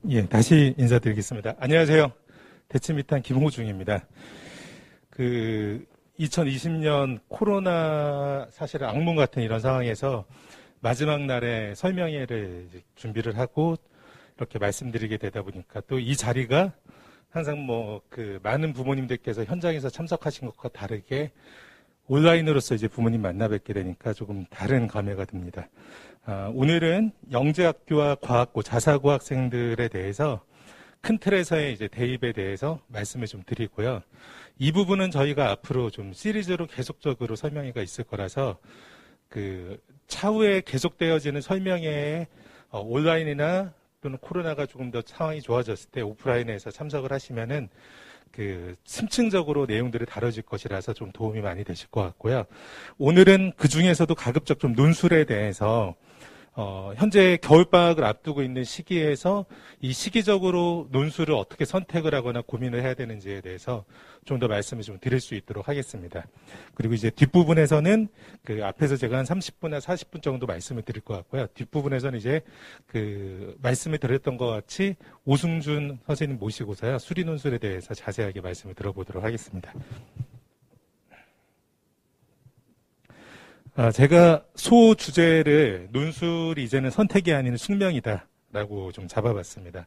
예, 다시 인사드리겠습니다. 안녕하세요. 대치미탄 김호중입니다. 2020년 코로나 사실 악몽 같은 이런 상황에서 마지막 날에 설명회를 준비를 하고 이렇게 말씀드리게 되다 보니까 또 이 자리가 항상 많은 부모님들께서 현장에서 참석하신 것과 다르게 온라인으로서 이제 부모님 만나 뵙게 되니까 조금 다른 감회가 듭니다. 오늘은 영재학교와 과학고, 자사고 학생들에 대해서 큰 틀에서의 이제 대입에 대해서 말씀을 좀 드리고요. 이 부분은 저희가 앞으로 좀 시리즈로 계속적으로 설명회가 있을 거라서 차후에 계속되어지는 설명회에 온라인이나 또는 코로나가 조금 더 상황이 좋아졌을 때 오프라인에서 참석을 하시면은 심층적으로 내용들을 다뤄질 것이라서 좀 도움이 많이 되실 것 같고요. 오늘은 그 중에서도 가급적 좀 논술에 대해서 현재 겨울방학을 앞두고 있는 시기에서 이 시기적으로 논술을 어떻게 선택을 하거나 고민을 해야 되는지에 대해서 좀 더 말씀을 좀 드릴 수 있도록 하겠습니다. 그리고 이제 뒷부분에서는 앞에서 제가 한 30분이나 40분 정도 말씀을 드릴 것 같고요. 뒷부분에서는 이제 말씀을 드렸던 것 같이 오승준 선생님 모시고서요. 수리 논술에 대해서 자세하게 말씀을 들어보도록 하겠습니다. 제가 소 주제를 논술이 이제는 선택이 아닌 숙명이다라고 좀 잡아봤습니다.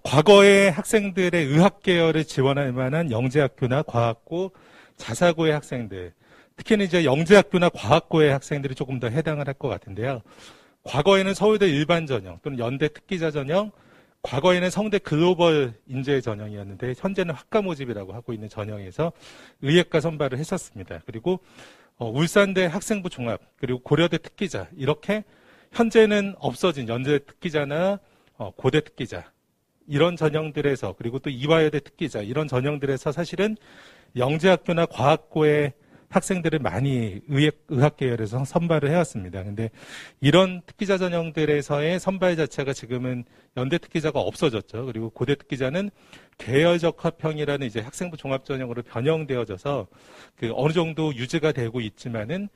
과거에 학생들의 의학 계열을 지원할 만한 영재학교나 과학고, 자사고의 학생들, 특히는 이제 영재학교나 과학고의 학생들이 조금 더 해당을 할 것 같은데요. 과거에는 서울대 일반 전형 또는 연대 특기자 전형, 과거에는 성대 글로벌 인재 전형이었는데 현재는 학과 모집이라고 하고 있는 전형에서 의예과 선발을 했었습니다. 그리고 울산대 학생부 종합, 그리고 고려대 특기자, 이렇게 현재는 없어진 연대 특기자나 고대 특기자, 이런 전형들에서, 그리고 또 이화여대 특기자, 이런 전형들에서 사실은 영재학교나 과학고의 학생들을 많이 의학 계열에서 선발을 해왔습니다. 근데 이런 특기자 전형들에서의 선발 자체가 지금은 연대 특기자가 없어졌죠. 그리고 고대 특기자는 계열적 합평이라는 이제 학생부 종합 전형으로 변형되어져서 어느 정도 유지가 되고 있지만은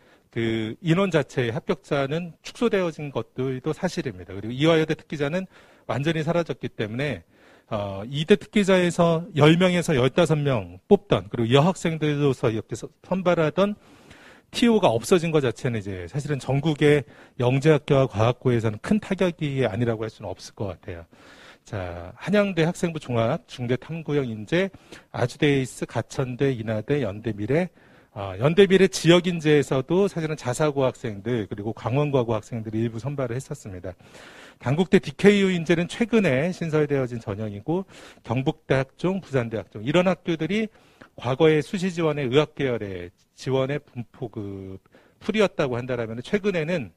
인원 자체의 합격자는 축소되어진 것들도 사실입니다. 그리고 이화여대 특기자는 완전히 사라졌기 때문에 2대 특기자에서 10명에서 15명 뽑던, 그리고 여학생들로서 이렇게 선발하던 TO가 없어진 것 자체는 이제 사실은 전국의 영재학교와 과학고에서는 큰 타격이 아니라고 할 수는 없을 것 같아요. 자, 한양대 학생부 종합, 중대 탐구형 인재, 아주대이스, 가천대, 인하대, 연대미래, 연대미래 지역인재에서도 사실은 자사고 학생들, 그리고 강원과고 학생들이 일부 선발을 했었습니다. 단국대 DKU 인재는 최근에 신설되어진 전형이고, 경북대학종, 부산대학종, 이런 학교들이 과거의 수시 지원의 의학 계열의 지원의 분포 풀이었다고 한다면 최근에는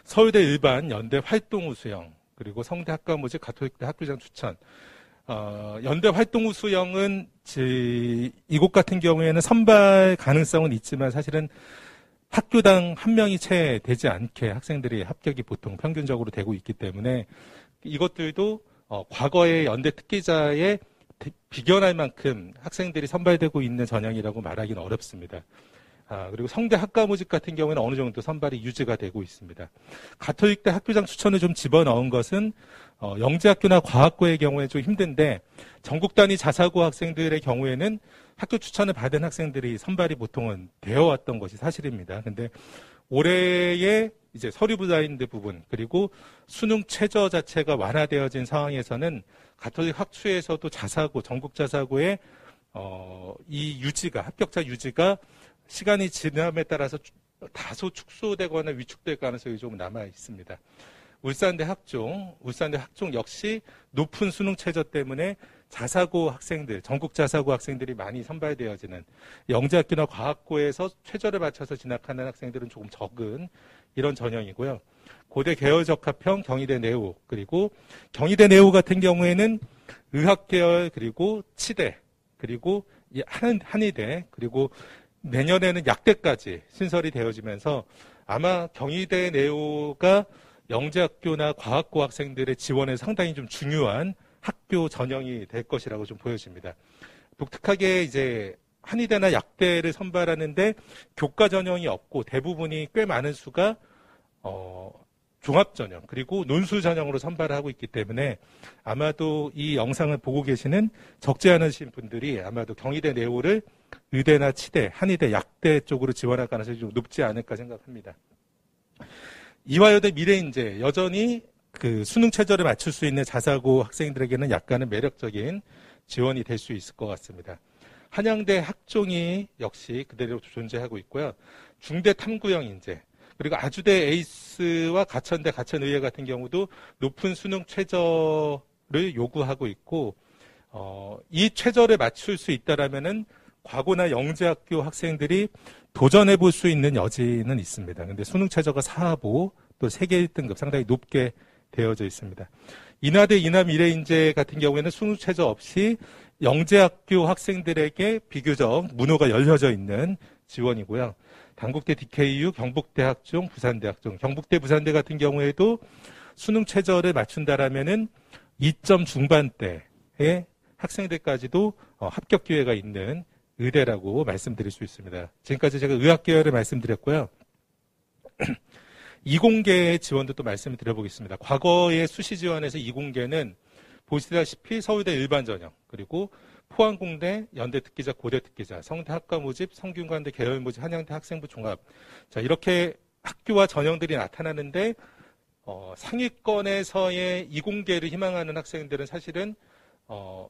서울대 일반, 연대 활동우 수형, 그리고 성대 학과 모집, 가톨릭대 학교장 추천, 연대 활동우 수형은 이곳 같은 경우에는 선발 가능성은 있지만 사실은 학교당 한 명이 채 되지 않게 학생들이 합격이 보통 평균적으로 되고 있기 때문에 이것들도 과거의 연대 특기자에 비견할 만큼 학생들이 선발되고 있는 전형이라고 말하기는 어렵습니다. 그리고 성대 학과 모집 같은 경우에는 어느 정도 선발이 유지가 되고 있습니다. 가톨릭대 학교장 추천을 좀 집어넣은 것은 영재학교나 과학고의 경우에 좀 힘든데 전국 단위 자사고 학생들의 경우에는 학교 추천을 받은 학생들이 선발이 보통은 되어 왔던 것이 사실입니다. 근데 올해의 이제 서류 블라인드 부분, 그리고 수능 최저 자체가 완화되어진 상황에서는 가톨릭 학추에서도 자사고, 전국 자사고의 이 유지가, 합격자 유지가 시간이 지남에 따라서 다소 축소되거나 위축될 가능성이 좀 남아 있습니다. 울산대 학종 역시 높은 수능 최저 때문에 자사고 학생들, 전국 자사고 학생들이 많이 선발되어지는, 영재학교나 과학고에서 최저를 맞춰서 진학하는 학생들은 조금 적은 이런 전형이고요. 고대 계열적합형, 경희대 내우, 그리고 경희대 내우 같은 경우에는 의학계열, 그리고 치대, 그리고 한의대, 그리고 내년에는 약대까지 신설이 되어지면서 아마 경희대 내우가 영재학교나 과학고 학생들의 지원에 상당히 좀 중요한 학교 전형이 될 것이라고 좀 보여집니다. 독특하게 이제 한의대나 약대를 선발하는데 교과 전형이 없고 대부분이 꽤 많은 수가 종합전형 그리고 논술전형으로 선발을 하고 있기 때문에 아마도 이 영상을 보고 계시는 적지 않으신 분들이 아마도 경희대 내오를 의대나 치대, 한의대, 약대 쪽으로 지원할 가능성이 좀 높지 않을까 생각합니다. 이화여대 미래인재 여전히 그 수능 최저를 맞출 수 있는 자사고 학생들에게는 약간은 매력적인 지원이 될 수 있을 것 같습니다. 한양대 학종이 역시 그대로 존재하고 있고요. 중대 탐구형 인재 그리고 아주대 에이스와 가천대 가천의대 같은 경우도 높은 수능 최저를 요구하고 있고 이 최저를 맞출 수 있다라면은 과고나 영재학교 학생들이 도전해 볼 수 있는 여지는 있습니다. 근데 수능 최저가 4보 또 세계 1등급 상당히 높게 되어져 있습니다. 인하대 인하미래인재 같은 경우에는 수능 최저 없이 영재학교 학생들에게 비교적 문호가 열려져 있는 지원이고요. 단국대 DKU, 경북대 학종, 부산대 학종, 경북대 부산대 같은 경우에도 수능 최저를 맞춘다라면은 2점 중반대의 학생들까지도 합격 기회가 있는 의대라고 말씀드릴 수 있습니다. 지금까지 제가 의학계열을 말씀드렸고요. 이공계의 지원도 또 말씀을 드려보겠습니다. 과거의 수시 지원에서 이공계는 보시다시피 서울대 일반전형, 그리고 포항공대, 연대 특기자, 고대 특기자, 성대 학과 모집, 성균관대 계열 모집, 한양대 학생부 종합. 자, 이렇게 학교와 전형들이 나타나는데, 상위권에서의 이공계를 희망하는 학생들은 사실은,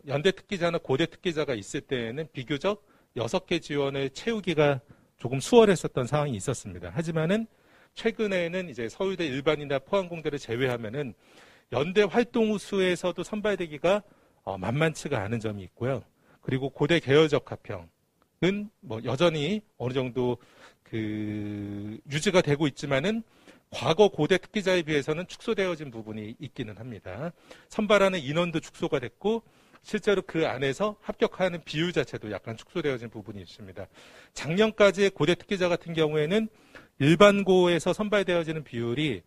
연대 특기자나 고대 특기자가 있을 때에는 비교적 6개 지원을 채우기가 조금 수월했었던 상황이 있었습니다. 하지만은 최근에는 이제 서울대 일반이나 포항공대를 제외하면은 연대 활동우수에서도 선발되기가 만만치가 않은 점이 있고요. 그리고 고대 계열적 합평은 뭐 여전히 어느 정도 유지가 되고 있지만은 과거 고대 특기자에 비해서는 축소되어진 부분이 있기는 합니다. 선발하는 인원도 축소가 됐고 실제로 그 안에서 합격하는 비율 자체도 약간 축소되어진 부분이 있습니다. 작년까지의 고대 특기자 같은 경우에는 일반고에서 선발되어지는 비율이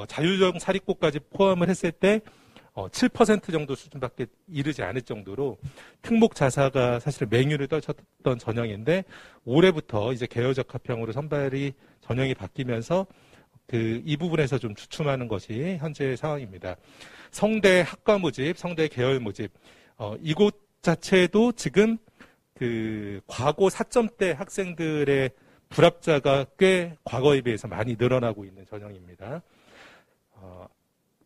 자율형 사립고까지 포함을 했을 때 7% 정도 수준밖에 이르지 않을 정도로 특목 자사가 사실 맹유를 떨쳤던 전형인데 올해부터 이제 계열적 합평으로 선발이 전형이 바뀌면서 이 부분에서 좀 주춤하는 것이 현재의 상황입니다. 성대 학과 모집, 성대 계열 모집, 이곳 자체도 지금 과거 4점대 학생들의 불합자가 꽤 과거에 비해서 많이 늘어나고 있는 전형입니다.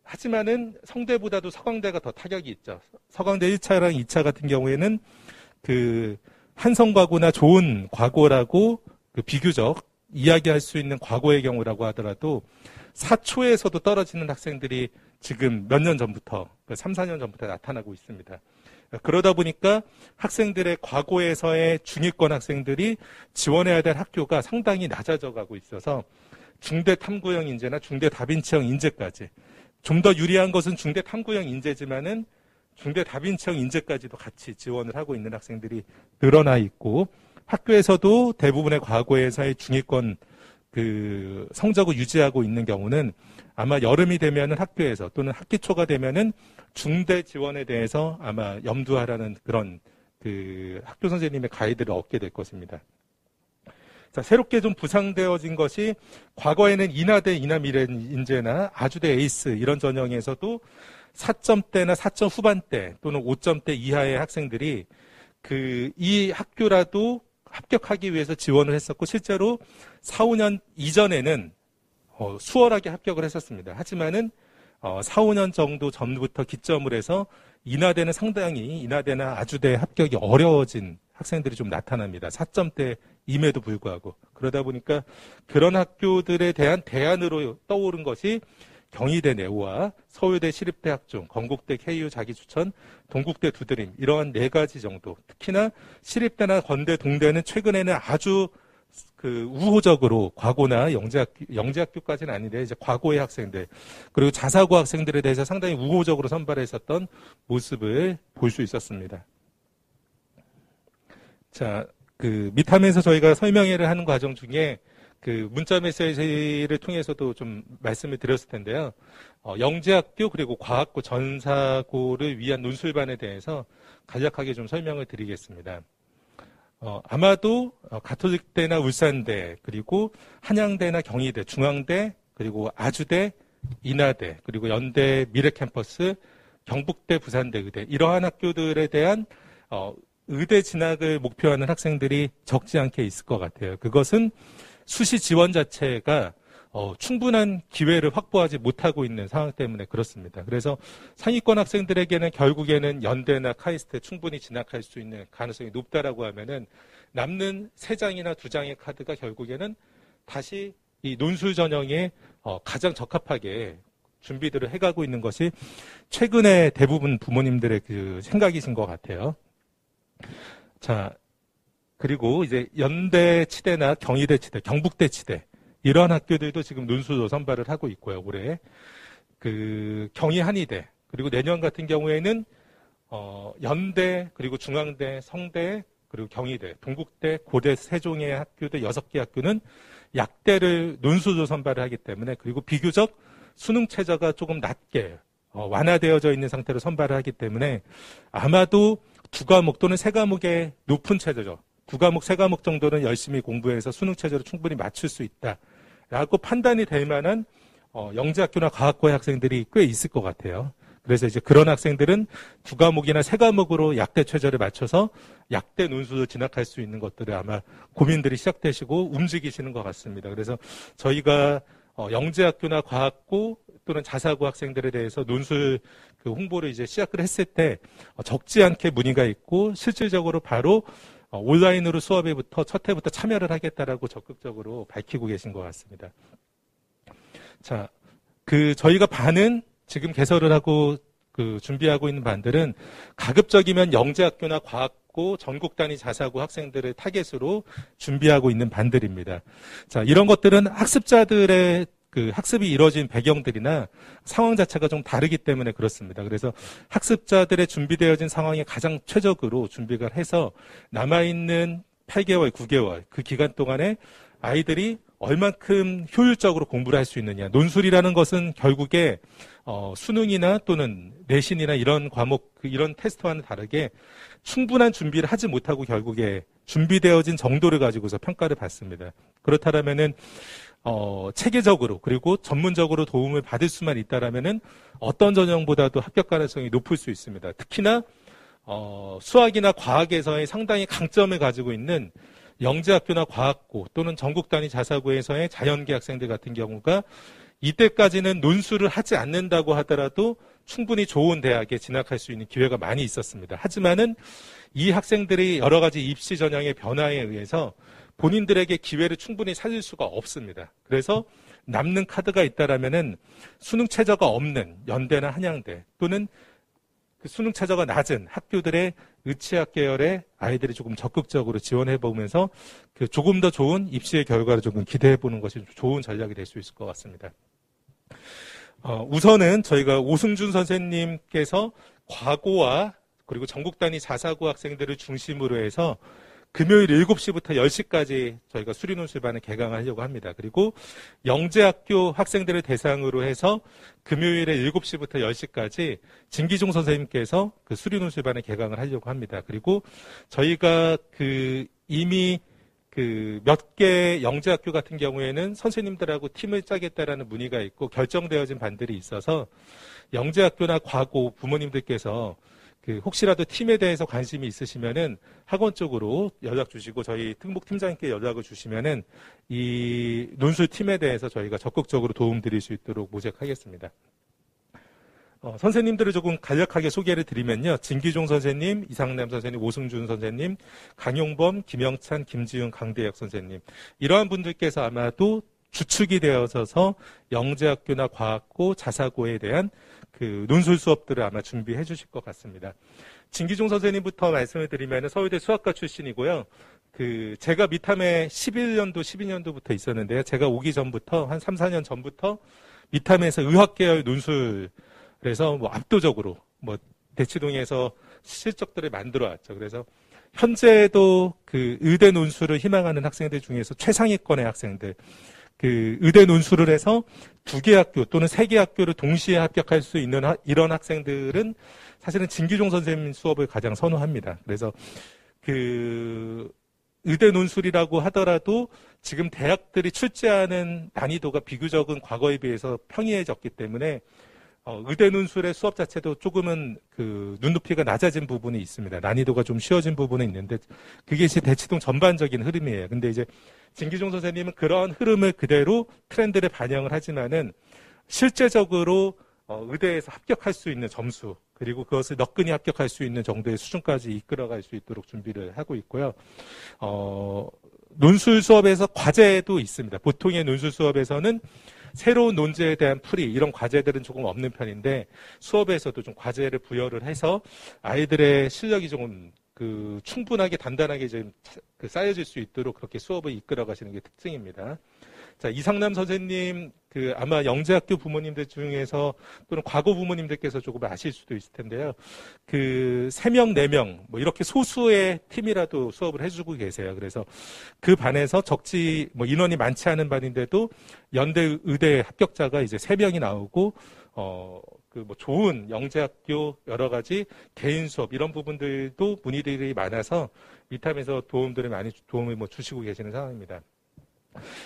하지만은 성대보다도 서강대가 더 타격이 있죠. 서강대 1차랑 2차 같은 경우에는 한성과고나 좋은 과고라고 비교적 이야기할 수 있는 과거의 경우라고 하더라도 사초에서도 떨어지는 학생들이 지금 몇 년 전부터, 3, 4년 전부터 나타나고 있습니다. 그러다 보니까 학생들의 과거에서의 중위권 학생들이 지원해야 될 학교가 상당히 낮아져 가고 있어서 중대 탐구형 인재나 중대 다빈치형 인재까지 좀 더 유리한 것은 중대 탐구형 인재지만은 중대 다빈치형 인재까지도 같이 지원을 하고 있는 학생들이 늘어나 있고 학교에서도 대부분의 과거에서의 중위권 성적을 유지하고 있는 경우는 아마 여름이 되면은 학교에서 또는 학기 초가 되면은 중대 지원에 대해서 아마 염두하라는 그런 학교 선생님의 가이드를 얻게 될 것입니다. 자, 새롭게 좀 부상되어진 것이 과거에는 인하대 인하미래인재나 아주대 에이스 이런 전형에서도 4점대나 4점 후반대 또는 5점대 이하의 학생들이 이 학교라도 합격하기 위해서 지원을 했었고 실제로 4, 5년 이전에는 수월하게 합격을 했었습니다. 하지만은 4, 5년 정도 전부터 기점을 해서 인하대나 아주대 합격이 어려워진 학생들이 좀 나타납니다. 4점대임에도 불구하고. 그러다 보니까 그런 학교들에 대한 대안으로 떠오른 것이 경희대 내오와 서울대 시립대 학종, 건국대 KU 자기추천, 동국대 두드림 이러한 4가지 정도. 특히나 시립대나 건대, 동대는 최근에는 아주 우호적으로 과고나 영재학교까지는 아닌데 이제 과고의 학생들 그리고 자사고 학생들에 대해서 상당히 우호적으로 선발했었던 모습을 볼 수 있었습니다. 자, 밑함에서 저희가 설명회를 하는 과정 중에 문자 메시지를 통해서도 좀 말씀을 드렸을 텐데요. 영재학교 그리고 과학고 전사고를 위한 논술반에 대해서 간략하게 좀 설명을 드리겠습니다. 아마도 가톨릭대나 울산대, 그리고 한양대나 경희대, 중앙대, 그리고 아주대, 인하대, 그리고 연대, 미래캠퍼스, 경북대, 부산대, 의대, 이러한 학교들에 대한 의대 진학을 목표하는 학생들이 적지 않게 있을 것 같아요. 그것은 수시 지원 자체가 충분한 기회를 확보하지 못하고 있는 상황 때문에 그렇습니다. 그래서 상위권 학생들에게는 결국에는 연대나 카이스트에 충분히 진학할 수 있는 가능성이 높다라고 하면은 남는 3장이나 2장의 카드가 결국에는 다시 이 논술 전형에 가장 적합하게 준비들을 해가고 있는 것이 최근에 대부분 부모님들의 그 생각이신 것 같아요. 자, 그리고 이제 연대 치대나 경희대 치대, 경북대 치대, 이러한 학교들도 지금 논술로 선발을 하고 있고요, 올해. 경희 한의대, 그리고 내년 같은 경우에는, 연대, 그리고 중앙대, 성대, 그리고 경희대, 동국대, 고대, 세종의 학교들 6개 학교는 약대를 논술로 선발을 하기 때문에, 그리고 비교적 수능 최저가 조금 낮게, 완화되어져 있는 상태로 선발을 하기 때문에 아마도 2과목 또는 3과목의 높은 최저죠. 2과목, 3과목 정도는 열심히 공부해서 수능 최저를 충분히 맞출 수 있다라고 판단이 될 만한 영재학교나 과학고의 학생들이 꽤 있을 것 같아요. 그래서 이제 그런 학생들은 2과목이나 3과목으로 약대 최저를 맞춰서 약대 논술을 진학할 수 있는 것들을 아마 고민들이 시작되시고 움직이시는 것 같습니다. 그래서 저희가 영재학교나 과학고 또는 자사고 학생들에 대해서 논술 홍보를 이제 시작을 했을 때 적지 않게 문의가 있고 실질적으로 바로 온라인으로 수업에부터 첫 해부터 참여를 하겠다라고 적극적으로 밝히고 계신 것 같습니다. 자, 저희가 반은 지금 개설을 하고 준비하고 있는 반들은 가급적이면 영재학교나 과학고 전국 단위 자사고 학생들을 타겟으로 준비하고 있는 반들입니다. 자, 이런 것들은 학습자들의 학습이 이루어진 배경들이나 상황 자체가 좀 다르기 때문에 그렇습니다. 그래서 학습자들의 준비되어진 상황에 가장 최적으로 준비가 해서 남아있는 8개월, 9개월 그 기간 동안에 아이들이 얼만큼 효율적으로 공부를 할 수 있느냐. 논술이라는 것은 결국에 수능이나 또는 내신이나 이런 과목, 이런 테스트와는 다르게 충분한 준비를 하지 못하고 결국에 준비되어진 정도를 가지고서 평가를 받습니다. 그렇다면은 체계적으로 그리고 전문적으로 도움을 받을 수만 있다라면은 어떤 전형보다도 합격 가능성이 높을 수 있습니다. 특히나 수학이나 과학에서의 상당히 강점을 가지고 있는 영재학교나 과학고 또는 전국 단위 자사고에서의 자연계 학생들 같은 경우가 이때까지는 논술을 하지 않는다고 하더라도 충분히 좋은 대학에 진학할 수 있는 기회가 많이 있었습니다. 하지만은 이 학생들이 여러 가지 입시 전형의 변화에 의해서 본인들에게 기회를 충분히 살릴 수가 없습니다. 그래서 남는 카드가 있다라면은 수능 최저가 없는 연대나 한양대 또는 수능 최저가 낮은 학교들의 의치학 계열의 아이들이 조금 적극적으로 지원해 보면서 조금 더 좋은 입시의 결과를 조금 기대해 보는 것이 좋은 전략이 될 수 있을 것 같습니다. 우선은 저희가 오승준 선생님께서 과고와 그리고 전국 단위 자사고 학생들을 중심으로 해서 금요일 7시부터 10시까지 저희가 수리논술반을 개강하려고 합니다. 그리고 영재학교 학생들을 대상으로 해서 금요일에 7시부터 10시까지 진기종 선생님께서 수리논술반을 개강을 하려고 합니다. 그리고 저희가 이미 몇 개 영재학교 같은 경우에는 선생님들하고 팀을 짜겠다라는 문의가 있고 결정되어진 반들이 있어서 영재학교나 과고 부모님들께서 혹시라도 팀에 대해서 관심이 있으시면은 학원 쪽으로 연락 주시고 저희 특목팀장님께 연락을 주시면은 이 논술 팀에 대해서 저희가 적극적으로 도움 드릴 수 있도록 모색하겠습니다. 선생님들을 조금 간략하게 소개를 드리면요. 진기종 선생님, 이상남 선생님, 오승준 선생님, 강용범, 김영찬, 김지훈, 강대혁 선생님. 이러한 분들께서 아마도 주축이 되어서 영재학교나 과학고, 자사고에 대한 논술 수업들을 아마 준비해 주실 것 같습니다. 진기종 선생님부터 말씀을 드리면 서울대 수학과 출신이고요. 제가 미탐에 11년도, 12년도부터 있었는데요. 제가 오기 전부터, 한 3, 4년 전부터 미탐에서 의학계열 논술에서 압도적으로 대치동에서 실적들을 만들어 왔죠. 그래서 현재도 의대 논술을 희망하는 학생들 중에서 최상위권의 학생들, 의대 논술을 해서 2개 학교 또는 3개 학교를 동시에 합격할 수 있는 이런 학생들은 사실은 진기종 선생님 수업을 가장 선호합니다. 그래서 의대 논술이라고 하더라도 지금 대학들이 출제하는 난이도가 비교적은 과거에 비해서 평이해졌기 때문에 의대 논술의 수업 자체도 조금은 그 눈높이가 낮아진 부분이 있습니다. 난이도가 좀 쉬워진 부분은 있는데 그게 이제 대치동 전반적인 흐름이에요. 근데 이제 진기종 선생님은 그런 흐름을 그대로 트렌드를 반영을 하지만은 실제적으로 의대에서 합격할 수 있는 점수 그리고 그것을 너끈히 합격할 수 있는 정도의 수준까지 이끌어갈 수 있도록 준비를 하고 있고요. 논술 수업에서 과제도 있습니다. 보통의 논술 수업에서는 새로운 논제에 대한 풀이 이런 과제들은 조금 없는 편인데 수업에서도 좀 과제를 부여를 해서 아이들의 실력이 조금 충분하게 단단하게 좀 쌓여질 수 있도록 그렇게 수업을 이끌어 가시는 게 특징입니다. 자, 이상남 선생님, 아마 영재학교 부모님들 중에서 또는 과거 부모님들께서 조금 아실 수도 있을 텐데요. 3명, 4명, 뭐 이렇게 소수의 팀이라도 수업을 해주고 계세요. 그래서 그 반에서 인원이 많지 않은 반인데도 연대 의대 합격자가 이제 3명이 나오고, 좋은 영재학교 여러 가지 개인 수업 이런 부분들도 문의들이 많아서 위탐에서 도움을 주시고 계시는 상황입니다.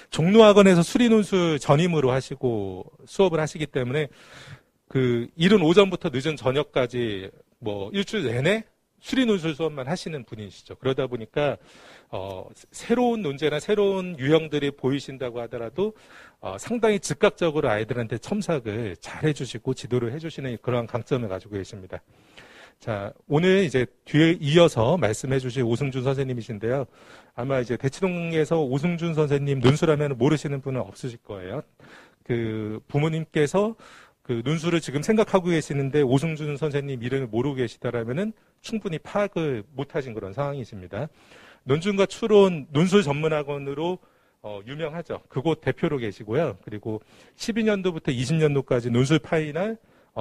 종로학원에서 수리논술 전임으로 하시고 수업을 하시기 때문에 이른 오전부터 늦은 저녁까지 일주일 내내 수리논술 수업만 하시는 분이시죠. 그러다 보니까 새로운 논제나 새로운 유형들이 보이신다고 하더라도 상당히 즉각적으로 아이들한테 첨삭을 잘 해주시고 지도를 해주시는 그러한 강점을 가지고 계십니다. 자, 오늘 이제 뒤에 이어서 말씀해 주실 오승준 선생님이신데요. 아마 이제 대치동에서 오승준 선생님 논술하면 모르시는 분은 없으실 거예요. 부모님께서 논술을 지금 생각하고 계시는데 오승준 선생님 이름을 모르고 계시다라면은 충분히 파악을 못하신 그런 상황이십니다. 논준과 추론 논술 전문학원으로 유명하죠. 그곳 대표로 계시고요. 그리고 12년도부터 20년도까지 논술 파이널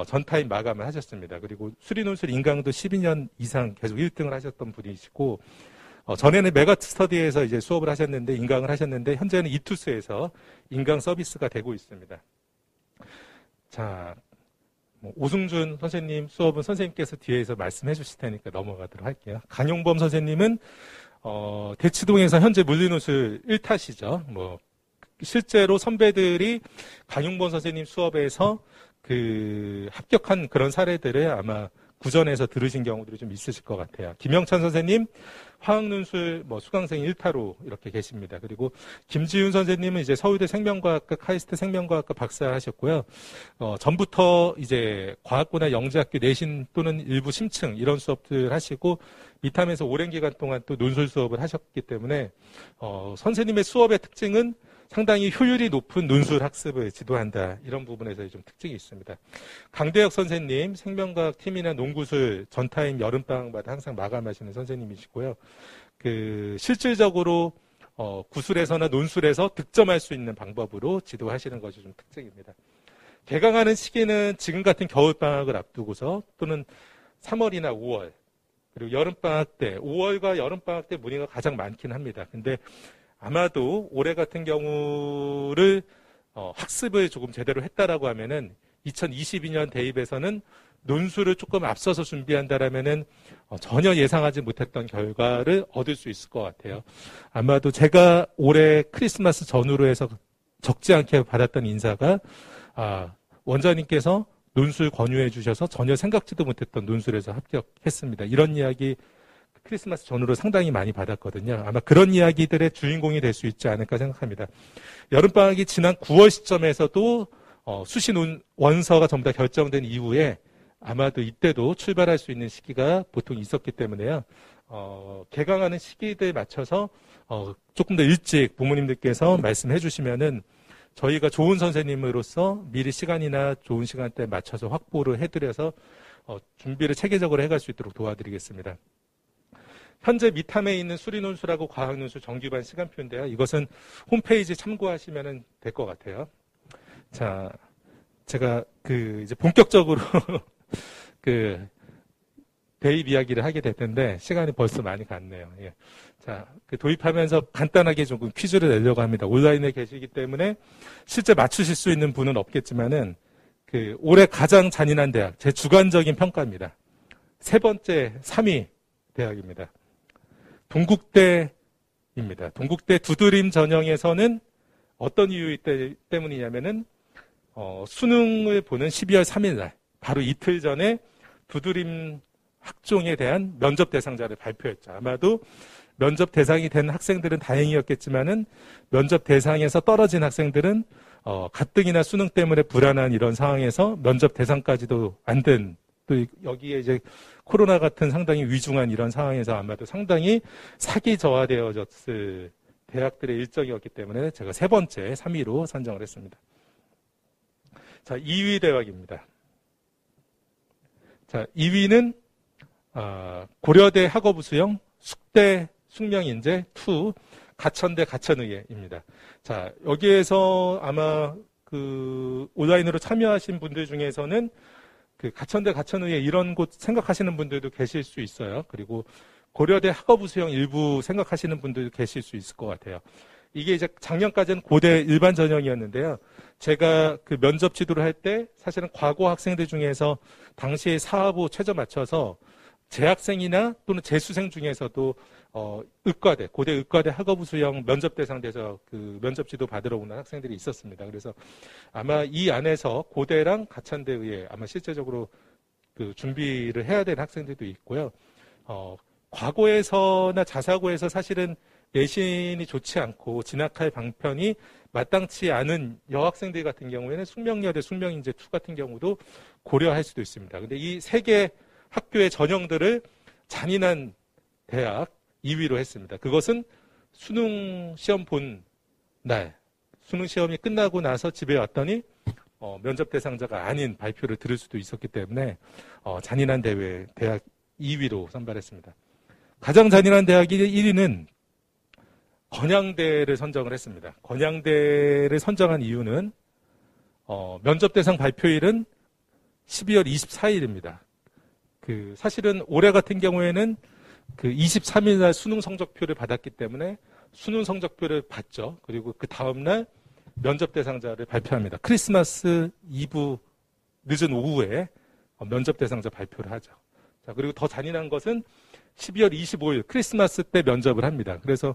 전타임 마감을 하셨습니다. 그리고 수리논술 인강도 12년 이상 계속 1등을 하셨던 분이시고, 전에는 메가트 스터디에서 이제 수업을 하셨는데, 인강을 하셨는데, 현재는 이투스에서 인강 서비스가 되고 있습니다. 자, 오승준 선생님 수업은 선생님께서 뒤에서 말씀해 주실 테니까 넘어가도록 할게요. 강용범 선생님은, 대치동에서 현재 물리논술 1타시죠. 실제로 선배들이 강용범 선생님 수업에서 합격한 그런 사례들을 아마 구전에서 들으신 경우들이 좀 있으실 것 같아요. 김영찬 선생님, 화학논술 수강생 1타로 이렇게 계십니다. 그리고 김지훈 선생님은 이제 서울대 생명과학과, 카이스트 생명과학과 박사 하셨고요. 전부터 이제 과학고나 영재학교 내신 또는 일부 심층 이런 수업들 하시고, 미탐에서 오랜 기간 동안 또 논술 수업을 하셨기 때문에, 선생님의 수업의 특징은 상당히 효율이 높은 논술 학습을 지도한다. 이런 부분에서 좀 특징이 있습니다. 강대혁 선생님, 생명과학 팀이나 농구술 전타임 여름방학마다 항상 마감하시는 선생님이시고요. 실질적으로 구술에서나 논술에서 득점할 수 있는 방법으로 지도하시는 것이 좀 특징입니다. 개강하는 시기는 지금 같은 겨울방학을 앞두고서 또는 3월이나 5월, 그리고 여름방학 때, 5월과 여름방학 때 문의가 가장 많긴 합니다. 근데 아마도 올해 같은 경우를 학습을 조금 제대로 했다라고 하면은 2022년 대입에서는 논술을 조금 앞서서 준비한다라면은 전혀 예상하지 못했던 결과를 얻을 수 있을 것 같아요. 아마도 제가 올해 크리스마스 전후로 해서 적지 않게 받았던 인사가 원장님께서 논술 권유해 주셔서 전혀 생각지도 못했던 논술에서 합격했습니다. 이런 이야기 크리스마스 전후로 상당히 많이 받았거든요. 아마 그런 이야기들의 주인공이 될 수 있지 않을까 생각합니다. 여름방학이 지난 9월 시점에서도 수시 원서가 전부 다 결정된 이후에 아마도 이때도 출발할 수 있는 시기가 보통 있었기 때문에요. 개강하는 시기에 맞춰서 조금 더 일찍 부모님들께서 말씀해 주시면은 저희가 좋은 선생님으로서 미리 시간이나 좋은 시간대에 맞춰서 확보를 해드려서 준비를 체계적으로 해갈 수 있도록 도와드리겠습니다. 현재 미탐에 있는 수리논술하고 과학논술 정규반 시간표인데요. 이것은 홈페이지 참고하시면 될 것 같아요. 자, 제가 이제 본격적으로 대입 이야기를 하게 될 텐데 시간이 벌써 많이 갔네요. 예. 자, 도입하면서 간단하게 조금 퀴즈를 내려고 합니다. 온라인에 계시기 때문에 실제 맞추실 수 있는 분은 없겠지만은 올해 가장 잔인한 대학, 제 주관적인 평가입니다. 3번째 3위 대학입니다. 동국대 입니다. 동국대 두드림 전형에서는 어떤 이유 때문이냐면은 수능을 보는 12월 3일 날 바로 이틀 전에 두드림 학종에 대한 면접 대상자를 발표했죠. 아마도 면접 대상이 된 학생들은 다행이었겠지만은 면접 대상에서 떨어진 학생들은 가뜩이나 수능 때문에 불안한 이런 상황에서 면접 대상까지도 안 된, 또 여기에 이제 코로나 같은 상당히 위중한 이런 상황에서 아마도 상당히 사기 저하되어졌을 대학들의 일정이었기 때문에 제가 세 번째 3위로 선정을 했습니다. 자, 2위 대학입니다. 자, 2위는 고려대 학업우 수형 숙대 숙명인재 2 가천대 가천의예입니다. 자, 여기에서 아마 온라인으로 참여하신 분들 중에서는 가천대 가천의예 이런 곳 생각하시는 분들도 계실 수 있어요. 그리고 고려대 학업우 수형 일부 생각하시는 분들도 계실 수 있을 것 같아요. 이게 이제 작년까지는 고대 일반 전형이었는데요. 제가 면접 지도를 할 때 사실은 과거 학생들 중에서 당시에 사하부 최저 맞춰서 재학생이나 또는 재수생 중에서도 의과대, 고대 의과대 학업우 수형 면접 대상 돼서 면접 지도 받으러 오는 학생들이 있었습니다. 그래서 아마 이 안에서 고대랑 가천대의에 아마 실제적으로 준비를 해야 되는 학생들도 있고요. 과거에서나 자사고에서 사실은 내신이 좋지 않고 진학할 방편이 마땅치 않은 여학생들 같은 경우에는 숙명여대 숙명인재 2 같은 경우도 고려할 수도 있습니다. 근데 이 세 개 학교의 전형들을 잔인한 대학 2위로 했습니다. 그것은 수능 시험 본 날, 수능 시험이 끝나고 나서 집에 왔더니 면접 대상자가 아닌 발표를 들을 수도 있었기 때문에 잔인한 대학 2위로 선발했습니다. 가장 잔인한 대학 1위는 건양대를 선정을 했습니다. 건양대를 선정한 이유는 면접 대상 발표일은 12월 24일입니다. 사실은 올해 같은 경우에는 23일 날 수능 성적표를 받았기 때문에 수능 성적표를 받죠. 그리고 그 다음날 면접 대상자를 발표합니다. 크리스마스 이브 늦은 오후에 면접 대상자 발표를 하죠. 자, 그리고 더 잔인한 것은 12월 25일 크리스마스 때 면접을 합니다. 그래서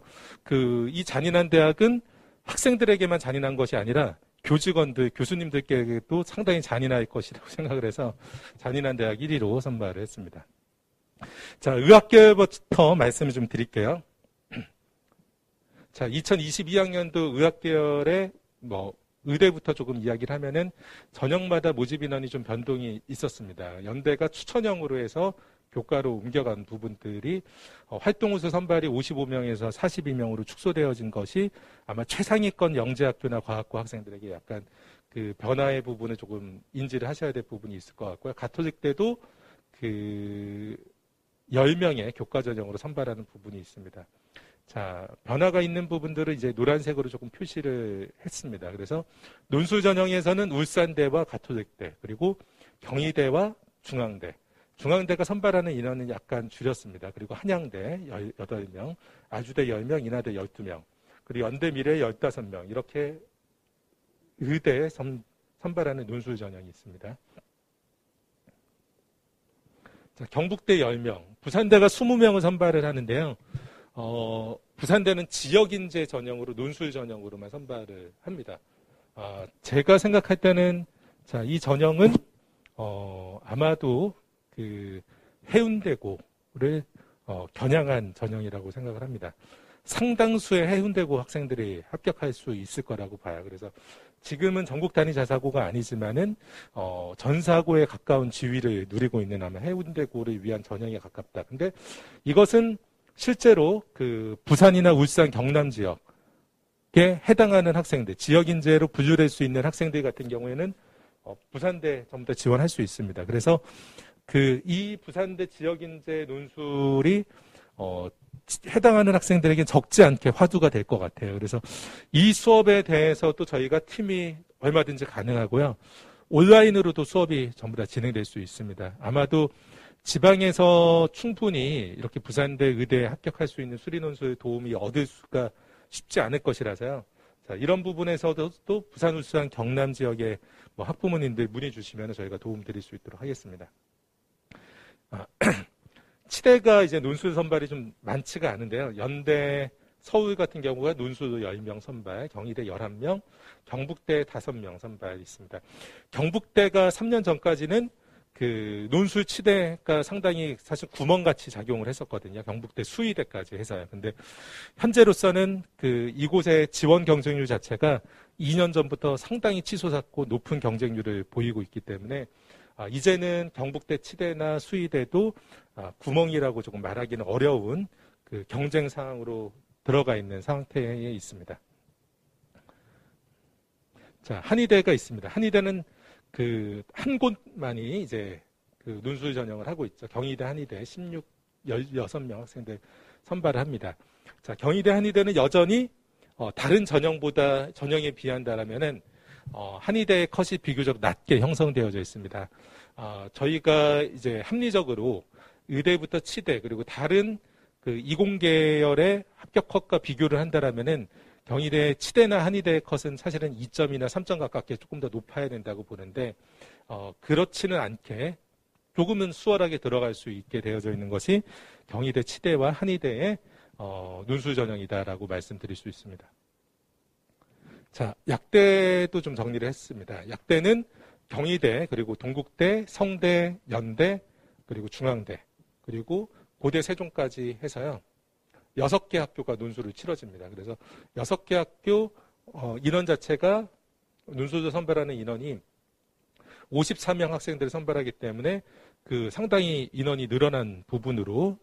이 잔인한 대학은 학생들에게만 잔인한 것이 아니라 교직원들, 교수님들께도 상당히 잔인할 것이라고 생각을 해서 잔인한 대학 1위로 선발을 했습니다. 자, 의학계열부터 말씀을 좀 드릴게요. 자, 2022학년도 의학계열에 의대부터 조금 이야기를 하면은 전형마다 모집 인원이 좀 변동이 있었습니다. 연대가 추천형으로 해서 교과로 옮겨간 부분들이 활동우수 선발이 55명에서 42명으로 축소되어진 것이 아마 최상위권 영재학교나 과학고 학생들에게 약간 변화의 부분을 조금 인지를 하셔야 될 부분이 있을 것 같고요. 가톨릭대도 10명의 교과 전형으로 선발하는 부분이 있습니다. 자, 변화가 있는 부분들을 이제 노란색으로 조금 표시를 했습니다. 그래서 논술 전형에서는 울산대와 가톨릭대, 그리고 경희대와 중앙대. 중앙대가 선발하는 인원은 약간 줄였습니다. 그리고 한양대 18명, 아주대 10명, 인하대 12명, 그리고 연대미래 15명, 이렇게 의대에 선발하는 논술 전형이 있습니다. 자, 경북대 10명, 부산대가 20명을 선발을 하는데요. 부산대는 지역인재 전형으로 논술 전형으로만 선발을 합니다. 제가 생각할 때는 자, 이 전형은 아마도 해운대고를 겨냥한 전형이라고 생각을 합니다. 상당수의 해운대고 학생들이 합격할 수 있을 거라고 봐요. 그래서 지금은 전국 단위 자사고가 아니지만은 전사고에 가까운 지위를 누리고 있는 아마 해운대고를 위한 전형에 가깝다. 근데 이것은 실제로 부산이나 울산, 경남 지역에 해당하는 학생들, 지역 인재로 분류될 수 있는 학생들 같은 경우에는 부산대 전부 다 지원할 수 있습니다. 그래서 이 부산대 지역 인재 논술이 해당하는 학생들에게 적지 않게 화두가 될 것 같아요. 그래서 이 수업에 대해서도 저희가 팀이 얼마든지 가능하고요. 온라인으로도 수업이 전부 다 진행될 수 있습니다. 아마도 지방에서 충분히 이렇게 부산대 의대에 합격할 수 있는 수리논술 도움이 얻을 수가 쉽지 않을 것이라서요. 자, 이런 부분에서도 또 부산, 울산, 경남 지역의 학부모님들 문의 주시면 저희가 도움 드릴 수 있도록 하겠습니다. 치대가 이제 논술 선발이 좀 많지가 않은데요. 연대, 서울 같은 경우가 논술 10명 선발, 경희대 11명, 경북대 5명 선발 있습니다. 경북대가 3년 전까지는 그 논술 치대가 상당히 사실 구멍같이 작용을 했었거든요. 경북대 수의대까지 해서요. 근데 현재로서는 그 이곳의 지원 경쟁률 자체가 2년 전부터 상당히 치솟았고 높은 경쟁률을 보이고 있기 때문에 이제는 경북대 치대나 수의대도 구멍이라고 조금 말하기는 어려운 그 경쟁 상황으로 들어가 있는 상태에 있습니다. 자, 한의대가 있습니다. 한의대는 그 한 곳만이 이제 그 논술 전형을 하고 있죠. 경희대, 한의대 16명 학생들 선발을 합니다. 자, 경희대, 한의대는 여전히 다른 전형에 비한다라면은 한의대의 컷이 비교적 낮게 형성되어져 있습니다. 저희가 이제 합리적으로 의대부터 치대 그리고 다른 그 이공계열의 합격 컷과 비교를 한다라면은 경희대 치대나 한의대의 컷은 사실은 2점이나 3점 가깝게 조금 더 높아야 된다고 보는데 그렇지는 않게 조금은 수월하게 들어갈 수 있게 되어져 있는 것이 경희대 치대와 한의대의 논술 전형이다라고 말씀드릴 수 있습니다. 자, 약대도 좀 정리를 했습니다. 약대는 경희대 그리고 동국대, 성대, 연대 그리고 중앙대 그리고 고대 세종까지 해서요. 6개 학교가 논술을 치러집니다. 그래서 6개 학교 인원 자체가 논술을 선발하는 인원이 54명 학생들을 선발하기 때문에 그 상당히 인원이 늘어난 부분으로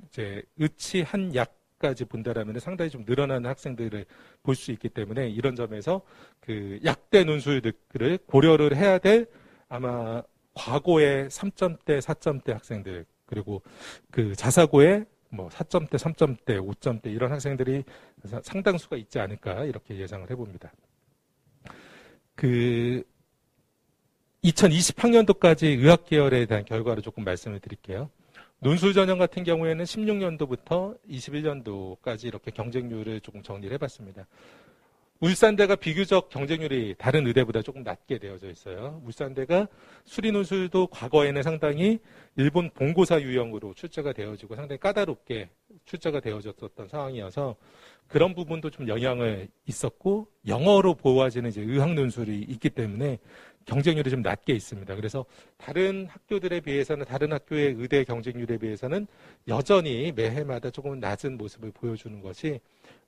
이제 의치 한 약까지 본다라면 상당히 좀 늘어나는 학생들을 볼 수 있기 때문에 이런 점에서 그 약대 논술들을 고려를 해야 될 아마 과거의 3점대, 4점대 학생들 그리고 그 자사고의 뭐 4점대, 3점대, 5점대 이런 학생들이 상당수가 있지 않을까 이렇게 예상을 해봅니다. 그 2020학년도까지 의학계열에 대한 결과를 조금 말씀을 드릴게요. 논술 전형 같은 경우에는 16년도부터 21년도까지 이렇게 경쟁률을 조금 정리를 해봤습니다. 울산대가 비교적 경쟁률이 다른 의대보다 조금 낮게 되어져 있어요. 울산대가 수리 논술도 과거에는 상당히 일본 본고사 유형으로 출제가 되어지고 상당히 까다롭게 출제가 되어졌던 상황이어서 그런 부분도 좀 영향을 있었고 영어로 보호하지는 이제 의학 논술이 있기 때문에 경쟁률이 좀 낮게 있습니다. 그래서 다른 학교들에 비해서는 다른 학교의 의대 경쟁률에 비해서는 여전히 매해마다 조금 낮은 모습을 보여주는 것이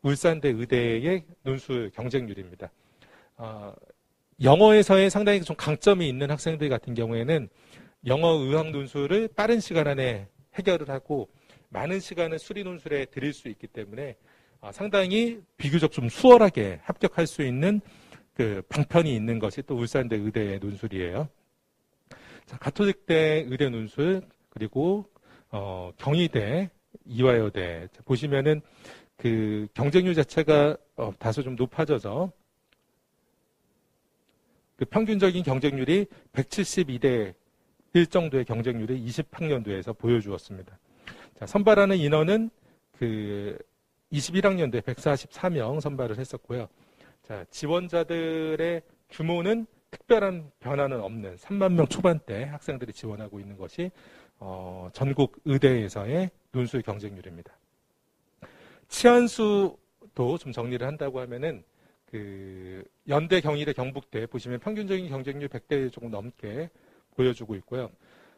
울산대 의대의 논술 경쟁률입니다. 영어에서의 상당히 좀 강점이 있는 학생들 같은 경우에는 영어 의학 논술을 빠른 시간 안에 해결을 하고 많은 시간을 수리 논술에 드릴 수 있기 때문에 상당히 비교적 좀 수월하게 합격할 수 있는 그 방편이 있는 것이 또 울산대 의대의 논술이에요. 자, 가톨릭대 의대 논술 그리고 경희대, 이화여대 보시면은 그 경쟁률 자체가 다소 좀 높아져서 그 평균적인 경쟁률이 172대 1 정도의 경쟁률을 20학년도에서 보여주었습니다. 자, 선발하는 인원은 그 21학년도에 144명 선발을 했었고요. 자, 지원자들의 규모는 특별한 변화는 없는 3만 명 초반대 학생들이 지원하고 있는 것이 전국 의대에서의 논술 경쟁률입니다. 치안수도 좀 정리를 한다고 하면은 그 연대, 경희대, 경북대 보시면 평균적인 경쟁률 100대 조금 넘게 보여주고 있고요.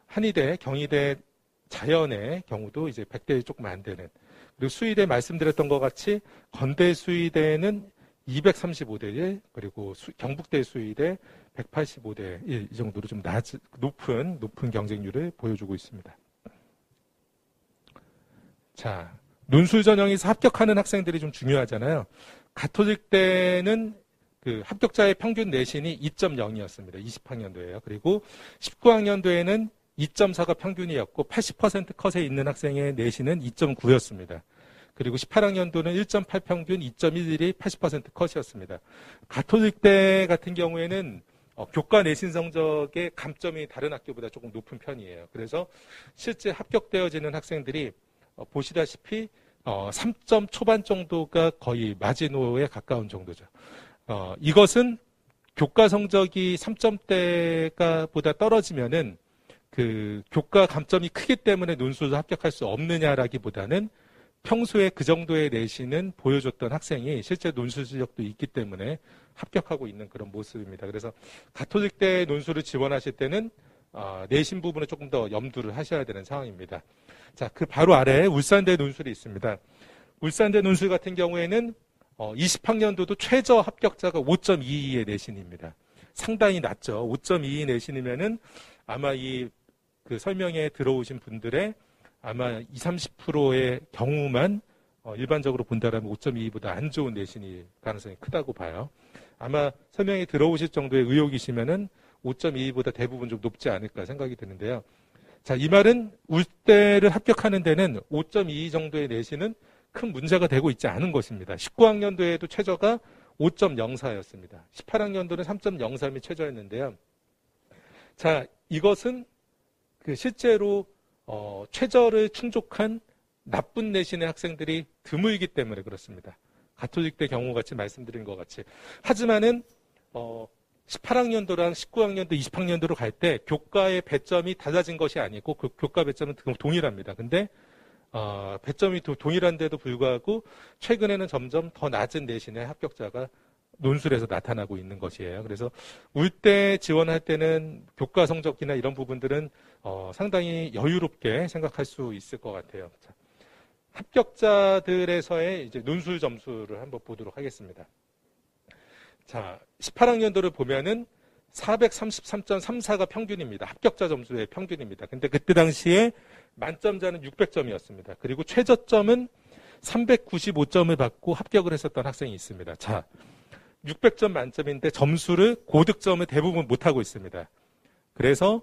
한의대, 경희대, 자연의 경우도 이제 100대 조금 안 되는 그리고 수의대 말씀드렸던 것 같이 건대 수의대는 235대 1 그리고 경북대 수의대 185대 1 이 정도로 좀 높은 경쟁률을 보여주고 있습니다. 자, 논술 전형에서 합격하는 학생들이 좀 중요하잖아요. 가톨릭대는 그 합격자의 평균 내신이 2.0이었습니다. 20학년도에요. 그리고 19학년도에는 2.4가 평균이었고 80% 컷에 있는 학생의 내신은 2.9였습니다. 그리고 18학년도는 1.8 평균, 2.11이 80% 컷이었습니다. 가톨릭대 같은 경우에는 교과 내신 성적의 감점이 다른 학교보다 조금 높은 편이에요. 그래서 실제 합격되어지는 학생들이 보시다시피 3점 초반 정도가 거의 마지노에 가까운 정도죠. 이것은 교과 성적이 3점대가 보다 떨어지면은 그 교과 감점이 크기 때문에 논술도 합격할 수 없느냐라기보다는 평소에 그 정도의 내신은 보여줬던 학생이 실제 논술 실력도 있기 때문에 합격하고 있는 그런 모습입니다. 그래서 가톨릭대 논술을 지원하실 때는 내신 부분을 조금 더 염두를 하셔야 되는 상황입니다. 자, 그 바로 아래에 울산대 논술이 있습니다. 울산대 논술 같은 경우에는 20학년도도 최저 합격자가 5.22의 내신입니다. 상당히 낮죠. 5.22 내신이면은 아마 그 설명에 들어오신 분들의 아마 20, 30%의 경우만 일반적으로 본다라면 5.22보다 안 좋은 내신이 가능성이 크다고 봐요. 아마 설명에 들어오실 정도의 의혹이시면은 5.22보다 대부분 좀 높지 않을까 생각이 드는데요. 자, 이 말은 울대를 합격하는 데는 5.22 정도의 내신은 큰 문제가 되고 있지 않은 것입니다. 19학년도에도 최저가 5.04였습니다. 18학년도는 3.03이 최저였는데요. 자, 이것은 실제로 최저를 충족한 나쁜 내신의 학생들이 드물기 때문에 그렇습니다. 가톨릭대 경우같이 말씀드린 것 같이. 하지만은 18학년도랑 19학년도, 20학년도로 갈 때 교과의 배점이 달라진 것이 아니고 그 교과 배점은 동일합니다. 근데 배점이 동일한데도 불구하고 최근에는 점점 더 낮은 내신의 합격자가 논술에서 나타나고 있는 것이에요. 그래서 울대 지원할 때는 교과 성적이나 이런 부분들은 상당히 여유롭게 생각할 수 있을 것 같아요. 자, 합격자들에서의 이제 논술 점수를 한번 보도록 하겠습니다. 자, 18학년도를 보면은 433.34가 평균입니다. 합격자 점수의 평균입니다. 근데 그때 당시에 만점자는 600점이었습니다. 그리고 최저점은 395점을 받고 합격을 했었던 학생이 있습니다. 자, 600점 만점인데 점수를 고득점을 대부분 못하고 있습니다. 그래서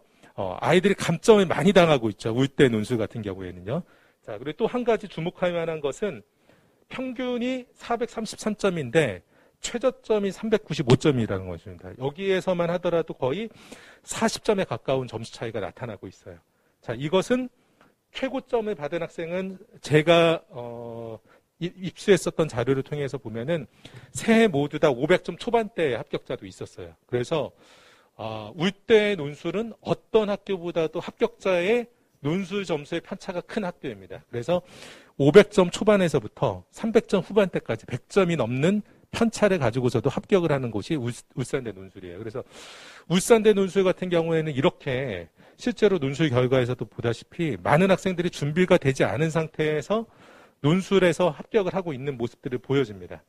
아이들이 감점을 많이 당하고 있죠. 울대 논술 같은 경우에는요. 자, 그리고 또 한 가지 주목할 만한 것은 평균이 433점인데 최저점이 395점이라는 것입니다. 여기에서만 하더라도 거의 40점에 가까운 점수 차이가 나타나고 있어요. 자, 이것은 최고점을 받은 학생은 제가 입수했었던 자료를 통해서 보면은 세 모두 다 500점 초반대의 합격자도 있었어요. 그래서 울대 논술은 어떤 학교보다도 합격자의 논술 점수의 편차가 큰 학교입니다. 그래서 500점 초반에서부터 300점 후반대까지 100점이 넘는 편차를 가지고서도 합격을 하는 곳이 울산대 논술이에요. 그래서 울산대 논술 같은 경우에는 이렇게 실제로 논술 결과에서도 보다시피 많은 학생들이 준비가 되지 않은 상태에서 논술에서 합격을 하고 있는 모습들을 보여집니다.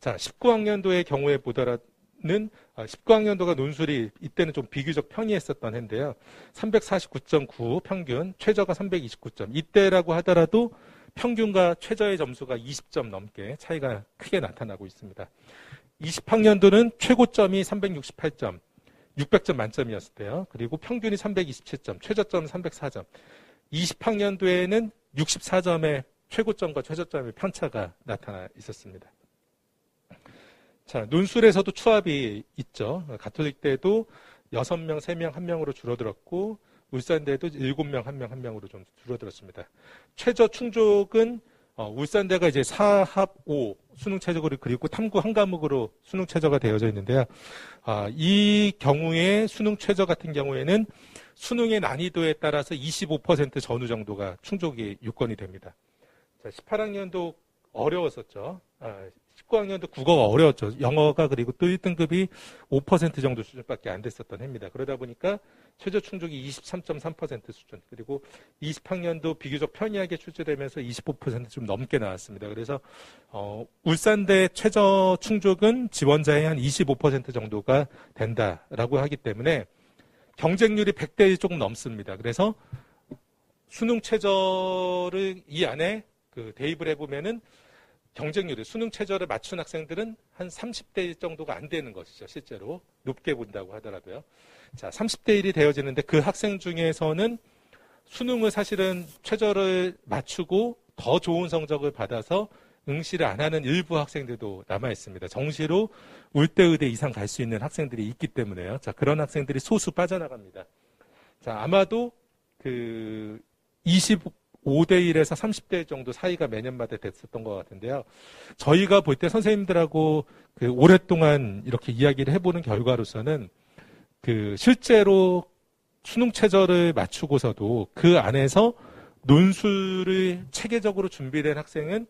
자, 19학년도의 경우에 보더라는 19학년도가 논술이 이때는 좀 비교적 평이했었던 해인데요. 349.9 평균, 최저가 329점. 이때라고 하더라도 평균과 최저의 점수가 20점 넘게 차이가 크게 나타나고 있습니다. 20학년도는 최고점이 368점, 600점 만점이었을 때요. 그리고 평균이 327점, 최저점은 304점. 20학년도에는 64점의 최고점과 최저점의 편차가 나타나 있었습니다. 자, 논술에서도 추합이 있죠. 가톨릭대도 6명, 3명, 1명으로 줄어들었고 울산대도 7명, 1명, 1명으로 좀 줄어들었습니다. 최저 충족은 울산대가 이제 4합 5 수능 최저를 그리고 탐구 한 과목으로 수능 최저가 되어져 있는데요. 이 경우에 수능 최저 같은 경우에는 수능의 난이도에 따라서 25% 전후 정도가 충족이 요건이 됩니다. 자, 18학년도 어려웠었죠. 19학년도 국어가 어려웠죠. 영어가 그리고 또 1등급이 5% 정도 수준밖에 안 됐었던 해입니다. 그러다 보니까 최저 충족이 23.3% 수준, 그리고 20학년도 비교적 편리하게 출제되면서 25% 좀 넘게 나왔습니다. 그래서 울산대 최저 충족은 지원자의 한 25% 정도가 된다라고 하기 때문에 경쟁률이 100대 조금 넘습니다. 그래서 수능 최저를 이 안에 대입을 해보면은 경쟁률이 수능 최저를 맞춘 학생들은 한 30대 1 정도가 안 되는 것이죠. 실제로 높게 본다고 하더라도요. 자, 30대 1이 되어지는데 그 학생 중에서는 수능을 사실은 최저를 맞추고 더 좋은 성적을 받아서 응시를 안 하는 일부 학생들도 남아 있습니다. 정시로 울대 의대 이상 갈 수 있는 학생들이 있기 때문에요. 자, 그런 학생들이 소수 빠져나갑니다. 자, 아마도 25대 1에서 30대 1 정도 사이가 매년마다 됐었던 것 같은데요. 저희가 볼 때 선생님들하고 오랫동안 이렇게 이야기를 해보는 결과로서는 실제로 수능 최저를 맞추고서도 그 안에서 논술을 체계적으로 준비된 학생은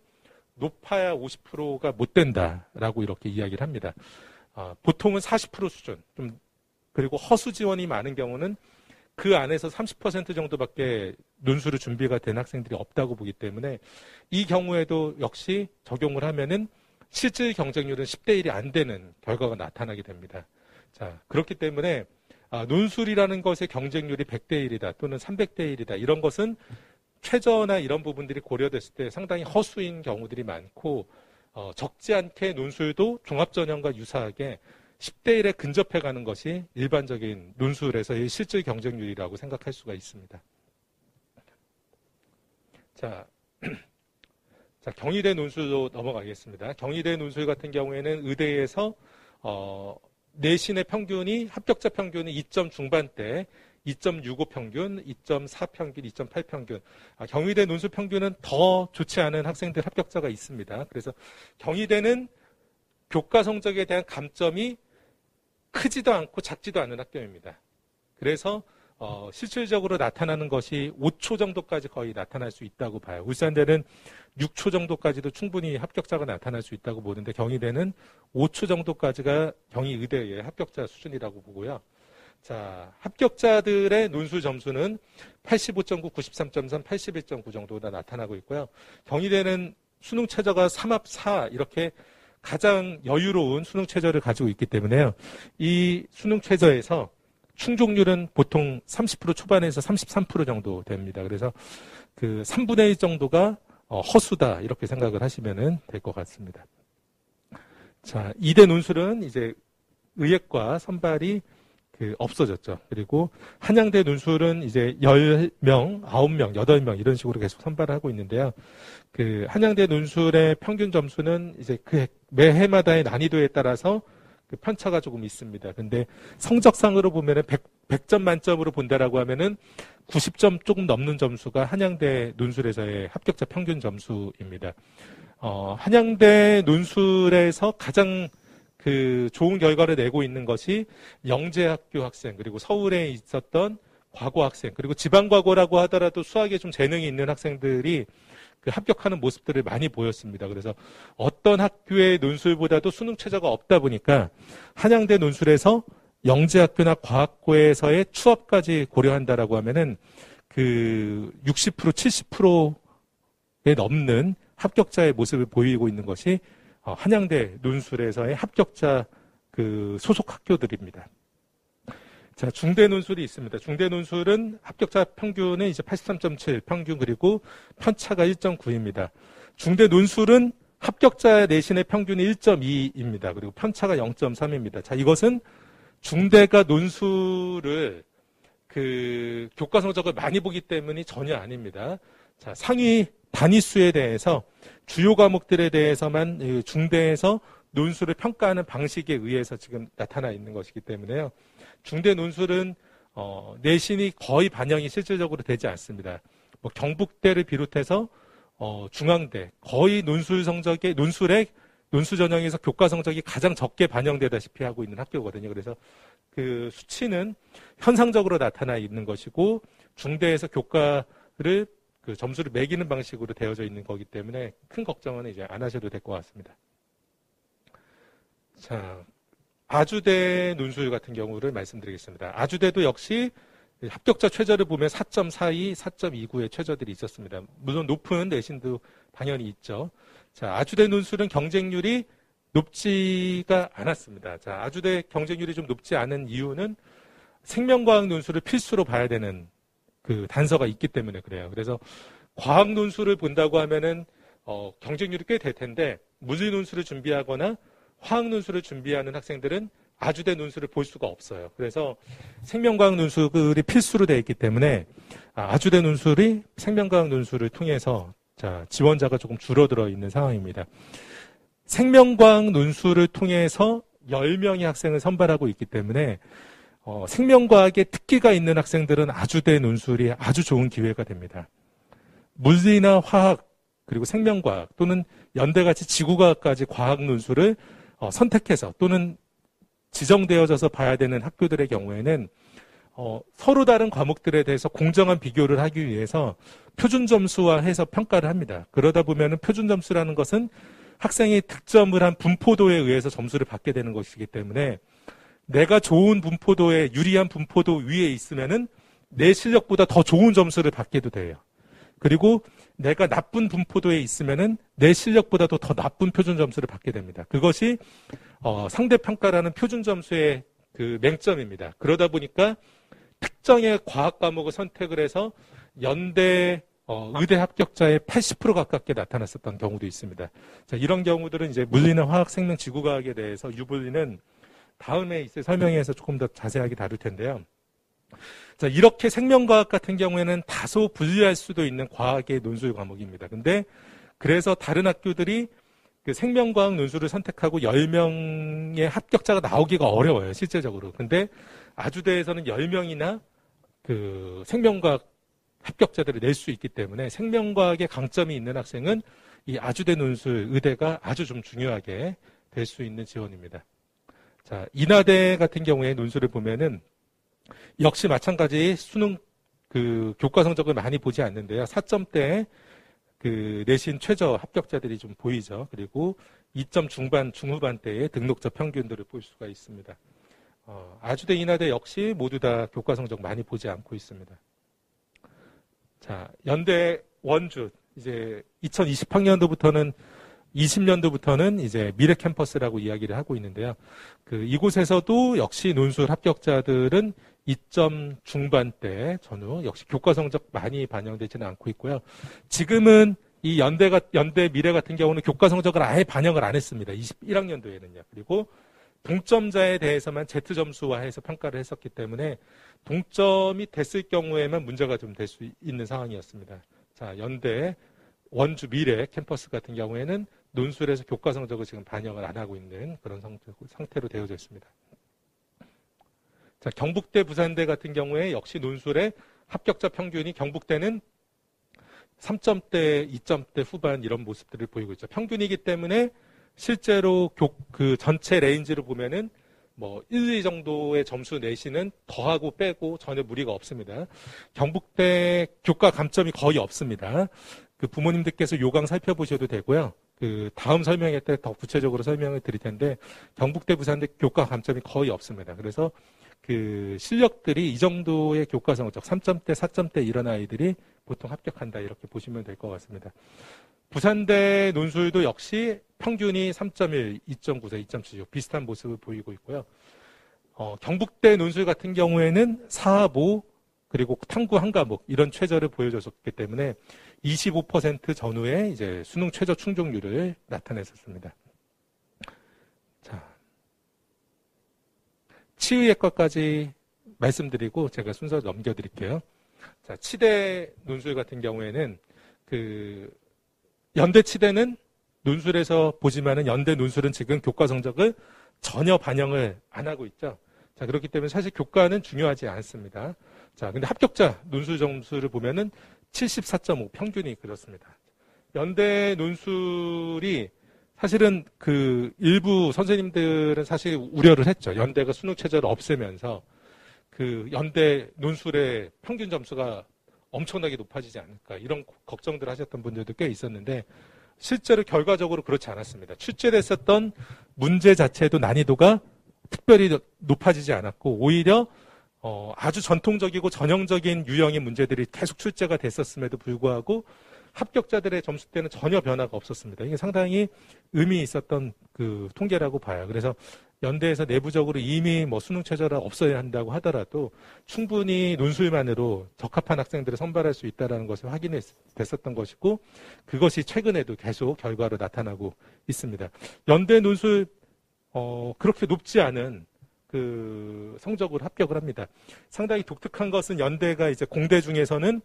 높아야 50%가 못 된다라고 이렇게 이야기를 합니다. 보통은 40% 수준, 그리고 허수 지원이 많은 경우는 그 안에서 30% 정도밖에 논술을 준비가 된 학생들이 없다고 보기 때문에 이 경우에도 역시 적용을 하면은 실질 경쟁률은 10대 1이 안 되는 결과가 나타나게 됩니다. 자, 그렇기 때문에 논술이라는 것의 경쟁률이 100대 1이다 또는 300대 1이다 이런 것은 최저나 이런 부분들이 고려됐을 때 상당히 허수인 경우들이 많고 적지 않게 논술도 종합전형과 유사하게 10대 1에 근접해가는 것이 일반적인 논술에서의 실질 경쟁률이라고 생각할 수가 있습니다. 자, 경희대 논술로 넘어가겠습니다. 경희대 논술 같은 경우에는 의대에서 내신의 평균이 합격자 평균이 2점 중반대, 2.65 평균, 2.4 평균, 2.8 평균. 경희대 논술 평균은 더 좋지 않은 학생들 합격자가 있습니다. 그래서 경희대는 교과 성적에 대한 감점이 크지도 않고 작지도 않은 학교입니다. 그래서 실질적으로 나타나는 것이 5초 정도까지 거의 나타날 수 있다고 봐요. 울산대는 6초 정도까지도 충분히 합격자가 나타날 수 있다고 보는데 경희대는 5초 정도까지가 경희의대의 합격자 수준이라고 보고요. 자, 합격자들의 논술 점수는 85.9, 93.3, 81.9 정도가 나타나고 있고요. 경희대는 수능 최저가 3합 4 이렇게 가장 여유로운 수능 최저를 가지고 있기 때문에요. 이 수능 최저에서 충족률은 보통 30% 초반에서 33% 정도 됩니다. 그래서 그 3분의 1 정도가 허수다 이렇게 생각을 하시면 될 것 같습니다. 자, 이대 논술은 이제 의예과 선발이 없어졌죠. 그리고 한양대 논술은 이제 10명, 9명, 8명 이런 식으로 계속 선발을 하고 있는데요. 그 한양대 논술의 평균 점수는 이제 그 매 해마다의 난이도에 따라서 그 편차가 조금 있습니다. 근데 성적상으로 보면은 100점 만점으로 본다라고 하면은 90점 조금 넘는 점수가 한양대 논술에서의 합격자 평균 점수입니다. 한양대 논술에서 가장 그 좋은 결과를 내고 있는 것이 영재학교 학생, 그리고 서울에 있었던 과고 학생, 그리고 지방과고라고 하더라도 수학에 좀 재능이 있는 학생들이 그 합격하는 모습들을 많이 보였습니다. 그래서 어떤 학교의 논술보다도 수능 최저가 없다 보니까 한양대 논술에서 영재학교나 과학고에서의 추업까지 고려한다라고 하면은 그 60%, 70%에 넘는 합격자의 모습을 보이고 있는 것이 한양대 논술에서의 합격자 그 소속 학교들입니다. 자, 중대 논술이 있습니다. 중대 논술은 합격자 평균은 이제 83.7 평균 그리고 편차가 1.9입니다. 중대 논술은 합격자 내신의 평균이 1.2입니다. 그리고 편차가 0.3입니다. 자, 이것은 중대가 논술을 그 교과 성적을 많이 보기 때문이 전혀 아닙니다. 자, 상위 단위수에 대해서 주요 과목들에 대해서만 중대에서 논술을 평가하는 방식에 의해서 지금 나타나 있는 것이기 때문에요. 중대 논술은 내신이 거의 반영이 실질적으로 되지 않습니다. 뭐 경북대를 비롯해서 중앙대 거의 논술 성적의 논술 전형에서 교과 성적이 가장 적게 반영되다시피 하고 있는 학교거든요. 그래서 그 수치는 현상적으로 나타나 있는 것이고 중대에서 교과를 그 점수를 매기는 방식으로 되어져 있는 거기 때문에 큰 걱정은 이제 안 하셔도 될 것 같습니다. 자, 아주대 논술 같은 경우를 말씀드리겠습니다. 아주대도 역시 합격자 최저를 보면 4.42, 4.29의 최저들이 있었습니다. 물론 높은 내신도 당연히 있죠. 자, 아주대 논술은 경쟁률이 높지가 않았습니다. 자, 아주대 경쟁률이 좀 높지 않은 이유는 생명과학 논술을 필수로 봐야 되는 그 단서가 있기 때문에 그래요. 그래서 과학 논술을 본다고 하면은 경쟁률이 꽤 될 텐데 물리 논술을 준비하거나 화학 논술을 준비하는 학생들은 아주대 논술을 볼 수가 없어요. 그래서 생명과학 논술이 필수로 되어 있기 때문에 아주대 논술이 생명과학 논술을 통해서 자, 지원자가 조금 줄어들어 있는 상황입니다. 생명과학 논술을 통해서 10명의 학생을 선발하고 있기 때문에 생명과학에 특기가 있는 학생들은 아주대 논술이 아주 좋은 기회가 됩니다. 물리나 화학 그리고 생명과학 또는 연대같이 지구과학까지 과학 논술을 선택해서 또는 지정되어져서 봐야 되는 학교들의 경우에는 서로 다른 과목들에 대해서 공정한 비교를 하기 위해서 표준 점수화해서 평가를 합니다. 그러다 보면은 표준 점수라는 것은 학생이 득점을 한 분포도에 의해서 점수를 받게 되는 것이기 때문에 내가 좋은 분포도에 유리한 분포도 위에 있으면은 내 실력보다 더 좋은 점수를 받게도 돼요. 그리고 내가 나쁜 분포도에 있으면은 내 실력보다도 더 나쁜 표준 점수를 받게 됩니다. 그것이 상대평가라는 표준 점수의 그 맹점입니다. 그러다 보니까 특정의 과학 과목을 선택을 해서 연대 의대 합격자의 80% 가깝게 나타났었던 경우도 있습니다. 자, 이런 경우들은 이제 물리나 화학, 생명, 지구과학에 대해서 유불리는 다음에 이제 설명해서 조금 더 자세하게 다룰 텐데요. 자, 이렇게 생명과학 같은 경우에는 다소 불리할 수도 있는 과학의 논술 과목입니다. 근데 그래서 다른 학교들이 그 생명과학 논술을 선택하고 10명의 합격자가 나오기가 어려워요, 실제적으로. 근데 아주대에서는 10명이나 그 생명과학 합격자들을 낼 수 있기 때문에 생명과학에 강점이 있는 학생은 이 아주대 논술 의대가 아주 좀 중요하게 될 수 있는 지원입니다. 자, 인하대 같은 경우에 논술을 보면은 역시 마찬가지 수능 그 교과 성적을 많이 보지 않는데요. 4점대 그 내신 최저 합격자들이 좀 보이죠. 그리고 2점 중반, 중후반대의 등록자 평균들을 볼 수가 있습니다. 아주대, 인하대 역시 모두 다 교과 성적 많이 보지 않고 있습니다. 자, 연대 원주 이제 2020학년도부터는 20년도부터는 이제 미래 캠퍼스라고 이야기를 하고 있는데요. 그 이곳에서도 역시 논술 합격자들은 2점 중반대 전후 역시 교과 성적 많이 반영되지는 않고 있고요. 지금은 이 연대 미래 같은 경우는 교과 성적을 아예 반영을 안 했습니다. 21학년도에는요. 그리고 동점자에 대해서만 Z 점수화해서 평가를 했었기 때문에 동점이 됐을 경우에만 문제가 좀 될 수 있는 상황이었습니다. 자, 연대 원주 미래 캠퍼스 같은 경우에는 논술에서 교과 성적을 지금 반영을 안 하고 있는 그런 상태로 되어져 있습니다. 자, 경북대, 부산대 같은 경우에 역시 논술의 합격자 평균이 경북대는 3점대, 2점대 후반 이런 모습들을 보이고 있죠. 평균이기 때문에 실제로 그 전체 레인지를 보면은 뭐 1, 2 정도의 점수 내시는 더하고 빼고 전혀 무리가 없습니다. 경북대 교과 감점이 거의 없습니다. 그 부모님들께서 요강 살펴보셔도 되고요. 그 다음 설명회 때 더 구체적으로 설명을 드릴 텐데 경북대, 부산대 교과 감점이 거의 없습니다. 그래서 그 실력들이 이 정도의 교과 성적 3점대, 4점대 이런 아이들이 보통 합격한다 이렇게 보시면 될 것 같습니다. 부산대 논술도 역시 평균이 3.1, 2.94, 2.76 비슷한 모습을 보이고 있고요. 경북대 논술 같은 경우에는 사보 그리고 탐구 한 과목 이런 최저를 보여줬기 때문에 25% 전후에 이제 수능 최저 충족률을 나타냈었습니다. 자, 치의학과까지 말씀드리고 제가 순서 넘겨드릴게요. 자, 치대 논술 같은 경우에는 그 연대 치대는 논술에서 보지만은 연대 논술은 지금 교과 성적을 전혀 반영을 안 하고 있죠. 자, 그렇기 때문에 사실 교과는 중요하지 않습니다. 자, 근데 합격자 논술 점수를 보면은 74.5 평균이 그렇습니다. 연대 논술이 사실은 그 일부 선생님들은 사실 우려를 했죠. 연대가 수능 최저를 없애면서 그 연대 논술의 평균 점수가 엄청나게 높아지지 않을까 이런 걱정들 하셨던 분들도 꽤 있었는데 실제로 결과적으로 그렇지 않았습니다. 출제됐었던 문제 자체도 난이도가 특별히 높아지지 않았고 오히려 아주 전통적이고 전형적인 유형의 문제들이 계속 출제가 됐었음에도 불구하고 합격자들의 점수 때는 전혀 변화가 없었습니다. 이게 상당히 의미 있었던 그 통계라고 봐요. 그래서 연대에서 내부적으로 이미 뭐 수능 최저를 없어야 한다고 하더라도 충분히 논술만으로 적합한 학생들을 선발할 수 있다는 것을 확인됐었던 것이고 그것이 최근에도 계속 결과로 나타나고 있습니다. 연대 논술 그렇게 높지 않은 그 성적으로 합격을 합니다. 상당히 독특한 것은 연대가 이제 공대 중에서는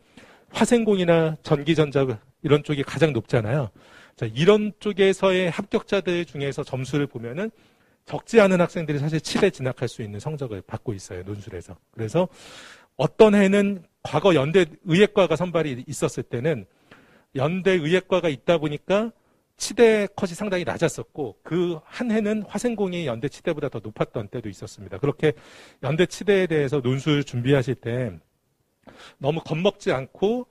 화생공이나 전기전자 이런 쪽이 가장 높잖아요. 자, 이런 쪽에서의 합격자들 중에서 점수를 보면은 적지 않은 학생들이 사실 치대 진학할 수 있는 성적을 받고 있어요. 논술에서. 그래서 어떤 해는 과거 연대 의예과가 선발이 있었을 때는 연대 의예과가 있다 보니까 치대 컷이 상당히 낮았었고 그 한 해는 화생공이 연대 치대보다 더 높았던 때도 있었습니다. 그렇게 연대 치대에 대해서 논술 준비하실 때 너무 겁먹지 않고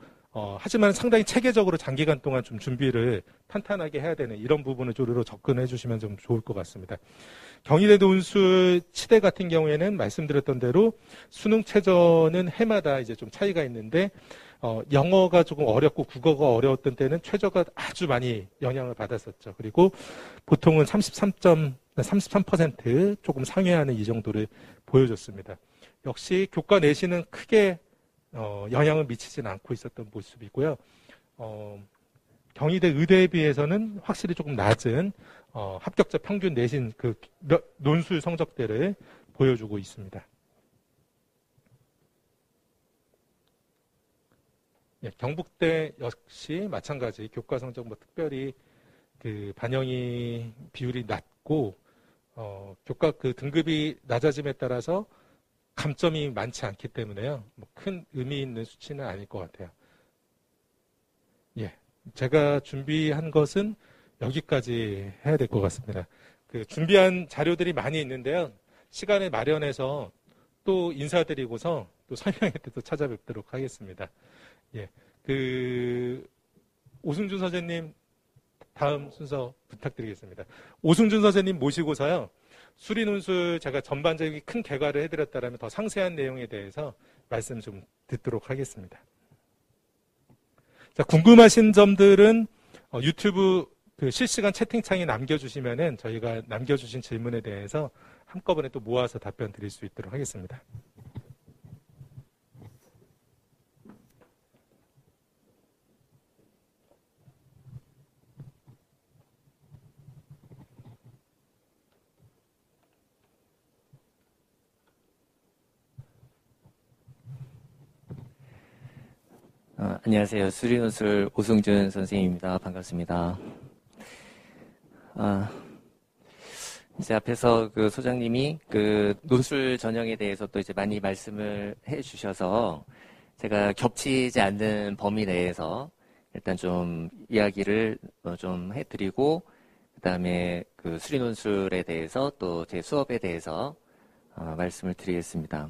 하지만 상당히 체계적으로 장기간 동안 좀 준비를 탄탄하게 해야 되는 이런 부분을 조리로 접근해 주시면 좀 좋을 것 같습니다. 경희대 논술 치대 같은 경우에는 말씀드렸던 대로 수능 최저는 해마다 이제 좀 차이가 있는데 영어가 조금 어렵고 국어가 어려웠던 때는 최저가 아주 많이 영향을 받았었죠. 그리고 보통은 33% 조금 상회하는 이 정도를 보여줬습니다. 역시 교과 내신은 크게 영향을 미치지는 않고 있었던 모습이고요. 경희대 의대에 비해서는 확실히 조금 낮은 합격자 평균 내신 그 논술 성적대를 보여주고 있습니다. 예, 경북대 역시 마찬가지 교과 성적 뭐 특별히 그 반영이 비율이 낮고 교과 그 등급이 낮아짐에 따라서 감점이 많지 않기 때문에요. 뭐 큰 의미 있는 수치는 아닐 것 같아요. 예, 제가 준비한 것은 여기까지 해야 될 것 같습니다. 그 준비한 자료들이 많이 있는데요. 시간을 마련해서 또 인사드리고서 또 설명회 때 또 찾아뵙도록 하겠습니다. 예, 그 오승준 선생님 다음 순서 부탁드리겠습니다. 오승준 선생님 모시고서요. 수리논술 제가 전반적인 큰 개괄을 해드렸다면 더 상세한 내용에 대해서 말씀 좀 듣도록 하겠습니다. 자, 궁금하신 점들은 유튜브 그 실시간 채팅창에 남겨주시면은 저희가 남겨주신 질문에 대해서 한꺼번에 또 모아서 답변 드릴 수 있도록 하겠습니다. 안녕하세요. 수리논술 오승준 선생님입니다. 반갑습니다. 이제 앞에서 그 소장님이 그 논술 전형에 대해서 또 이제 많이 말씀을 해 주셔서 제가 겹치지 않는 범위 내에서 일단 좀 이야기를 좀 해드리고, 그 다음에 그 수리논술에 대해서 또 제 수업에 대해서 말씀을 드리겠습니다.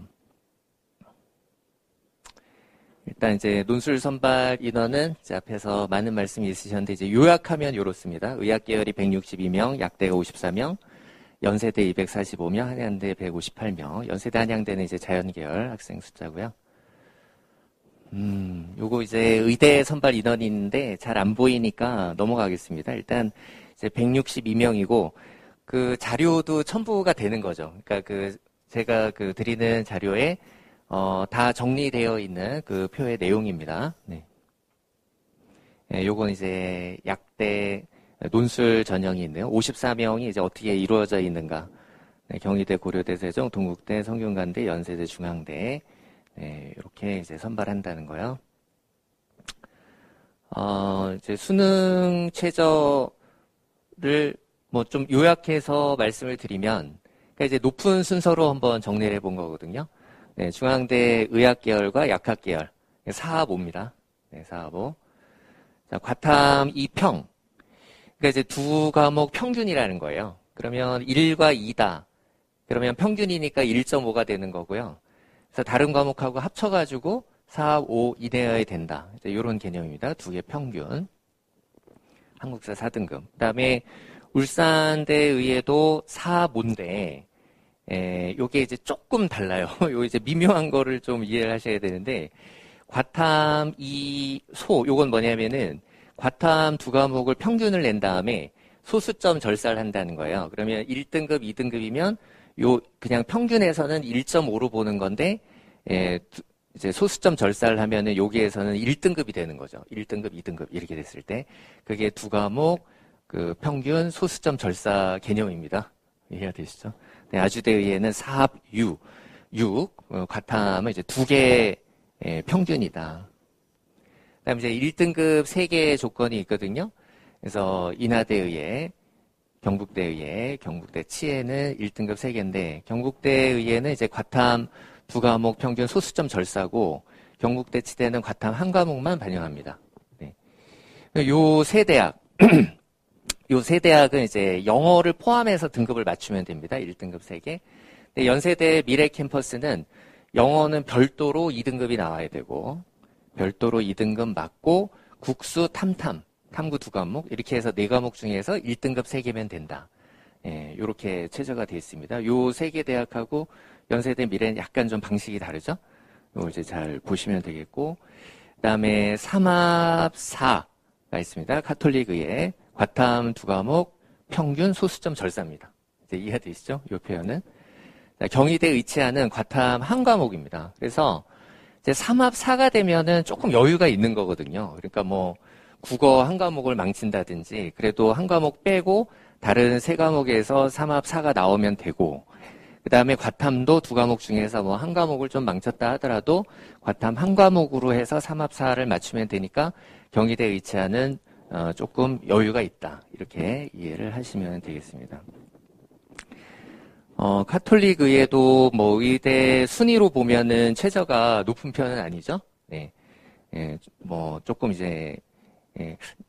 일단 이제 논술 선발 인원은 이제 앞에서 많은 말씀이 있으셨는데 이제 요약하면 이렇습니다. 의학계열이 162명, 약대가 54명, 연세대 245명, 한양대 158명, 연세대 한양대는 이제 자연계열 학생 숫자고요. 요거 이제 의대 선발 인원이 있는데 잘 안 보이니까 넘어가겠습니다. 일단 이제 162명이고 그 자료도 첨부가 되는 거죠. 그러니까 그 제가 그 드리는 자료에 다 정리되어 있는 그 표의 내용입니다. 네. 네, 요건 이제 약대 논술 전형이 있네요. 54명이 이제 어떻게 이루어져 있는가. 네, 경희대, 고려대, 세종, 동국대, 성균관대, 연세대, 중앙대. 네, 이렇게 이제 선발한다는 거요. 이제 수능 최저를 뭐 좀 요약해서 말씀을 드리면, 그러니까 이제 높은 순서로 한번 정리를 해본 거거든요. 네, 중앙대 의학계열과 약학계열 4합5입니다. 네, 4합5. 자, 과탐 2평. 그러니까 이제 두 과목 평균이라는 거예요. 그러면 1과 2다. 그러면 평균이니까 1.5가 되는 거고요. 그래서 다른 과목하고 합쳐가지고 4합 5 이내여야 된다. 이제 이런 개념입니다. 두 개 평균. 한국사 4등급. 그 다음에 울산대 의예도 4합 5인데 요게 이제 조금 달라요. 요 이제 미묘한 거를 좀 이해를 하셔야 되는데, 과탐 2소, 요건 뭐냐면은, 과탐 두 과목을 평균을 낸 다음에 소수점 절사를 한다는 거예요. 그러면 1등급, 2등급이면 요, 그냥 평균에서는 1.5로 보는 건데, 이제 소수점 절사를 하면은 여기에서는 1등급이 되는 거죠. 1등급, 2등급 이렇게 됐을 때. 그게 두 과목, 그 평균 소수점 절사 개념입니다. 이해가 되시죠? 네, 아주대 의예는 4합 6, 과탐은 이제 두 개 평균이다. 그 다음에 이제 1등급 3개의 조건이 있거든요. 그래서 인하대 의예, 경북대 의예, 경북대 치예는 1등급 3개인데, 경북대 의예는 이제 과탐 두 과목 평균 소수점 절사고, 경북대 치대는 과탐 한 과목만 반영합니다. 네. 요 세 대학, 요 세 대학은 이제 영어를 포함해서 등급을 맞추면 됩니다. 1등급 3개. 근데 연세대 미래 캠퍼스는 영어는 별도로 2등급이 나와야 되고, 별도로 2등급 맞고, 국수, 탐구 2과목, 이렇게 해서 4과목 중에서 1등급 3개면 된다. 예, 요렇게 최저가 되어 있습니다. 요 3개 대학하고 연세대 미래는 약간 좀 방식이 다르죠? 요 이제 잘 보시면 되겠고, 그 다음에 삼합4가 있습니다. 카톨릭의회, 과탐 2과목, 평균 소수점 절사입니다. 이제 이해되시죠? 요 표현은. 경희대 의치하는 과탐 1과목입니다. 그래서 이제 삼합4가 되면은 조금 여유가 있는 거거든요. 그러니까 뭐 국어 1과목을 망친다든지 그래도 1과목 빼고 다른 3과목에서 삼합4가 나오면 되고, 그 다음에 과탐도 2과목 중에서 뭐 1과목을 좀 망쳤다 하더라도 과탐 1과목으로 해서 삼합4를 맞추면 되니까 경희대 의치하는 조금 여유가 있다. 이렇게 이해를 하시면 되겠습니다. 카톨릭 의회도 뭐 의대 순위로 보면은 최저가 높은 편은 아니죠. 네. 예, 뭐 조금 이제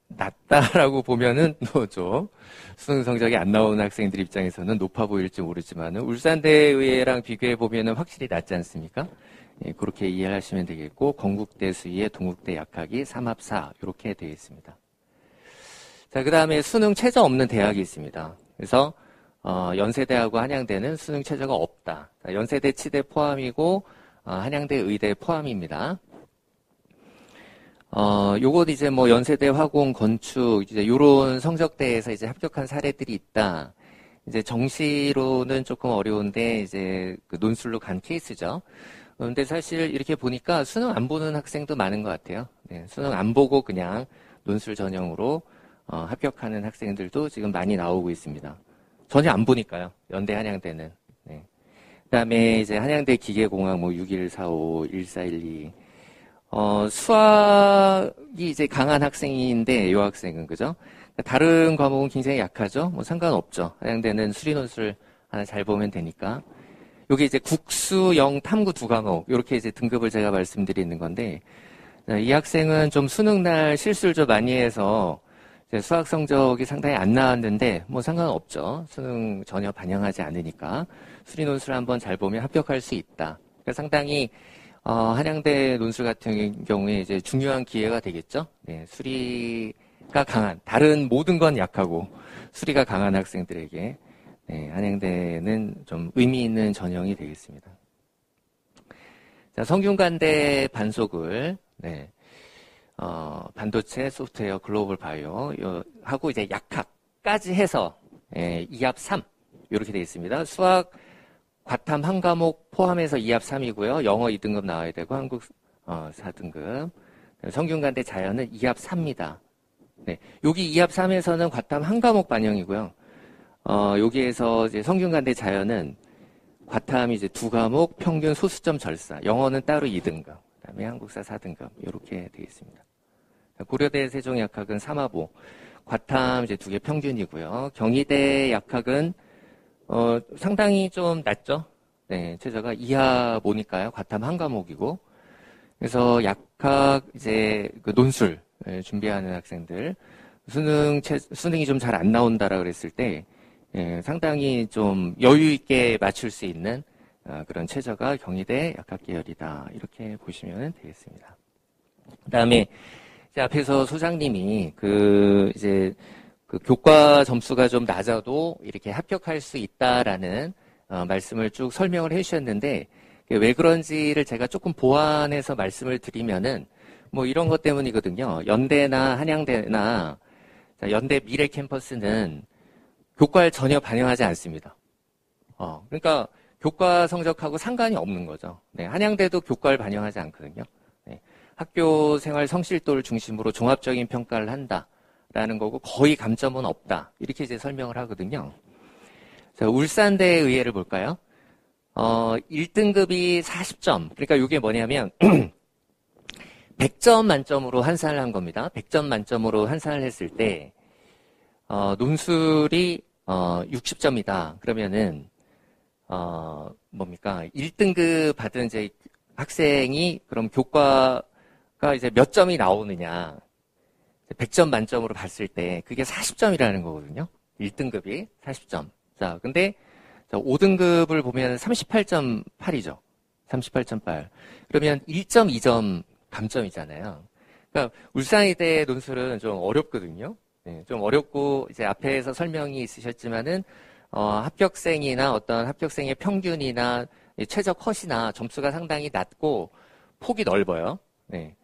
낮다라고 보면은 또 좀 수능 성적이 안 나오는 학생들 입장에서는 높아 보일지 모르지만은 울산대 의회랑 비교해 보면은 확실히 낮지 않습니까? 예, 그렇게 이해하시면 되겠고, 건국대 수의회, 동국대 약학이 삼합4 이렇게 되어 있습니다. 자, 그 다음에 수능 최저 없는 대학이 있습니다. 그래서 연세대하고 한양대는 수능 최저가 없다. 연세대 치대 포함이고 한양대 의대 포함입니다. 요것 이제 뭐 연세대 화공 건축 이제 요런 성적대에서 이제 합격한 사례들이 있다. 이제 정시로는 조금 어려운데 이제 그 논술로 간 케이스죠. 그런데 사실 이렇게 보니까 수능 안 보는 학생도 많은 것 같아요. 네, 수능 안 보고 그냥 논술 전형으로 합격하는 학생들도 지금 많이 나오고 있습니다. 전혀 안 보니까요. 연대 한양대는. 네. 그다음에 이제 한양대 기계공학 뭐 6145, 1412. 수학이 이제 강한 학생인데 요 학생은 그죠? 다른 과목은 굉장히 약하죠. 뭐 상관없죠. 한양대는 수리 논술 하나 잘 보면 되니까. 여기 이제 국수, 탐구 2과목 이렇게 이제 등급을 제가 말씀드리는 건데, 이 학생은 좀 수능 날 실수를 좀 많이 해서 수학 성적이 상당히 안 나왔는데 뭐 상관없죠. 수능 전혀 반영하지 않으니까 수리 논술 한번 잘 보면 합격할 수 있다. 그러니까 상당히 한양대 논술 같은 경우에 이제 중요한 기회가 되겠죠. 네, 수리가 강한, 다른 모든 건 약하고 수리가 강한 학생들에게 네, 한양대는 좀 의미 있는 전형이 되겠습니다. 자, 성균관대 반속을 네. 반도체, 소프트웨어, 글로벌 바이오 하고 이제 약학까지 해서 2합 3 이렇게 되어 있습니다. 수학 과탐 1과목 포함해서 2합 3이고요. 영어 2등급 나와야 되고 한국 4등급. 성균관대 자연은 2합 3입니다. 네, 여기 2합 3에서는 과탐 1과목 반영이고요. 여기에서 이제 성균관대 자연은 과탐이 이제 2과목 평균 소수점 절사. 영어는 따로 2등급. 그다음에 한국사 4등급 이렇게 되어 있습니다. 고려대 세종약학은 3합5, 과탐 이제 2개 평균이고요. 경희대 약학은 상당히 좀 낮죠. 네, 최저가 2합 5니까요. 과탐 1과목이고. 그래서 약학 이제 그 논술 준비하는 학생들 수능이 좀 잘 안 나온다라 그랬을 때 상당히 좀 여유 있게 맞출 수 있는 그런 최저가 경희대 약학 계열이다. 이렇게 보시면 되겠습니다. 그다음에 앞에서 소장님이 이제 교과 점수가 좀 낮아도 이렇게 합격할 수 있다라는 말씀을 쭉 설명을 해주셨는데 왜 그런지를 제가 조금 보완해서 말씀을 드리면은 뭐 이런 것 때문이거든요. 연대나 한양대나 연대 미래 캠퍼스는 교과를 전혀 반영하지 않습니다. 그러니까 교과 성적하고 상관이 없는 거죠. 네, 한양대도 교과를 반영하지 않거든요. 네, 학교 생활 성실도를 중심으로 종합적인 평가를 한다라는 거고 거의 감점은 없다. 이렇게 이제 설명을 하거든요. 자, 울산대 의회를 볼까요? 1등급이 40점. 그러니까 이게 뭐냐면 100점 만점으로 환산을 한 겁니다. 100점 만점으로 환산을 했을 때 논술이 60점이다. 그러면은 뭡니까? 1등급 받은 이제 학생이 그럼 교과가 이제 몇 점이 나오느냐. 100점 만점으로 봤을 때 그게 40점이라는 거거든요. 1등급이 40점. 자, 근데 5등급을 보면 38.8이죠. 38.8. 그러면 1.2점 감점이잖아요. 그러니까 울산의대 논술은 좀 어렵거든요. 네, 좀 어렵고 이제 앞에서 설명이 있으셨지만은 합격생이나 어떤 합격생의 평균이나 최저 컷이나 점수가 상당히 낮고 폭이 넓어요. 네.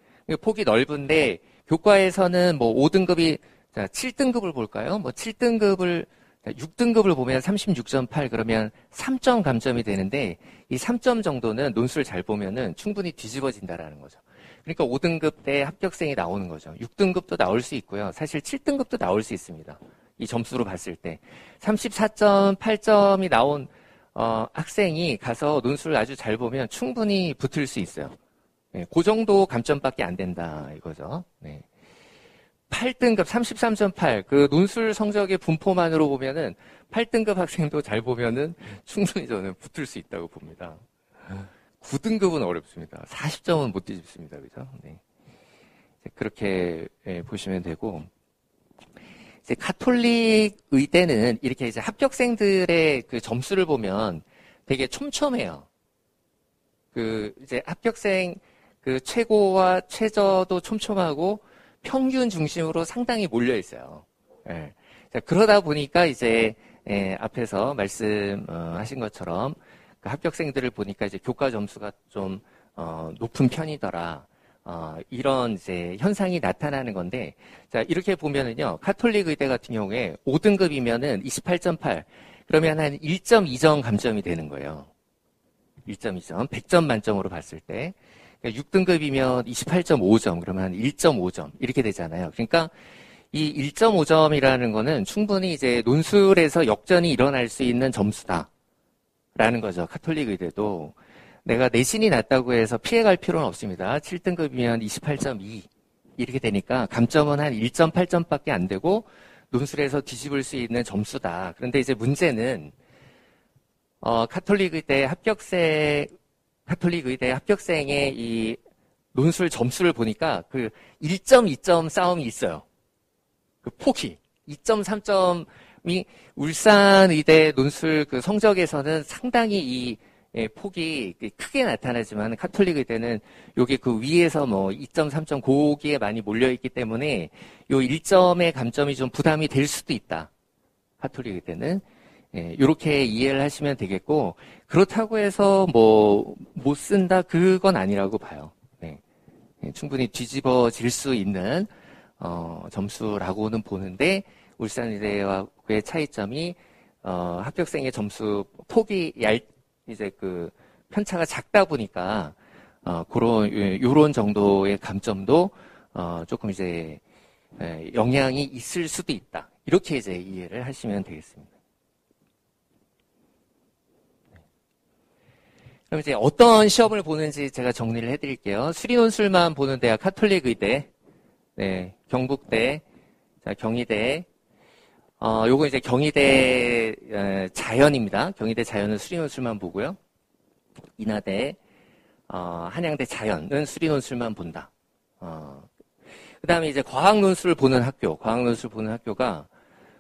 폭이 넓은데 교과에서는 뭐 5등급이 자, 7등급을 볼까요? 뭐 7등급을 6등급을 보면 36.8 그러면 3점 감점이 되는데 이 3점 정도는 논술 잘 보면은 충분히 뒤집어진다라는 거죠. 그러니까 5등급 때 합격생이 나오는 거죠. 6등급도 나올 수 있고요. 사실 7등급도 나올 수 있습니다. 이 점수로 봤을 때 34.8점이 나온 학생이 가서 논술을 아주 잘 보면 충분히 붙을 수 있어요. 네, 그 정도 감점밖에 안 된다 이거죠. 네. 8등급 33.8 그 논술 성적의 분포만으로 보면은 8등급 학생도 잘 보면은 충분히 저는 붙을 수 있다고 봅니다. 9등급은 어렵습니다. 40점은 못 뒤집습니다. 그죠? 네. 그렇게 보시면 되고 이제 가톨릭 의대는 이렇게 이제 합격생들의 그 점수를 보면 되게 촘촘해요. 그 이제 합격생 그 최고와 최저도 촘촘하고 평균 중심으로 상당히 몰려 있어요. 예. 자, 그러다 보니까 이제 앞에서 말씀하신 것처럼 그 합격생들을 보니까 이제 교과 점수가 좀 높은 편이더라. 이런 이제 현상이 나타나는 건데, 자 이렇게 보면은요, 가톨릭 의대 같은 경우에 5등급이면은 28.8, 그러면 한 1.2점 감점이 되는 거예요. 1.2점, 100점 만점으로 봤을 때. 6등급이면 28.5점, 그러면 한 1.5점, 이렇게 되잖아요. 그러니까 이 1.5점이라는 거는 충분히 이제 논술에서 역전이 일어날 수 있는 점수다. 라는 거죠. 가톨릭 의대도. 내가 내신이 낮다고 해서 피해갈 필요는 없습니다. 7등급이면 28.2. 이렇게 되니까 감점은 한 1.8점밖에 안 되고 논술에서 뒤집을 수 있는 점수다. 그런데 이제 문제는, 가톨릭 의대 합격생의 이 논술 점수를 보니까 그 1.2점 싸움이 있어요. 그 폭이 2.3점이 울산의대 논술 그 성적에서는 상당히 이 폭이 크게 나타나지만 가톨릭 의대는 요게 그 위에서 뭐 2.3점 고기에 많이 몰려 있기 때문에 요 1점의 감점이 좀 부담이 될 수도 있다. 가톨릭 의대는 이렇게 이해를 하시면 되겠고, 그렇다고 해서 뭐 못 쓴다 그건 아니라고 봐요. 네. 충분히 뒤집어질 수 있는 점수라고는 보는데 울산의대와의 차이점이 합격생의 점수 폭이 이제 그 편차가 작다 보니까 요런 정도의 감점도 조금 이제 영향이 있을 수도 있다. 이렇게 이제 이해를 하시면 되겠습니다. 그럼 이제 어떤 시험을 보는지 제가 정리를 해드릴게요. 수리논술만 보는 대학 가톨릭 의대, 네, 경북대, 자, 경희대, 요거 이제 경희대 자연입니다. 경희대 자연은 수리논술만 보고요. 인하대, 한양대 자연은 수리논술만 본다. 그 다음에 이제 과학논술 보는 학교가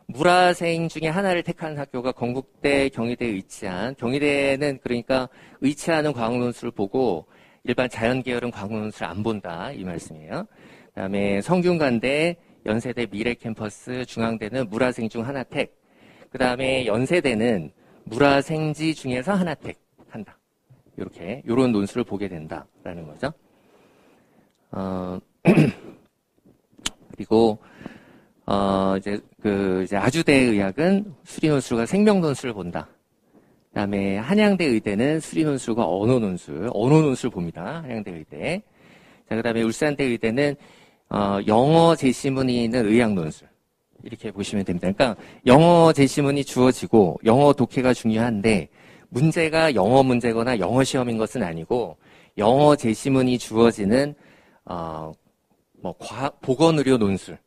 물화생 중에 하나를 택한 학교가 건국대, 경희대에 의치한, 경희대는 그러니까 의치하는 과학논술을 보고 일반 자연계열은 과학논술을 안 본다, 이 말씀이에요. 그 다음에 성균관대, 연세대 미래캠퍼스, 중앙대는 물화생 중 하나 택. 그 다음에 연세대는 물화생지 중에서 하나 택한다. 요런 논술을 보게 된다라는 거죠. 그리고 이제 아주대 의학은 수리논술과 생명논술을 본다. 그다음에 한양대 의대는 수리논술과 언어논술 봅니다. 한양대 의대. 자, 그다음에 울산대 의대는 영어 제시문이 있는 의학논술. 이렇게 보시면 됩니다. 그러니까 영어 제시문이 주어지고 영어 독해가 중요한데 문제가 영어 문제거나 영어 시험인 것은 아니고 영어 제시문이 주어지는 보건의료 논술.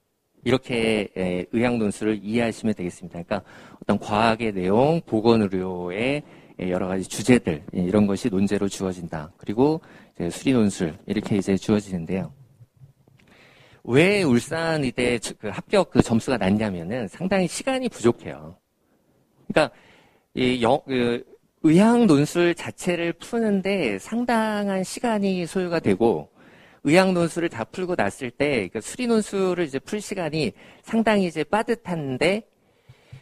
이렇게 의학 논술을 이해하시면 되겠습니다. 그러니까 어떤 과학의 내용, 보건의료의 여러 가지 주제들 이런 것이 논제로 주어진다. 그리고 이제 수리 논술 이렇게 이제 주어지는데요. 왜 울산의대 그 합격 그 점수가 낮냐면은 상당히 시간이 부족해요. 그러니까 의학 논술 자체를 푸는데 상당한 시간이 소요가 되고 의학 논술을 다 풀고 났을 때 그 수리 논술을 이제 풀 시간이 상당히 이제 빠듯한데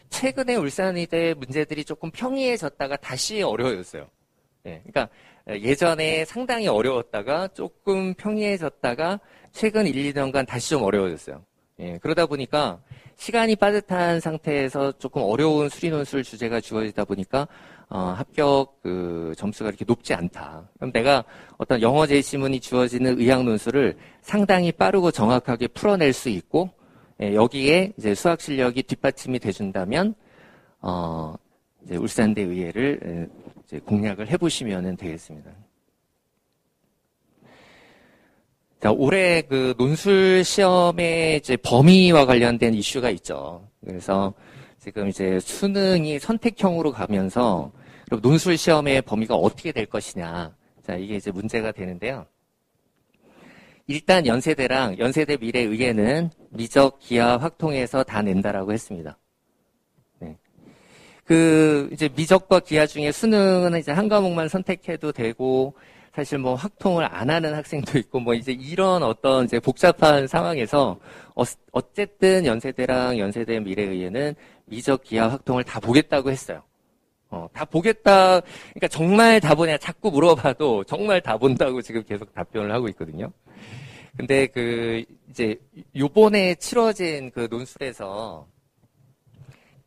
최근에 울산의대 문제들이 조금 평이해졌다가 다시 어려워졌어요. 예, 그러니까 예전에 상당히 어려웠다가 조금 평이해졌다가 최근 1, 2년간 다시 좀 어려워졌어요. 예, 그러다 보니까 시간이 빠듯한 상태에서 조금 어려운 수리 논술 주제가 주어지다 보니까 합격 그 점수가 이렇게 높지 않다. 그럼 내가 어떤 영어 제시문이 주어지는 의학 논술을 상당히 빠르고 정확하게 풀어낼 수 있고 예, 여기에 이제 수학 실력이 뒷받침이 돼준다면 이제 울산대 의예를 이제 공략을 해보시면 되겠습니다. 자, 올해 그 논술 시험의 이제 범위와 관련된 이슈가 있죠. 그래서 지금 이제 수능이 선택형으로 가면서 그럼 논술 시험의 범위가 어떻게 될 것이냐. 자, 이게 이제 문제가 되는데요. 일단 연세대 미래의예는 미적, 기하, 확통에서 다 낸다라고 했습니다. 네. 그 이제 미적과 기하 중에 수능은 이제 한 과목만 선택해도 되고 사실 뭐 확통을 안 하는 학생도 있고 뭐 이제 이런 어떤 이제 복잡한 상황에서 어쨌든 연세대 미래의예는 미적, 기하, 확통을 다 보겠다고 했어요. 다 보겠다. 그러니까 정말 다 보냐 자꾸 물어봐도 정말 다 본다고 지금 계속 답변을 하고 있거든요. 근데 그 이제 요번에 치러진 그 논술에서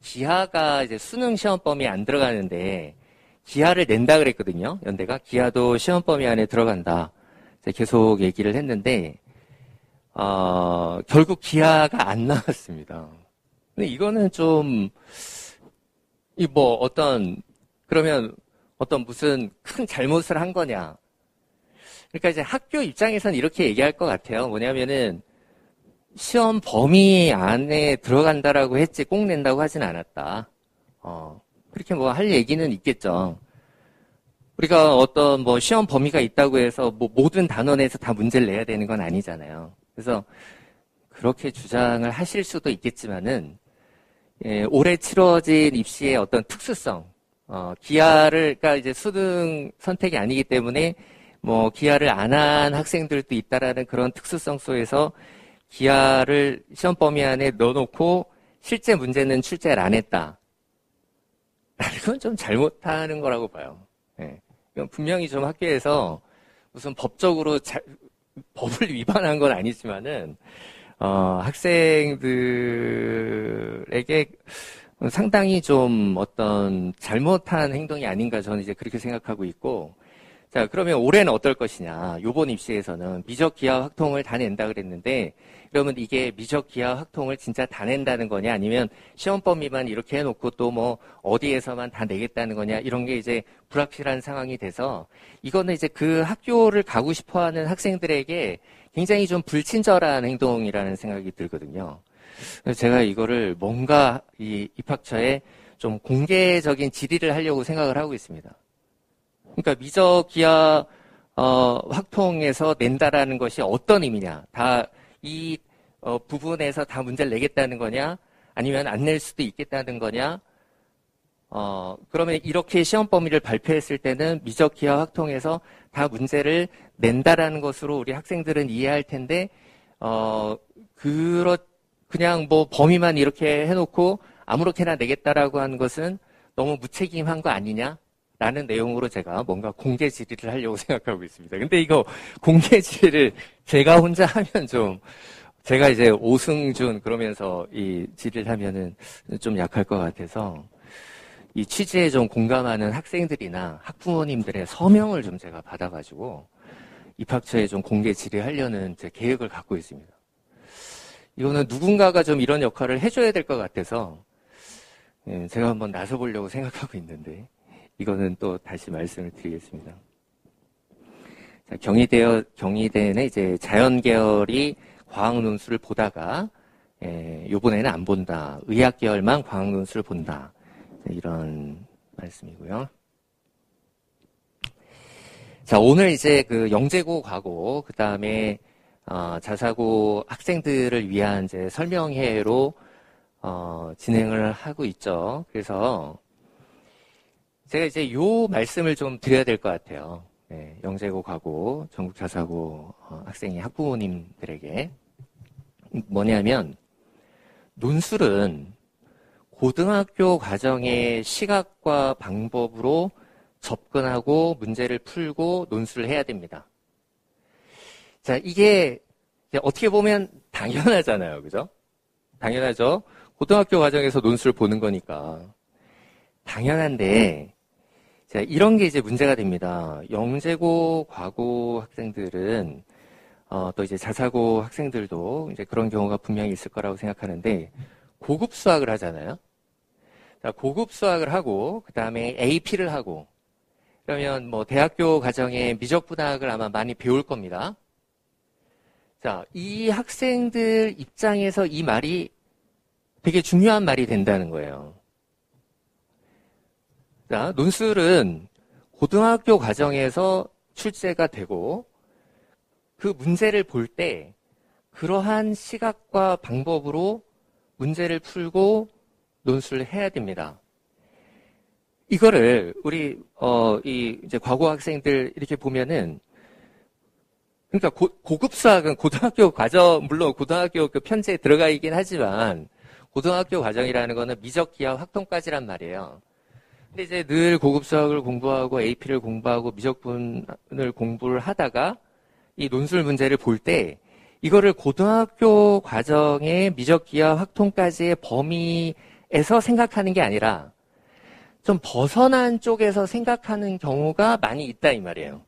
기하가 이제 수능 시험 범위에 안 들어가는데 기하를 낸다 그랬거든요. 연대가 기하도 시험 범위 안에 들어간다. 계속 얘기를 했는데 결국 기하가 안 나왔습니다. 근데 이거는 좀 그러면 어떤 무슨 큰 잘못을 한 거냐? 그러니까 이제 학교 입장에서는 이렇게 얘기할 것 같아요. 뭐냐면은 시험 범위 안에 들어간다라고 했지 꼭 낸다고 하진 않았다. 그렇게 뭐 할 얘기는 있겠죠. 우리가 어떤 뭐 시험 범위가 있다고 해서 뭐 모든 단원에서 다 문제를 내야 되는 건 아니잖아요. 그래서 그렇게 주장을 하실 수도 있겠지만은 올해 치러진 입시의 어떤 특수성, 그러니까 이제 수능 선택이 아니기 때문에 뭐 기하를 안 한 학생들도 있다라는 그런 특수성 속에서 기하를 시험 범위 안에 넣어놓고 실제 문제는 출제를 안 했다. 이건 좀 잘못하는 거라고 봐요. 네. 이건 분명히 좀 학교에서 무슨 법적으로 법을 위반한 건 아니지만은 학생들에게 상당히 좀 어떤 잘못한 행동이 아닌가 저는 이제 그렇게 생각하고 있고, 자, 그러면 올해는 어떨 것이냐. 요번 입시에서는 미적 기하 확통을 다 낸다 그랬는데, 그러면 이게 미적 기하 확통을 진짜 다 낸다는 거냐, 아니면 시험 범위만 이렇게 해놓고 또 뭐 어디에서만 다 내겠다는 거냐, 이런 게 이제 불확실한 상황이 돼서, 이거는 이제 그 학교를 가고 싶어 하는 학생들에게 굉장히 좀 불친절한 행동이라는 생각이 들거든요. 그래서 제가 이거를 뭔가 이 입학처에 좀 공개적인 질의를 하려고 생각을 하고 있습니다. 그러니까 미적 기하 확통에서 낸다라는 것이 어떤 의미냐? 다 이 부분에서 다 문제를 내겠다는 거냐? 아니면 안 낼 수도 있겠다는 거냐? 그러면 이렇게 시험 범위를 발표했을 때는 미적 기하 확통에서 다 문제를 낸다라는 것으로 우리 학생들은 이해할 텐데, 그냥 뭐 범위만 이렇게 해놓고 아무렇게나 내겠다라고 하는 것은 너무 무책임한 거 아니냐? 라는 내용으로 제가 뭔가 공개 질의를 하려고 생각하고 있습니다. 근데 이거 공개 질의를 제가 혼자 하면 제가 이제 오승준 그러면서 이 질의를 하면은 좀 약할 것 같아서 이 취지에 좀 공감하는 학생들이나 학부모님들의 서명을 좀 제가 받아가지고 입학처에 좀 공개 질의하려는 제 계획을 갖고 있습니다. 이거는 누군가가 좀 이런 역할을 해줘야 될 것 같아서 제가 한번 나서보려고 생각하고 있는데 이거는 또 다시 말씀을 드리겠습니다. 자, 경희대는 이제 자연계열이 과학 논술을 보다가 요번에는 안 본다. 의학계열만 과학 논술을 본다. 이런 말씀이고요. 자, 오늘 이제 그 영재고 가고 그다음에 자사고 학생들을 위한 이제 설명회로 진행을 하고 있죠. 그래서 제가 이제 요 말씀을 좀 드려야 될 것 같아요. 네, 영재고 과고 전국 자사고 학생의 학부모님들에게 뭐냐면 논술은 고등학교 과정의 시각과 방법으로 접근하고 문제를 풀고 논술을 해야 됩니다. 자, 이게 어떻게 보면 당연하잖아요. 그죠? 당연하죠. 고등학교 과정에서 논술을 보는 거니까. 당연한데, 자, 이런 게 이제 문제가 됩니다. 영재고, 과고 학생들은, 또 이제 자사고 학생들도 이제 그런 경우가 분명히 있을 거라고 생각하는데, 고급 수학을 하잖아요. 자, 고급 수학을 하고, 그 다음에 AP를 하고, 그러면 뭐 대학교 과정에 미적분학을 아마 많이 배울 겁니다. 자, 이 학생들 입장에서 이 말이 되게 중요한 말이 된다는 거예요. 자, 논술은 고등학교 과정에서 출제가 되고 그 문제를 볼 때 그러한 시각과 방법으로 문제를 풀고 논술을 해야 됩니다. 이거를 우리 이제 과거 학생들 이렇게 보면은 그러니까 고급 수학은 고등학교 과정 물론 고등학교 그 편제에 들어가 있긴 하지만 고등학교 과정이라는 거는 미적 기하 확통까지란 말이에요. 근데 이제 늘 고급 수학을 공부하고 AP를 공부하고 미적분을 공부를 하다가 이 논술 문제를 볼 때 이거를 고등학교 과정의 미적 기하 확통까지의 범위에서 생각하는 게 아니라 좀 벗어난 쪽에서 생각하는 경우가 많이 있다 이 말이에요.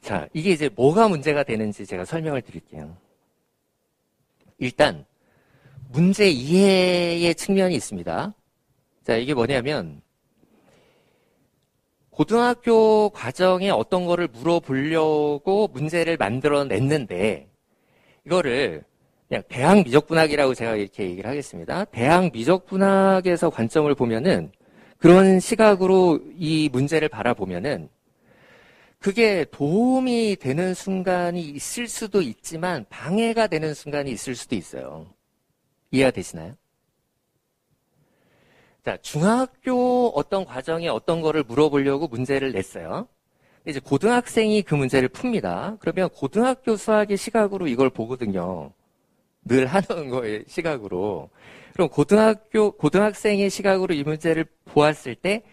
자, 이게 이제 뭐가 문제가 되는지 제가 설명을 드릴게요. 일단 문제 이해의 측면이 있습니다. 자, 이게 뭐냐면 고등학교 과정에 어떤 거를 물어보려고 문제를 만들어냈는데 이거를 그냥 대학 미적분학이라고 제가 이렇게 얘기를 하겠습니다. 대학 미적분학에서 관점을 보면은 그런 시각으로 이 문제를 바라보면은 그게 도움이 되는 순간이 있을 수도 있지만 방해가 되는 순간이 있을 수도 있어요. 이해가 되시나요? 자, 중학교 어떤 과정에 어떤 거를 물어보려고 문제를 냈어요. 이제 고등학생이 그 문제를 풉니다. 그러면 고등학교 수학의 시각으로 이걸 보거든요. 늘 하는 거의 시각으로. 그럼 고등학생의 시각으로 이 문제를 보았을 때,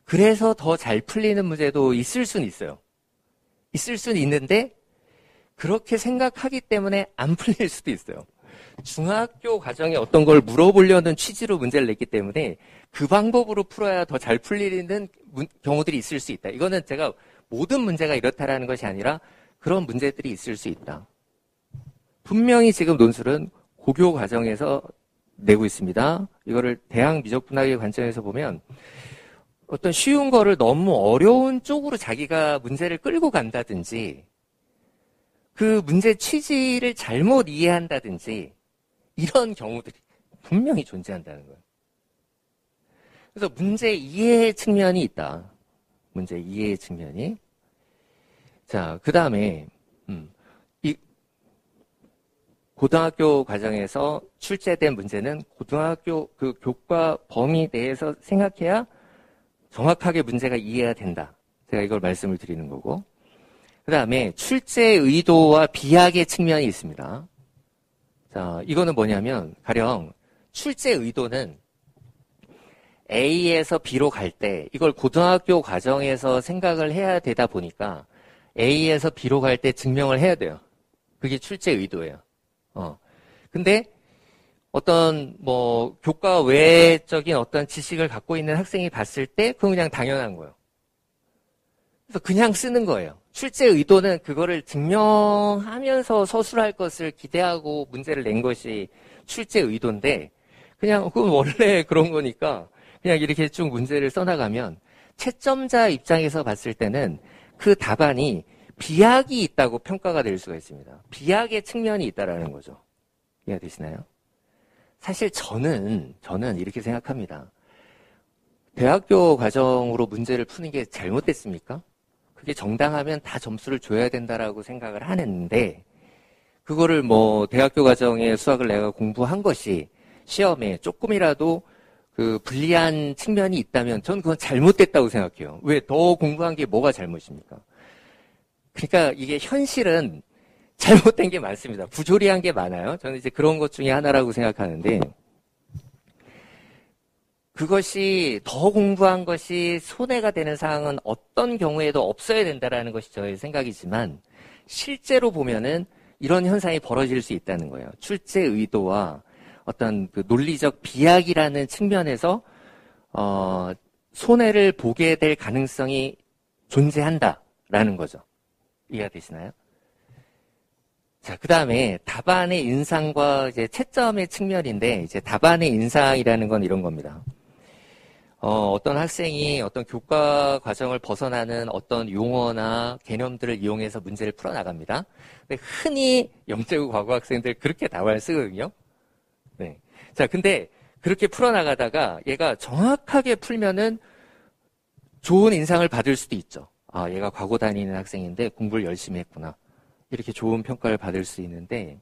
그래서 더 잘 풀리는 문제도 있을 수는 있어요. 있을 수는 있는데, 그렇게 생각하기 때문에 안 풀릴 수도 있어요. 중학교 과정에 어떤 걸 물어보려는 취지로 문제를 냈기 때문에, 그 방법으로 풀어야 더 잘 풀리는 경우들이 있을 수 있다. 이거는 제가 모든 문제가 이렇다라는 것이 아니라, 그런 문제들이 있을 수 있다. 분명히 지금 논술은 고교 과정에서 내고 있습니다. 이거를 대학 미적분학의 관점에서 보면 어떤 쉬운 거를 너무 어려운 쪽으로 자기가 문제를 끌고 간다든지 그 문제 취지를 잘못 이해한다든지 이런 경우들이 분명히 존재한다는 거예요. 그래서 문제 이해의 측면이 있다. 문제 이해의 측면이. 자, 그 다음에 고등학교 과정에서 출제된 문제는 고등학교 그 교과 범위 내에서 생각해야 정확하게 문제가 이해가 된다. 제가 이걸 말씀을 드리는 거고. 그 다음에 출제 의도와 비약의 측면이 있습니다. 자, 이거는 뭐냐면 가령 출제 의도는 A에서 B로 갈 때 이걸 고등학교 과정에서 생각을 해야 되다 보니까 A에서 B로 갈 때 증명을 해야 돼요. 그게 출제 의도예요. 근데 어떤 뭐 교과 외적인 어떤 지식을 갖고 있는 학생이 봤을 때 그건 그냥 당연한 거예요. 그래서 그냥 쓰는 거예요. 출제 의도는 그거를 증명하면서 서술할 것을 기대하고 문제를 낸 것이 출제 의도인데 그냥 그건 원래 그런 거니까 그냥 이렇게 쭉 문제를 써나가면 채점자 입장에서 봤을 때는 그 답안이 비약이 있다고 평가가 될 수가 있습니다. 비약의 측면이 있다라는 거죠. 이해가 되시나요? 사실 저는 이렇게 생각합니다. 대학교 과정으로 문제를 푸는 게 잘못됐습니까? 그게 정당하면 다 점수를 줘야 된다라고 생각을 하는데, 그거를 뭐 대학교 과정에 수학을 내가 공부한 것이 시험에 조금이라도 그 불리한 측면이 있다면 전 그건 잘못됐다고 생각해요. 왜 더 공부한 게 뭐가 잘못입니까? 그러니까 이게 현실은 잘못된 게 많습니다. 부조리한 게 많아요. 저는 이제 그런 것 중에 하나라고 생각하는데, 그것이 더 공부한 것이 손해가 되는 상황은 어떤 경우에도 없어야 된다라는 것이 저의 생각이지만, 실제로 보면은 이런 현상이 벌어질 수 있다는 거예요. 출제 의도와 어떤 그 논리적 비약이라는 측면에서 손해를 보게 될 가능성이 존재한다라는 거죠. 이해가 되시나요? 자, 그 다음에 답안의 인상과 이제 채점의 측면인데, 이제 답안의 인상이라는 건 이런 겁니다. 어떤 학생이 어떤 교과 과정을 벗어나는 어떤 용어나 개념들을 이용해서 문제를 풀어나갑니다. 근데 흔히 영재고 과거 학생들 그렇게 답안을 쓰거든요. 네. 자, 근데 그렇게 풀어나가다가 얘가 정확하게 풀면은 좋은 인상을 받을 수도 있죠. 아, 얘가 과고 다니는 학생인데 공부를 열심히 했구나. 이렇게 좋은 평가를 받을 수 있는데,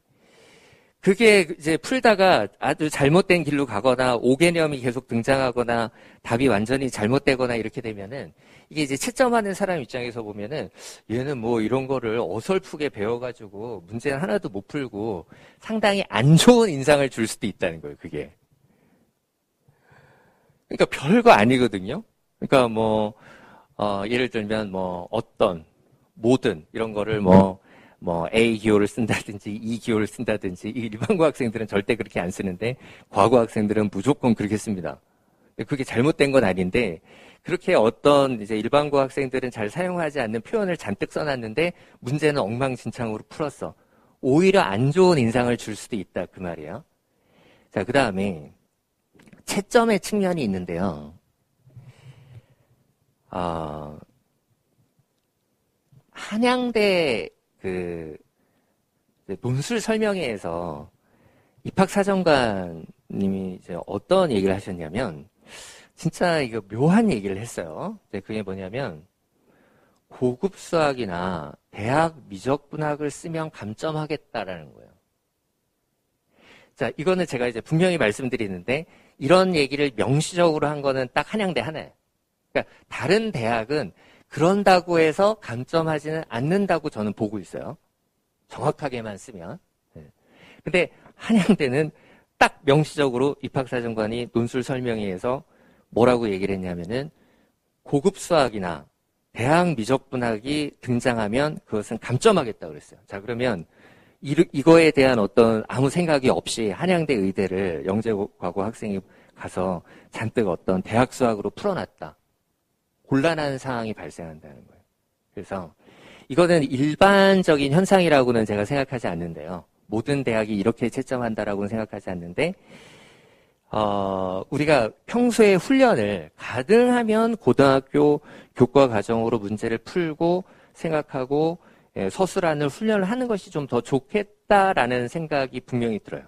그게 이제 풀다가 아주 잘못된 길로 가거나 오개념이 계속 등장하거나 답이 완전히 잘못되거나 이렇게 되면은, 이게 이제 채점하는 사람 입장에서 보면은 얘는 뭐 이런 거를 어설프게 배워가지고 문제는 하나도 못 풀고 상당히 안 좋은 인상을 줄 수도 있다는 거예요, 그게. 그러니까 별거 아니거든요. 그러니까 뭐 예를 들면 뭐 어떤 모든 이런 거를 뭐 A 기호를 쓴다든지 E 기호를 쓴다든지, 일반고 학생들은 절대 그렇게 안 쓰는데 과거 학생들은 무조건 그렇게 씁니다. 그게 잘못된 건 아닌데, 그렇게 어떤 이제 일반고 학생들은 잘 사용하지 않는 표현을 잔뜩 써놨는데 문제는 엉망진창으로 풀었어. 오히려 안 좋은 인상을 줄 수도 있다, 그 말이에요. 자, 그 다음에 채점의 측면이 있는데요. 한양대 논술 설명회에서 입학사정관님이 이제 어떤 얘기를 하셨냐면, 진짜 이거 묘한 얘기를 했어요. 그게 뭐냐면, 고급 수학이나 대학 미적분학을 쓰면 감점하겠다라는 거예요. 자, 이거는 제가 이제 분명히 말씀드리는데, 이런 얘기를 명시적으로 한 거는 딱 한양대 하나예요. 그러니까 다른 대학은 그런다고 해서 감점하지는 않는다고 저는 보고 있어요. 정확하게만 쓰면. 근데 한양대는 딱 명시적으로 입학사정관이 논술 설명회에서 뭐라고 얘기를 했냐면은, 고급 수학이나 대학 미적분학이 등장하면 그것은 감점하겠다고 그랬어요. 자, 그러면 이거에 대한 어떤 아무 생각이 없이 한양대 의대를 영재과고 학생이 가서 잔뜩 어떤 대학 수학으로 풀어놨다. 곤란한 상황이 발생한다는 거예요. 그래서 이거는 일반적인 현상이라고는 제가 생각하지 않는데요. 모든 대학이 이렇게 채점한다라고는 생각하지 않는데, 우리가 평소에 훈련을 가능하면 고등학교 교과 과정으로 문제를 풀고 생각하고 서술하는 훈련을 하는 것이 좀 더 좋겠다라는 생각이 분명히 들어요.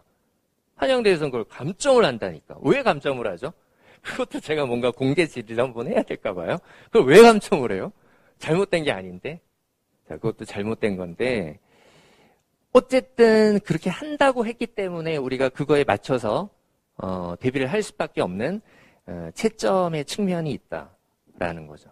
한양대에서는 그걸 감점을 한다니까. 왜 감점을 하죠? 그것도 제가 뭔가 공개 질의를 한번 해야 될까 봐요. 그걸 왜 감점을 해요? 잘못된 게 아닌데. 자, 그것도 잘못된 건데, 어쨌든 그렇게 한다고 했기 때문에 우리가 그거에 맞춰서 대비를 할 수밖에 없는 채점의 측면이 있다라는 거죠.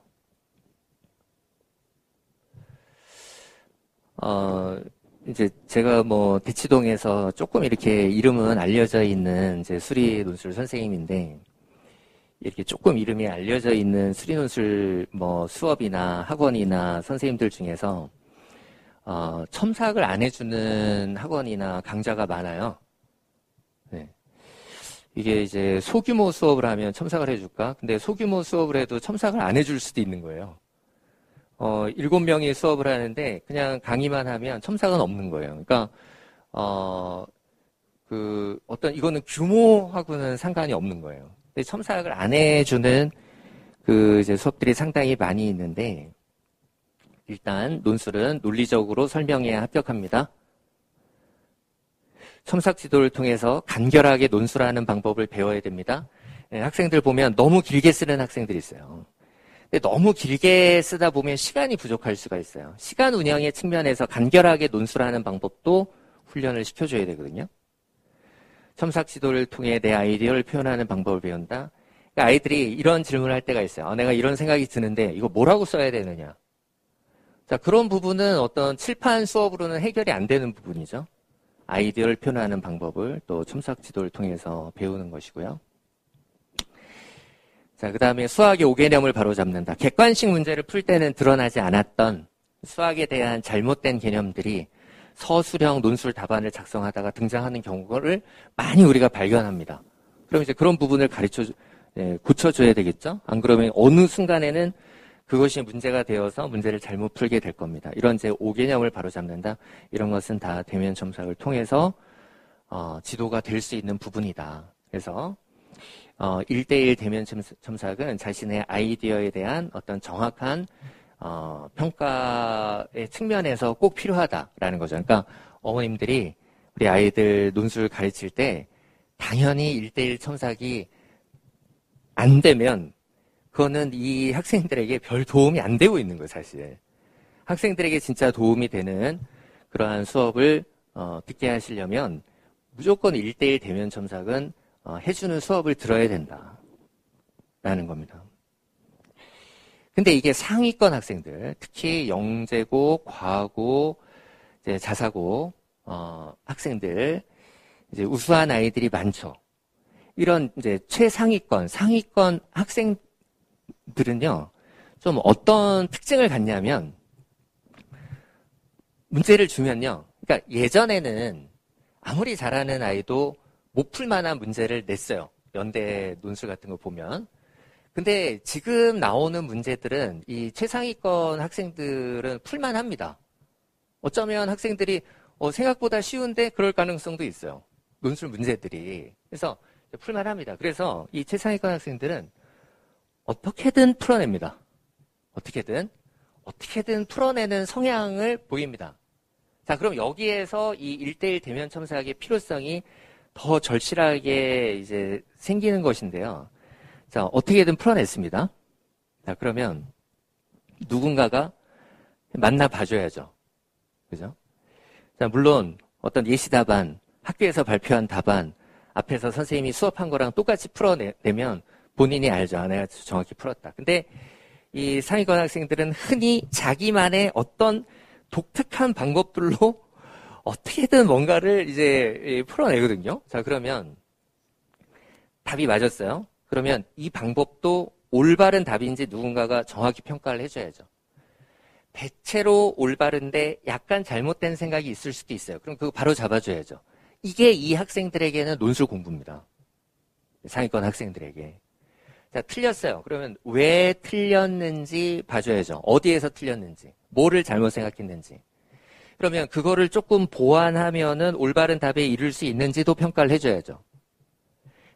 이제 제가 뭐 대치동에서 조금 이렇게 이름은 알려져 있는 이제 수리 논술 선생님인데, 이렇게 조금 이름이 알려져 있는 수리 논술 뭐 수업이나 학원이나 선생님들 중에서 첨삭을 안 해주는 학원이나 강좌가 많아요. 네. 이게 이제 소규모 수업을 하면 첨삭을 해줄까? 근데 소규모 수업을 해도 첨삭을 안 해줄 수도 있는 거예요. 7명이 수업을 하는데 그냥 강의만 하면 첨삭은 없는 거예요. 그러니까 이거는 규모하고는 상관이 없는 거예요. 근데 첨삭을 안 해주는 이제 수업들이 상당히 많이 있는데, 일단 논술은 논리적으로 설명해야 합격합니다. 첨삭 지도를 통해서 간결하게 논술하는 방법을 배워야 됩니다. 네, 학생들 보면 너무 길게 쓰는 학생들이 있어요. 근데 너무 길게 쓰다 보면 시간이 부족할 수가 있어요. 시간 운영의 측면에서 간결하게 논술하는 방법도 훈련을 시켜줘야 되거든요. 첨삭 지도를 통해 내 아이디어를 표현하는 방법을 배운다. 그러니까 아이들이 이런 질문을 할 때가 있어요. 내가 이런 생각이 드는데 이거 뭐라고 써야 되느냐. 자, 그런 부분은 어떤 칠판 수업으로는 해결이 안 되는 부분이죠. 아이디어를 표현하는 방법을 또 첨삭 지도를 통해서 배우는 것이고요. 자, 그 다음에 수학의 5개념을 바로잡는다. 객관식 문제를 풀 때는 드러나지 않았던 수학에 대한 잘못된 개념들이 서술형 논술 답안을 작성하다가 등장하는 경우를 많이 우리가 발견합니다. 그럼 이제 그런 부분을 고쳐줘야 되겠죠? 안 그러면 어느 순간에는 그것이 문제가 되어서 문제를 잘못 풀게 될 겁니다. 이런 이제 5개념을 바로잡는다. 이런 것은 다 대면 첨삭을 통해서 지도가 될 수 있는 부분이다. 그래서 1대1 대면 첨삭은 자신의 아이디어에 대한 어떤 정확한 평가의 측면에서 꼭 필요하다라는 거죠. 그러니까 어머님들이 우리 아이들 논술 가르칠 때 당연히 1대1 첨삭이 안 되면 그거는 이 학생들에게 별 도움이 안 되고 있는 거예요, 사실. 학생들에게 진짜 도움이 되는 그러한 수업을 듣게 하시려면 무조건 1대1 대면 첨삭은 해주는 수업을 들어야 된다라는 겁니다. 근데 이게 상위권 학생들, 특히 영재고, 과고, 이제 자사고 학생들, 이제 우수한 아이들이 많죠. 이런 이제 최상위권, 상위권 학생들은요, 좀 어떤 특징을 갖냐면 문제를 주면요, 그러니까 예전에는 아무리 잘하는 아이도 못 풀만한 문제를 냈어요. 연대 논술 같은 거 보면. 근데 지금 나오는 문제들은 이 최상위권 학생들은 풀만합니다. 어쩌면 학생들이 생각보다 쉬운데 그럴 가능성도 있어요. 논술 문제들이. 그래서 풀만합니다. 그래서 이 최상위권 학생들은 어떻게든 풀어냅니다. 어떻게든 풀어내는 성향을 보입니다. 자, 그럼 여기에서 이 1대1 대면 첨삭의 필요성이 더 절실하게 이제 생기는 것인데요. 자, 어떻게든 풀어냈습니다. 자, 그러면 누군가가 만나 봐줘야죠. 그죠? 자, 물론 어떤 예시 답안, 학교에서 발표한 답안, 앞에서 선생님이 수업한 거랑 똑같이 풀어내면 본인이 알죠. 내가 정확히 풀었다. 근데 이 상위권 학생들은 흔히 자기만의 어떤 독특한 방법들로 어떻게든 뭔가를 이제 풀어내거든요. 자, 그러면 답이 맞았어요. 그러면 이 방법도 올바른 답인지 누군가가 정확히 평가를 해줘야죠. 대체로 올바른데 약간 잘못된 생각이 있을 수도 있어요. 그럼 그거 바로 잡아줘야죠. 이게 이 학생들에게는 논술 공부입니다. 상위권 학생들에게. 자, 틀렸어요. 그러면 왜 틀렸는지 봐줘야죠. 어디에서 틀렸는지, 뭐를 잘못 생각했는지. 그러면 그거를 조금 보완하면은 올바른 답에 이를 수 있는지도 평가를 해줘야죠.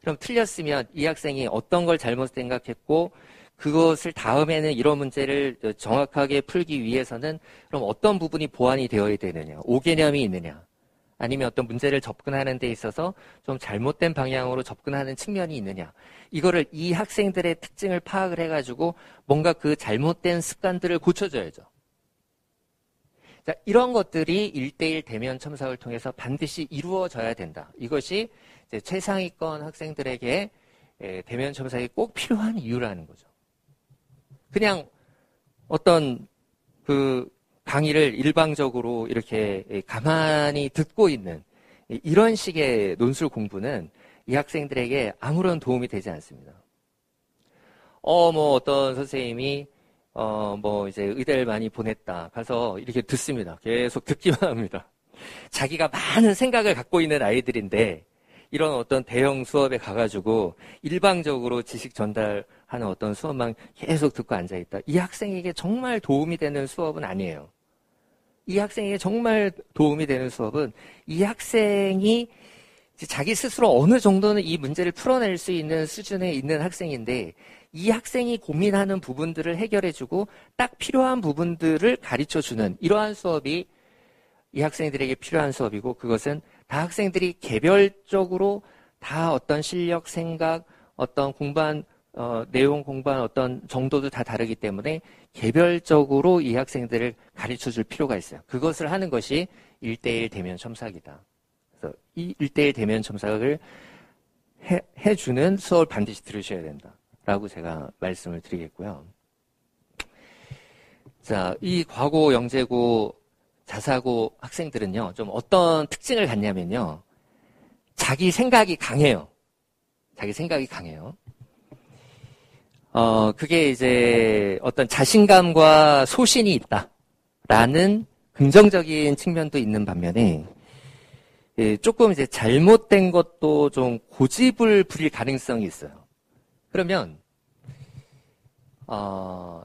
그럼 틀렸으면 이 학생이 어떤 걸 잘못 생각했고 그것을 다음에는 이런 문제를 정확하게 풀기 위해서는 그럼 어떤 부분이 보완이 되어야 되느냐, 5개념이 있느냐, 아니면 어떤 문제를 접근하는 데 있어서 좀 잘못된 방향으로 접근하는 측면이 있느냐, 이거를 이 학생들의 특징을 파악을 해가지고 뭔가 그 잘못된 습관들을 고쳐줘야죠. 자, 이런 것들이 1대1 대면 첨삭을 통해서 반드시 이루어져야 된다. 이것이 이제 최상위권 학생들에게 대면 첨삭이 꼭 필요한 이유라는 거죠. 그냥 어떤 그 강의를 일방적으로 이렇게 가만히 듣고 있는 이런 식의 논술 공부는 이 학생들에게 아무런 도움이 되지 않습니다. 뭐 어떤 선생님이 뭐 이제 의대를 많이 보냈다. 가서 이렇게 듣습니다. 계속 듣기만 합니다. 자기가 많은 생각을 갖고 있는 아이들인데 이런 어떤 대형 수업에 가가지고 일방적으로 지식 전달하는 어떤 수업만 계속 듣고 앉아있다. 이 학생에게 정말 도움이 되는 수업은 아니에요. 이 학생에게 정말 도움이 되는 수업은 이 학생이 자기 스스로 어느 정도는 이 문제를 풀어낼 수 있는 수준에 있는 학생인데 이 학생이 고민하는 부분들을 해결해주고 딱 필요한 부분들을 가르쳐주는 이러한 수업이 이 학생들에게 필요한 수업이고 그것은 다 학생들이 개별적으로 다 어떤 실력, 생각, 어떤 공부한 내용 공부한 어떤 정도도 다 다르기 때문에 개별적으로 이 학생들을 가르쳐 줄 필요가 있어요. 그것을 하는 것이 1대1 대면 첨삭이다. 그래서 이 1대1 대면 첨삭을 해주는 수업을 반드시 들으셔야 된다라고 제가 말씀을 드리겠고요. 자, 이 과고, 영재고, 자사고 학생들은요, 좀 어떤 특징을 갖냐면요, 자기 생각이 강해요. 자기 생각이 강해요. 그게 이제 어떤 자신감과 소신이 있다라는 긍정적인 측면도 있는 반면에, 예, 조금 이제 잘못된 것도 좀 고집을 부릴 가능성이 있어요. 그러면,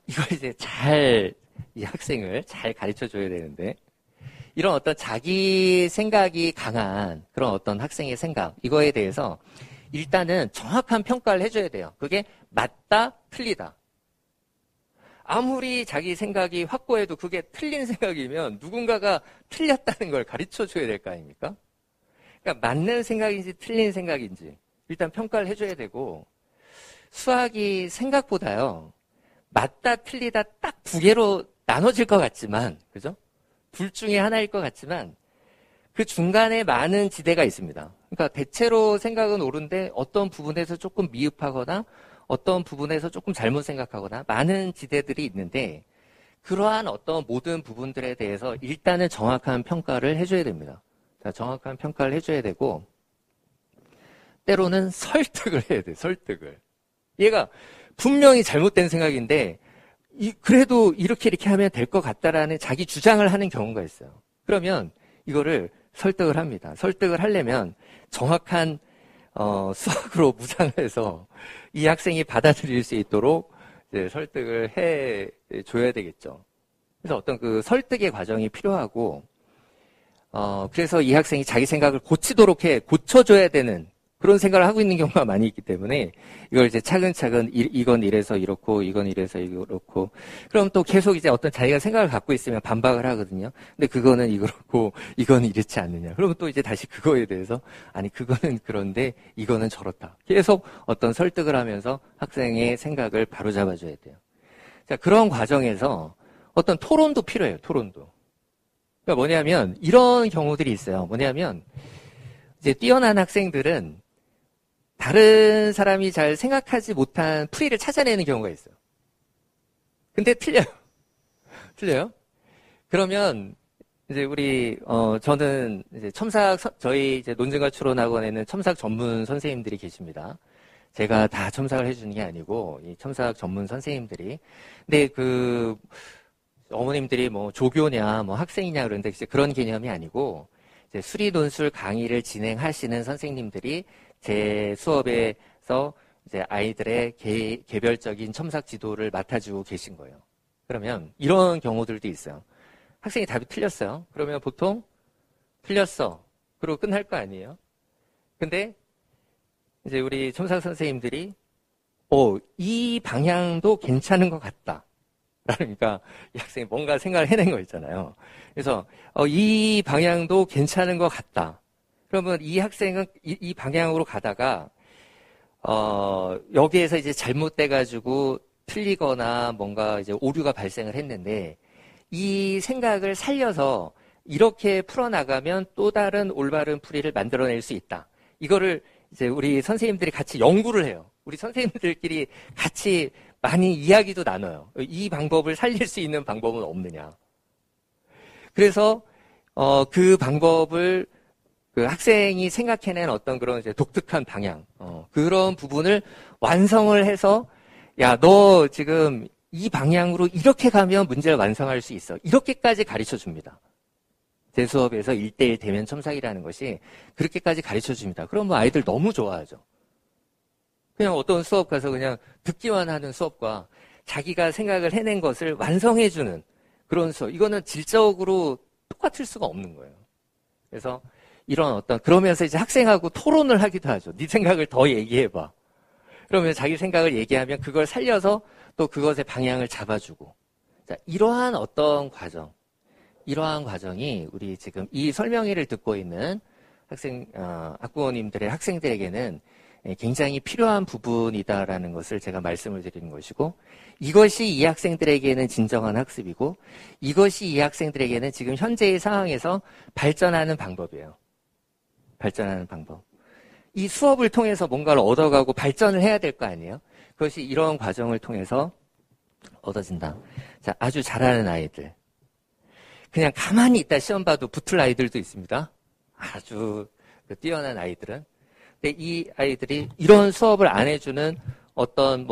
이걸 이제 이 학생을 잘 가르쳐 줘야 되는데, 이런 어떤 자기 생각이 강한 그런 어떤 학생의 생각, 이거에 대해서 일단은 정확한 평가를 해줘야 돼요. 그게 맞다, 틀리다. 아무리 자기 생각이 확고해도 그게 틀린 생각이면 누군가가 틀렸다는 걸 가르쳐 줘야 될 거 아닙니까? 그러니까 맞는 생각인지 틀린 생각인지 일단 평가를 해줘야 되고, 수학이 생각보다요, 맞다, 틀리다 딱 두 개로 나눠질 것 같지만, 그죠? 둘 중에 하나일 것 같지만 그 중간에 많은 지대가 있습니다. 그러니까 대체로 생각은 옳은데 어떤 부분에서 조금 미흡하거나 어떤 부분에서 조금 잘못 생각하거나 많은 지대들이 있는데, 그러한 어떤 모든 부분들에 대해서 일단은 정확한 평가를 해줘야 됩니다. 자, 정확한 평가를 해줘야 되고, 때로는 설득을 해야 돼요. 설득을. 얘가 분명히 잘못된 생각인데 그래도 이렇게 하면 될 것 같다라는 자기 주장을 하는 경우가 있어요. 그러면 이거를 설득을 합니다. 설득을 하려면 정확한 수학으로 무장해서 이 학생이 받아들일 수 있도록 이제 설득을 해줘야 되겠죠. 그래서 어떤 그 설득의 과정이 필요하고, 그래서 이 학생이 자기 생각을 고쳐줘야 되는 그런 생각을 하고 있는 경우가 많이 있기 때문에 이걸 이제 차근차근 이건 이래서 이렇고 이건 이래서 이렇고, 그럼 또 계속 이제 어떤 자기가 생각을 갖고 있으면 반박을 하거든요. 근데 그거는 이렇고 이건 이렇지 않느냐. 그러면 또 이제 다시 그거에 대해서 아니 그거는 그런데 이거는 저렇다. 계속 어떤 설득을 하면서 학생의 생각을 바로잡아줘야 돼요. 자, 그런 과정에서 어떤 토론도 필요해요. 토론도. 그러니까 뭐냐면 이런 경우들이 있어요. 뭐냐면 이제 뛰어난 학생들은 다른 사람이 잘 생각하지 못한 풀이를 찾아내는 경우가 있어요. 근데 틀려요. 틀려요? 그러면 이제 저는 이제 저희 이제 논증과 추론학원에는 첨삭 전문 선생님들이 계십니다. 제가 다 첨삭을 해주는 게 아니고, 이 첨삭 전문 선생님들이. 근데 어머님들이 뭐 조교냐, 뭐 학생이냐 그런데 이제 그런 개념이 아니고, 이제 수리 논술 강의를 진행하시는 선생님들이 제 수업에서 이제 아이들의 개별적인 첨삭 지도를 맡아주고 계신 거예요. 그러면 이런 경우들도 있어요. 학생이 답이 틀렸어요. 그러면 보통 틀렸어. 그러고 끝날 거 아니에요. 근데 이제 우리 첨삭 선생님들이 이 방향도 괜찮은 것 같다. 그러니까 이 학생이 뭔가 생각을 해낸 거 있잖아요. 그래서 이 방향도 괜찮은 것 같다. 그러면 이 학생은 이 방향으로 가다가 여기에서 이제 잘못돼가지고 틀리거나 뭔가 이제 오류가 발생을 했는데, 이 생각을 살려서 이렇게 풀어나가면 또 다른 올바른 풀이를 만들어낼 수 있다. 이거를 이제 우리 선생님들이 같이 연구를 해요. 우리 선생님들끼리 같이 많이 이야기도 나눠요. 이 방법을 살릴 수 있는 방법은 없느냐. 그래서 그 방법을 그 학생이 생각해낸 어떤 그런 이제 독특한 방향, 그런 부분을 완성을 해서, 야, 너 지금 이 방향으로 이렇게 가면 문제를 완성할 수 있어. 이렇게까지 가르쳐 줍니다. 제 수업에서 1대1 대면 첨삭이라는 것이 그렇게까지 가르쳐 줍니다. 그럼 뭐 아이들 너무 좋아하죠. 그냥 어떤 수업 가서 그냥 듣기만 하는 수업과 자기가 생각을 해낸 것을 완성해주는 그런 수업, 이거는 질적으로 똑같을 수가 없는 거예요. 그래서 그러면서 이제 학생하고 토론을 하기도 하죠. 네 생각을 더 얘기해봐. 그러면 자기 생각을 얘기하면 그걸 살려서 또 그것의 방향을 잡아주고. 자, 이러한 과정이 우리 지금 이 설명회를 듣고 있는 학부모님들의 학생들에게는 굉장히 필요한 부분이다라는 것을 제가 말씀을 드리는 것이고, 이것이 이 학생들에게는 진정한 학습이고, 이것이 이 학생들에게는 지금 현재의 상황에서 발전하는 방법이에요. 발전하는 방법. 이 수업을 통해서 뭔가를 얻어가고 발전을 해야 될 거 아니에요? 그것이 이런 과정을 통해서 얻어진다. 자, 아주 잘하는 아이들. 그냥 가만히 있다 시험 봐도 붙을 아이들도 있습니다. 아주 뛰어난 아이들은. 근데 이 아이들이 이런 수업을 안 해주는 어떤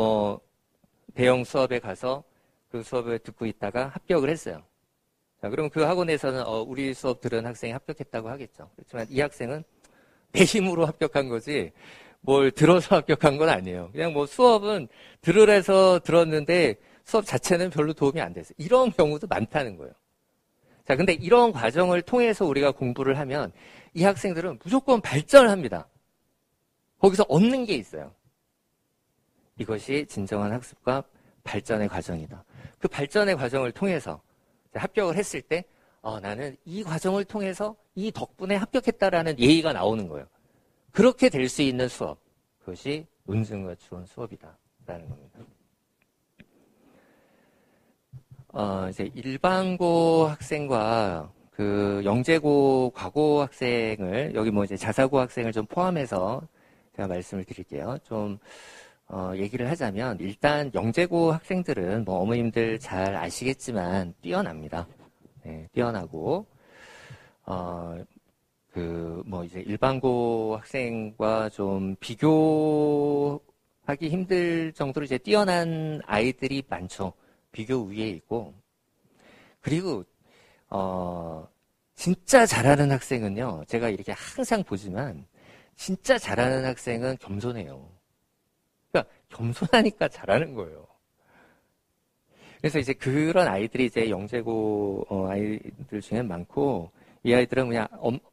대형 수업에 가서 그 수업을 듣고 있다가 합격을 했어요. 자, 그럼 그 학원에서는 우리 수업 들은 학생이 합격했다고 하겠죠. 그렇지만 이 학생은 내 힘으로 합격한 거지 뭘 들어서 합격한 건 아니에요. 그냥 수업은 들으래서 들었는데 수업 자체는 별로 도움이 안 됐어요. 이런 경우도 많다는 거예요. 자, 근데 이런 과정을 통해서 우리가 공부를 하면 이 학생들은 무조건 발전을 합니다. 거기서 얻는 게 있어요. 이것이 진정한 학습과 발전의 과정이다. 그 발전의 과정을 통해서 합격을 했을 때 나는 이 과정을 통해서 이 덕분에 합격했다라는 예의가 나오는 거예요. 그렇게 될 수 있는 수업. 그것이 논증과 추론 수업이다라는 겁니다. 이제 일반고 학생과 그 영재고 과고 학생을 여기 이제 자사고 학생을 좀 포함해서 제가 말씀을 드릴게요. 좀 얘기를 하자면 일단 영재고 학생들은 어머님들 잘 아시겠지만 뛰어납니다. 네, 뛰어나고 이제 일반고 학생과 좀 비교하기 힘들 정도로 이제 뛰어난 아이들이 많죠. 비교 위에 있고. 그리고 진짜 잘하는 학생은요. 제가 이렇게 항상 보지만 진짜 잘하는 학생은 겸손해요. 그러니까 겸손하니까 잘하는 거예요. 그래서 이제 그런 아이들이 이제 영재고 아이들 중에 많고, 이 아이들은 그냥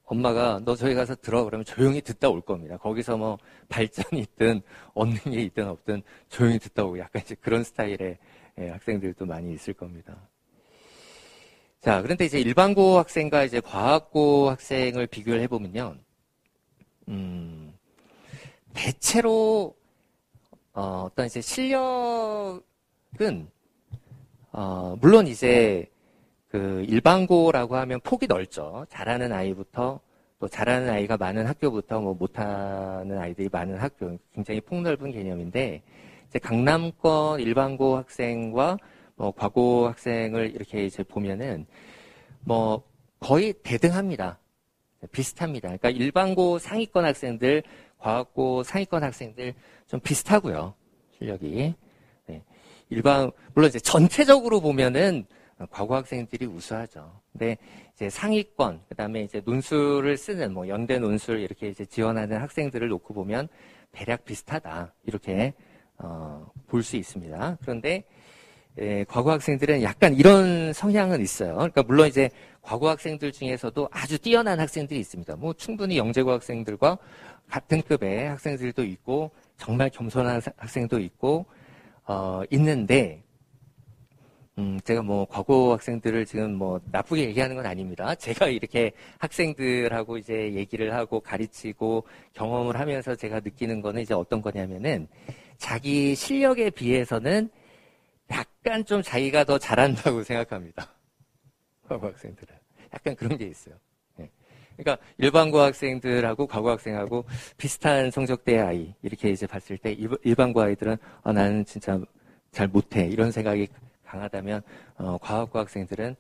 엄마가 너 저기 가서 들어 그러면 조용히 듣다 올 겁니다. 거기서 발전이 있든 얻는 게 있든 없든 조용히 듣다 오고 약간 이제 그런 스타일의 학생들도 많이 있을 겁니다. 자, 그런데 이제 일반고 학생과 이제 과학고 학생을 비교를 해보면요. 대체로, 어떤 이제 실력은, 물론 이제 그 일반고라고 하면 폭이 넓죠. 잘하는 아이부터 또 잘하는 아이가 많은 학교부터 못하는 아이들이 많은 학교. 굉장히 폭넓은 개념인데, 이제 강남권 일반고 학생과 과고 학생을 이렇게 이제 보면은 거의 대등합니다. 비슷합니다. 그러니까 일반고 상위권 학생들, 과학고 상위권 학생들 좀 비슷하고요. 실력이. 네. 물론 이제 전체적으로 보면은 과고 학생들이 우수하죠. 근데 이제 상위권, 그 다음에 이제 논술을 쓰는 연대 논술 이렇게 이제 지원하는 학생들을 놓고 보면 대략 비슷하다. 이렇게 볼 수 있습니다. 그런데 과거 학생들은 약간 이런 성향은 있어요. 그러니까 물론 이제 과거 학생들 중에서도 아주 뛰어난 학생들이 있습니다. 충분히 영재고 학생들과 같은 급의 학생들도 있고 정말 겸손한 학생도 있고 있는데 제가 과거 학생들을 지금 나쁘게 얘기하는 건 아닙니다. 제가 이렇게 학생들하고 이제 얘기를 하고 가르치고 경험을 하면서 제가 느끼는 거는 이제 어떤 거냐면은 자기 실력에 비해서는 약간 좀 자기가 더 잘한다고 생각합니다. 과거 학생들은. 약간 그런 게 있어요. 네. 그러니까 일반고 학생들하고 과거 학생하고 비슷한 성적대의 아이 이렇게 이제 봤을 때 일반고 아이들은 나는 진짜 잘 못해 이런 생각이 강하다면 과학고 학생들은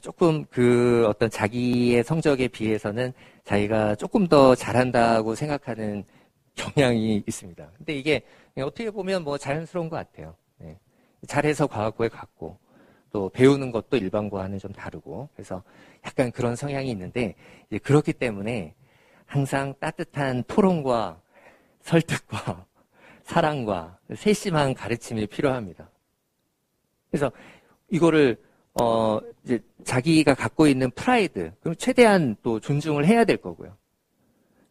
조금 그 어떤 자기의 성적에 비해서는 자기가 조금 더 잘한다고 생각하는 경향이 있습니다. 근데 이게 어떻게 보면 자연스러운 것 같아요. 네. 잘해서 과학고에 갔고 또 배우는 것도 일반고와는 좀 다르고 그래서 약간 그런 성향이 있는데 이제 그렇기 때문에 항상 따뜻한 토론과 설득과 사랑과 세심한 가르침이 필요합니다. 그래서 이거를 이제 자기가 갖고 있는 프라이드 그럼 최대한 또 존중을 해야 될 거고요.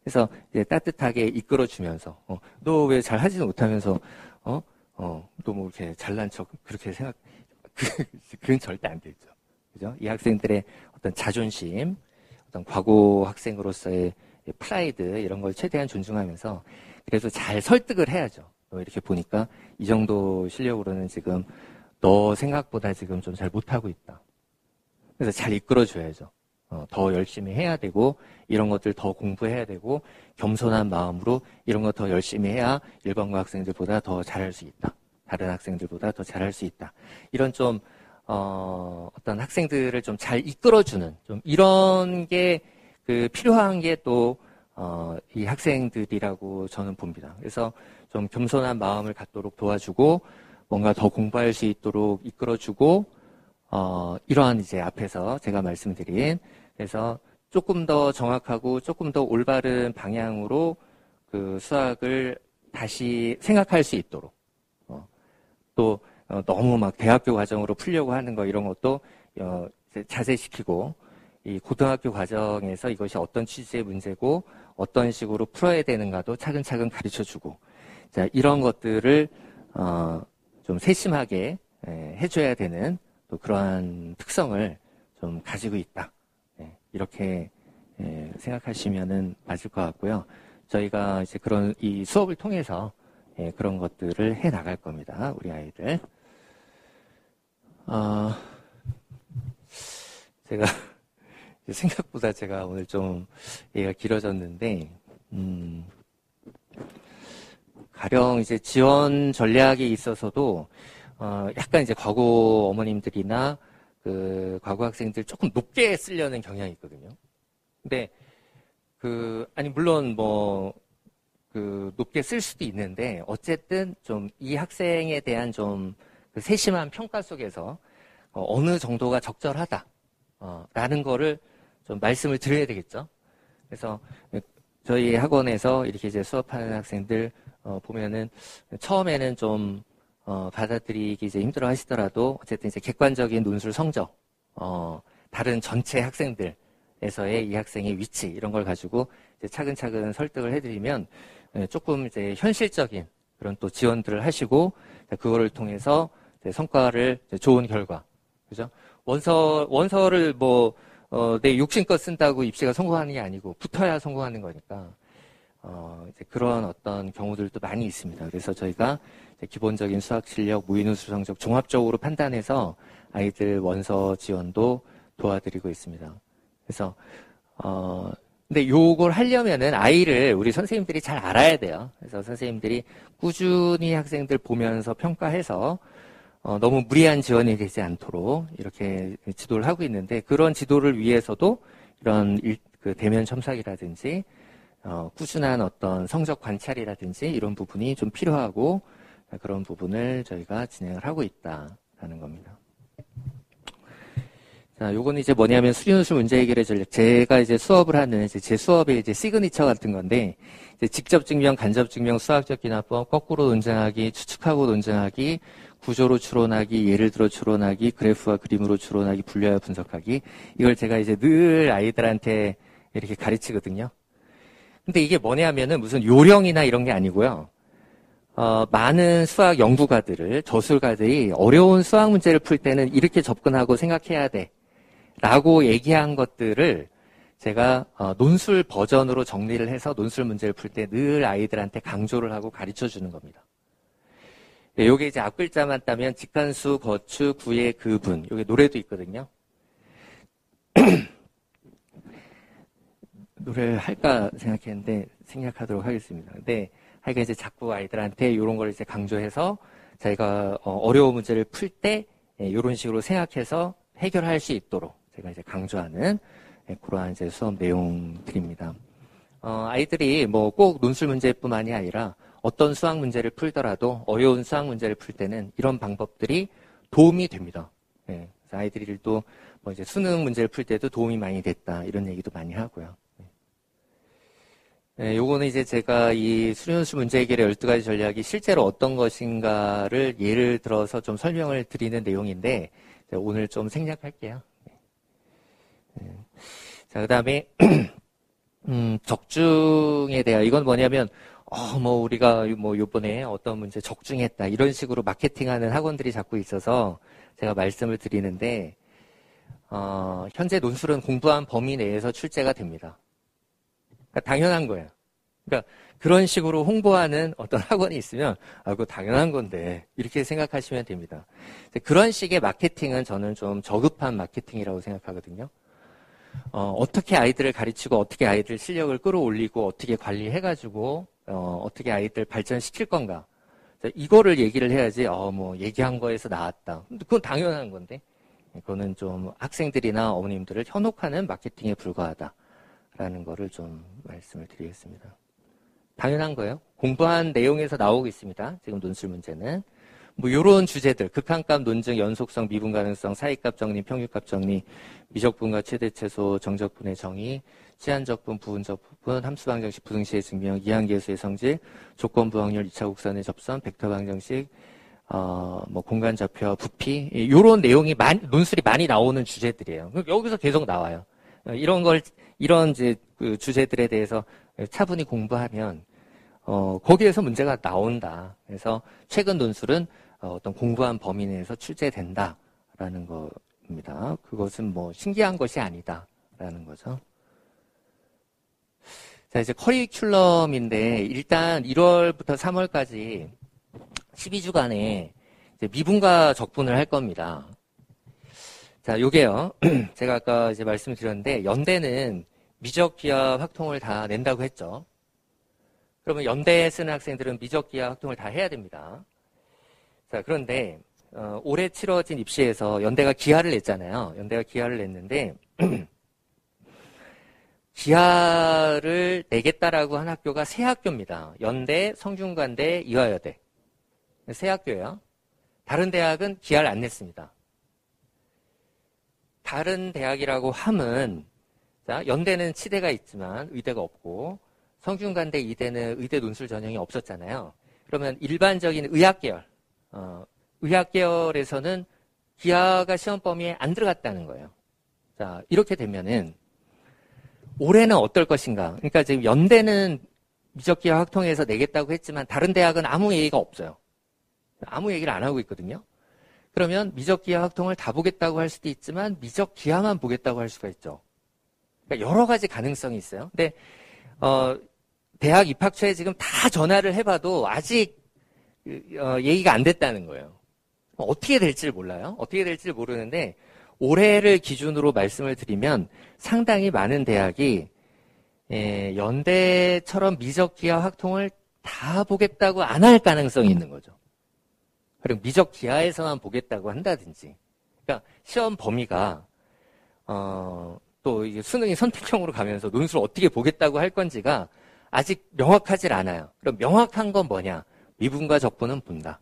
그래서 이제 따뜻하게 이끌어주면서 너 왜 잘하지는 못하면서 너 이렇게 잘난 척 그렇게 그건 절대 안 되죠. 그죠? 이 학생들의 어떤 자존심, 어떤 과거 학생으로서의 프라이드 이런 걸 최대한 존중하면서 그래서 잘 설득을 해야죠. 이렇게 보니까 이 정도 실력으로는 지금 너 생각보다 지금 좀 잘 못하고 있다. 그래서 잘 이끌어줘야죠. 더 열심히 해야 되고 이런 것들 더 공부해야 되고 겸손한 마음으로 이런 거 더 열심히 해야 일반고 학생들보다 더 잘할 수 있다. 다른 학생들보다 더 잘할 수 있다. 이런 좀 어떤 학생들을 좀 잘 이끌어주는 좀 이런 게 필요한 게 또 이 학생들이라고 저는 봅니다. 그래서 좀 겸손한 마음을 갖도록 도와주고 뭔가 더 공부할 수 있도록 이끌어주고 이러한 이제 앞에서 제가 말씀드린 그래서 조금 더 정확하고 조금 더 올바른 방향으로 그 수학을 다시 생각할 수 있도록 또 너무 막 대학교 과정으로 풀려고 하는 거 이런 것도 자제시키고 이 고등학교 과정에서 이것이 어떤 취지의 문제고 어떤 식으로 풀어야 되는가도 차근차근 가르쳐주고 자 이런 것들을 좀 세심하게 해줘야 되는 또 그러한 특성을 좀 가지고 있다. 이렇게 생각하시면은 맞을 것 같고요. 저희가 이제 그런 이 수업을 통해서 그런 것들을 해 나갈 겁니다. 우리 아이들. 제가 생각보다 제가 오늘 좀 얘기가 길어졌는데 가령 이제 지원 전략에 있어서도 약간 이제 과거 어머님들이나 그 과거 학생들 조금 높게 쓰려는 경향이 있거든요. 근데 아니 물론 뭐 높게 쓸 수도 있는데 어쨌든 좀 이 학생에 대한 좀 그 세심한 평가 속에서 어느 정도가 적절하다 라는 거를 좀 말씀을 드려야 되겠죠. 그래서 저희 학원에서 이렇게 이제 수업하는 학생들 보면은 처음에는 좀 받아들이기 이제 힘들어 하시더라도 어쨌든 이제 객관적인 논술 성적 다른 전체 학생들에서의 이 학생의 위치 이런 걸 가지고 이제 차근차근 설득을 해드리면 조금 이제 현실적인 그런 또 지원들을 하시고 그거를 통해서 성과를 좋은 결과 그죠? 원서를 뭐 내 욕심껏 쓴다고 입시가 성공하는 게 아니고 붙어야 성공하는 거니까 이제 그런 어떤 경우들도 많이 있습니다. 그래서 저희가 기본적인 수학 실력, 모의논술 성적 종합적으로 판단해서 아이들 원서 지원도 도와드리고 있습니다. 그래서 근데 요걸 하려면은 아이를 우리 선생님들이 잘 알아야 돼요. 그래서 선생님들이 꾸준히 학생들 보면서 평가해서 너무 무리한 지원이 되지 않도록 이렇게 지도를 하고 있는데 그런 지도를 위해서도 이런 그 대면 첨삭이라든지 꾸준한 어떤 성적 관찰이라든지 이런 부분이 좀 필요하고 그런 부분을 저희가 진행을 하고 있다라는 겁니다. 자, 요거는 이제 뭐냐면 수리논술 문제 해결의 전략. 제가 이제 수업을 하는 제 수업의 이제 시그니처 같은 건데 이제 직접 증명, 간접 증명, 수학적 기납법, 거꾸로 논증하기, 추측하고 논증하기, 구조로 추론하기, 예를 들어 추론하기, 그래프와 그림으로 추론하기, 분류하여 분석하기. 이걸 제가 이제 늘 아이들한테 이렇게 가르치거든요. 근데 이게 뭐냐면은 무슨 요령이나 이런 게 아니고요. 많은 수학 연구가들을, 저술가들이 어려운 수학 문제를 풀 때는 이렇게 접근하고 생각해야 돼. 라고 얘기한 것들을 제가 논술 버전으로 정리를 해서 논술 문제를 풀 때 늘 아이들한테 강조를 하고 가르쳐 주는 겁니다. 네, 요게 이제 앞글자만 따면 직관수, 거추, 구의, 그분. 요게 노래도 있거든요. 노래를 할까 생각했는데 생략하도록 하겠습니다. 근데 하여간 이제 자꾸 아이들한테 이런 걸 이제 강조해서 자기가 어려운 문제를 풀 때 이런 식으로 생각해서 해결할 수 있도록 제가 이제 강조하는 그러한 이제 수업 내용들입니다. 아이들이 뭐 꼭 논술 문제뿐만이 아니라 어떤 수학 문제를 풀더라도 어려운 수학 문제를 풀 때는 이런 방법들이 도움이 됩니다. 네, 그래서 아이들도 뭐 이제 수능 문제를 풀 때도 도움이 많이 됐다 이런 얘기도 많이 하고요. 네, 요거는 이제 제가 이 수리논술 문제 해결의 12가지 전략이 실제로 어떤 것인가를 예를 들어서 좀 설명을 드리는 내용인데 오늘 좀 생략할게요. 네. 자, 그 다음에 적중에 대한 이건 뭐냐면 뭐 우리가 뭐 요번에 어떤 문제 적중했다 이런 식으로 마케팅하는 학원들이 자꾸 있어서 제가 말씀을 드리는데 현재 논술은 공부한 범위 내에서 출제가 됩니다. 그러니까 당연한 거예요. 그러니까 그런 식으로 홍보하는 어떤 학원이 있으면 그거 당연한 건데 이렇게 생각하시면 됩니다. 그런 식의 마케팅은 저는 좀 저급한 마케팅이라고 생각하거든요. 어떻게 아이들을 가르치고 어떻게 아이들 실력을 끌어올리고 어떻게 관리해가지고 어떻게 아이들 발전시킬 건가. 이거를 얘기를 해야지 뭐 얘기한 거에서 나왔다. 그건 당연한 건데 그거는 좀 학생들이나 어머님들을 현혹하는 마케팅에 불과하다라는 거를 좀 말씀을 드리겠습니다. 당연한 거예요. 공부한 내용에서 나오고 있습니다. 지금 논술 문제는. 뭐 요런 주제들, 극한값 논증, 연속성, 미분 가능성, 사이값 정리, 평균값 정리, 미적분과 최대 최소, 정적분의 정의, 치안적분, 부분적 부분, 함수 방정식, 부등식의 증명, 이항계수의 성질, 조건부 확률, 2차 곡선의 접선, 벡터 방정식, 뭐 공간 좌표, 부피, 요런 내용이 논술이 많이 나오는 주제들이에요. 여기서 계속 나와요. 이런 이제 그 주제들에 대해서 차분히 공부하면 거기에서 문제가 나온다. 그래서 최근 논술은 어떤 공부한 범위 내에서 출제된다라는 겁니다. 그것은 뭐 신기한 것이 아니다라는 거죠. 자, 이제 커리큘럼인데 일단 1월부터 3월까지 12주간에 이제 미분과 적분을 할 겁니다. 자, 요게요. 제가 아까 이제 말씀을 드렸는데 연대는 미적기하 확통을 다 낸다고 했죠. 그러면 연대에 쓰는 학생들은 미적기하 확통을 다 해야 됩니다. 자, 그런데 올해 치러진 입시에서 연대가 기하를 냈잖아요. 연대가 기하를 냈는데 기하를 내겠다라고 한 학교가 세 학교입니다. 연대, 성균관대, 이화여대. 세 학교예요. 다른 대학은 기하를 안 냈습니다. 다른 대학이라고 함은 자, 연대는 치대가 있지만 의대가 없고 성균관대, 이대는 의대 논술 전형이 없었잖아요. 그러면 일반적인 의학계열, 의학계열에서는 기하가 시험 범위에 안 들어갔다는 거예요. 자, 이렇게 되면은 올해는 어떨 것인가? 그러니까 지금 연대는 미적기하 확통해서 내겠다고 했지만 다른 대학은 아무 얘기가 없어요. 아무 얘기를 안 하고 있거든요. 그러면 미적기하 확통을 다 보겠다고 할 수도 있지만 미적기하만 보겠다고 할 수가 있죠. 그러니까 여러 가지 가능성이 있어요. 근데 대학 입학처에 지금 다 전화를 해봐도 아직 얘기가 안 됐다는 거예요. 어떻게 될지 몰라요. 어떻게 될지 모르는데 올해를 기준으로 말씀을 드리면 상당히 많은 대학이 연대처럼 미적기하 확통을 다 보겠다고 안 할 가능성이 있는 거죠. 그리고 미적기하에서만 보겠다고 한다든지. 그러니까 시험 범위가 또 이게 수능이 선택형으로 가면서 논술 어떻게 보겠다고 할 건지가 아직 명확하질 않아요. 그럼 명확한 건 뭐냐? 미분과 적분은 본다.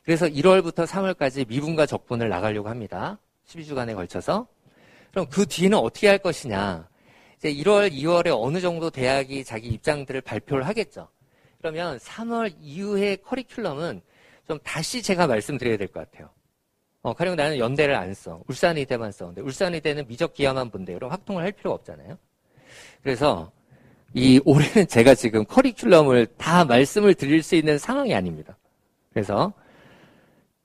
그래서 1월부터 3월까지 미분과 적분을 나가려고 합니다. 12주간에 걸쳐서. 그럼 그 뒤는 어떻게 할 것이냐? 이제 1월, 2월에 어느 정도 대학이 자기 입장들을 발표를 하겠죠. 그러면 3월 이후의 커리큘럼은 좀 다시 제가 말씀드려야 될 것 같아요. 가령 나는 연대를 안 써. 울산의대만 써. 근데 울산의대는 미적기하만 본대. 그럼 확통을 할 필요가 없잖아요. 그래서 이 올해는 제가 지금 커리큘럼을 다 말씀을 드릴 수 있는 상황이 아닙니다. 그래서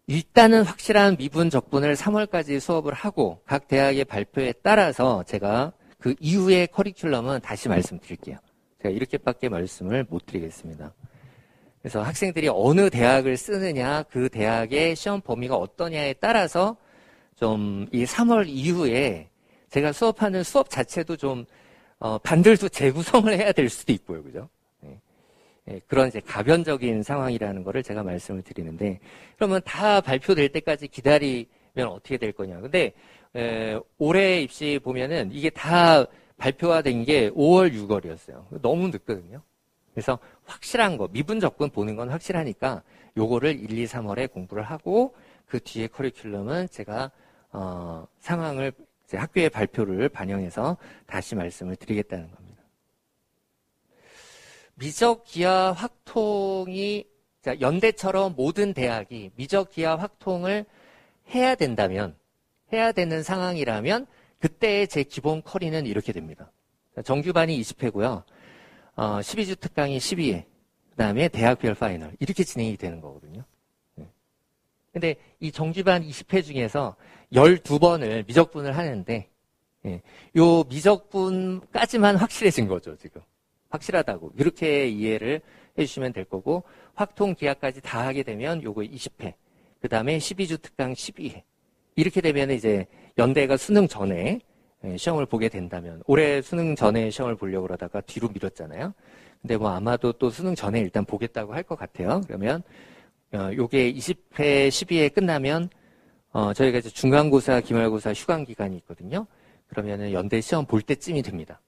일단은 확실한 미분 적분을 3월까지 수업을 하고 각 대학의 발표에 따라서 제가 그 이후의 커리큘럼은 다시 말씀드릴게요. 제가 이렇게밖에 말씀을 못 드리겠습니다. 그래서 학생들이 어느 대학을 쓰느냐, 그 대학의 시험 범위가 어떠냐에 따라서 좀 이 3월 이후에 제가 수업하는 수업 자체도 좀 반들도 재구성을 해야 될 수도 있고요. 그죠? 그런 이제 가변적인 상황이라는 거를 제가 말씀을 드리는데, 그러면 다 발표될 때까지 기다리면 어떻게 될 거냐. 근데, 올해 입시 보면은 이게 다 발표가 된 게 5월, 6월이었어요. 너무 늦거든요. 그래서 확실한 거, 미분 적분 보는 건 확실하니까 요거를 1, 2, 3월에 공부를 하고 그 뒤에 커리큘럼은 제가, 상황을 이제 학교의 발표를 반영해서 다시 말씀을 드리겠다는 겁니다. 미적기하 확통이 연대처럼 모든 대학이 미적기하 확통을 해야 된다면, 해야 되는 상황이라면 그때의 제 기본 커리는 이렇게 됩니다. 정규반이 20회고요. 12주 특강이 12회. 그 다음에 대학별 파이널. 이렇게 진행이 되는 거거든요. 근데 이 정규반 20회 중에서 12번을 미적분을 하는데, 요 미적분까지만 확실해진 거죠, 지금. 확실하다고 이렇게 이해를 해주시면 될 거고 확통 기하까지 다 하게 되면 요거 20회 그 다음에 12주 특강 12회 이렇게 되면 이제 연대가 수능 전에 시험을 보게 된다면 올해 수능 전에 시험을 보려고 그러다가 뒤로 미뤘잖아요. 근데 뭐 아마도 또 수능 전에 일단 보겠다고 할 것 같아요. 그러면 요게 20회 12회 끝나면 저희가 이제 중간고사 기말고사 휴강 기간이 있거든요. 그러면은 연대 시험 볼 때쯤이 됩니다.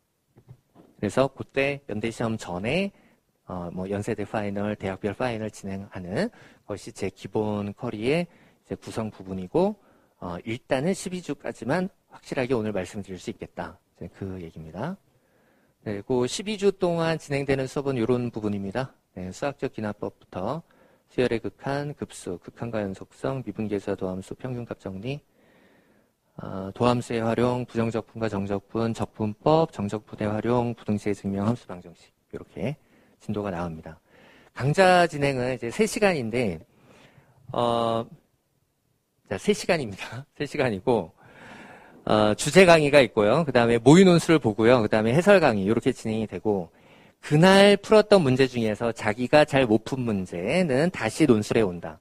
그래서 그때 연대 시험 전에 뭐 연세대 파이널, 대학별 파이널 진행하는 것이 제 기본 커리의 이제 구성 부분이고 일단은 12주까지만 확실하게 오늘 말씀드릴 수 있겠다. 그 얘기입니다. 네, 그 12주 동안 진행되는 수업은 이런 부분입니다. 네, 수학적 기납법부터 수열의 극한, 급수, 극한과 연속성, 미분계수와 도함수, 평균값 정리, 도함수의 활용, 부정적분과 정적분, 적분법, 정적분의 활용, 부등식의 증명, 함수 방정식 이렇게 진도가 나옵니다. 강좌 진행은 이제 3시간인데 자, 3시간입니다. 3시간이고 주제 강의가 있고요. 그 다음에 모의 논술을 보고요. 그 다음에 해설 강의 이렇게 진행이 되고 그날 풀었던 문제 중에서 자기가 잘 못 푼 문제는 다시 논술에 온다.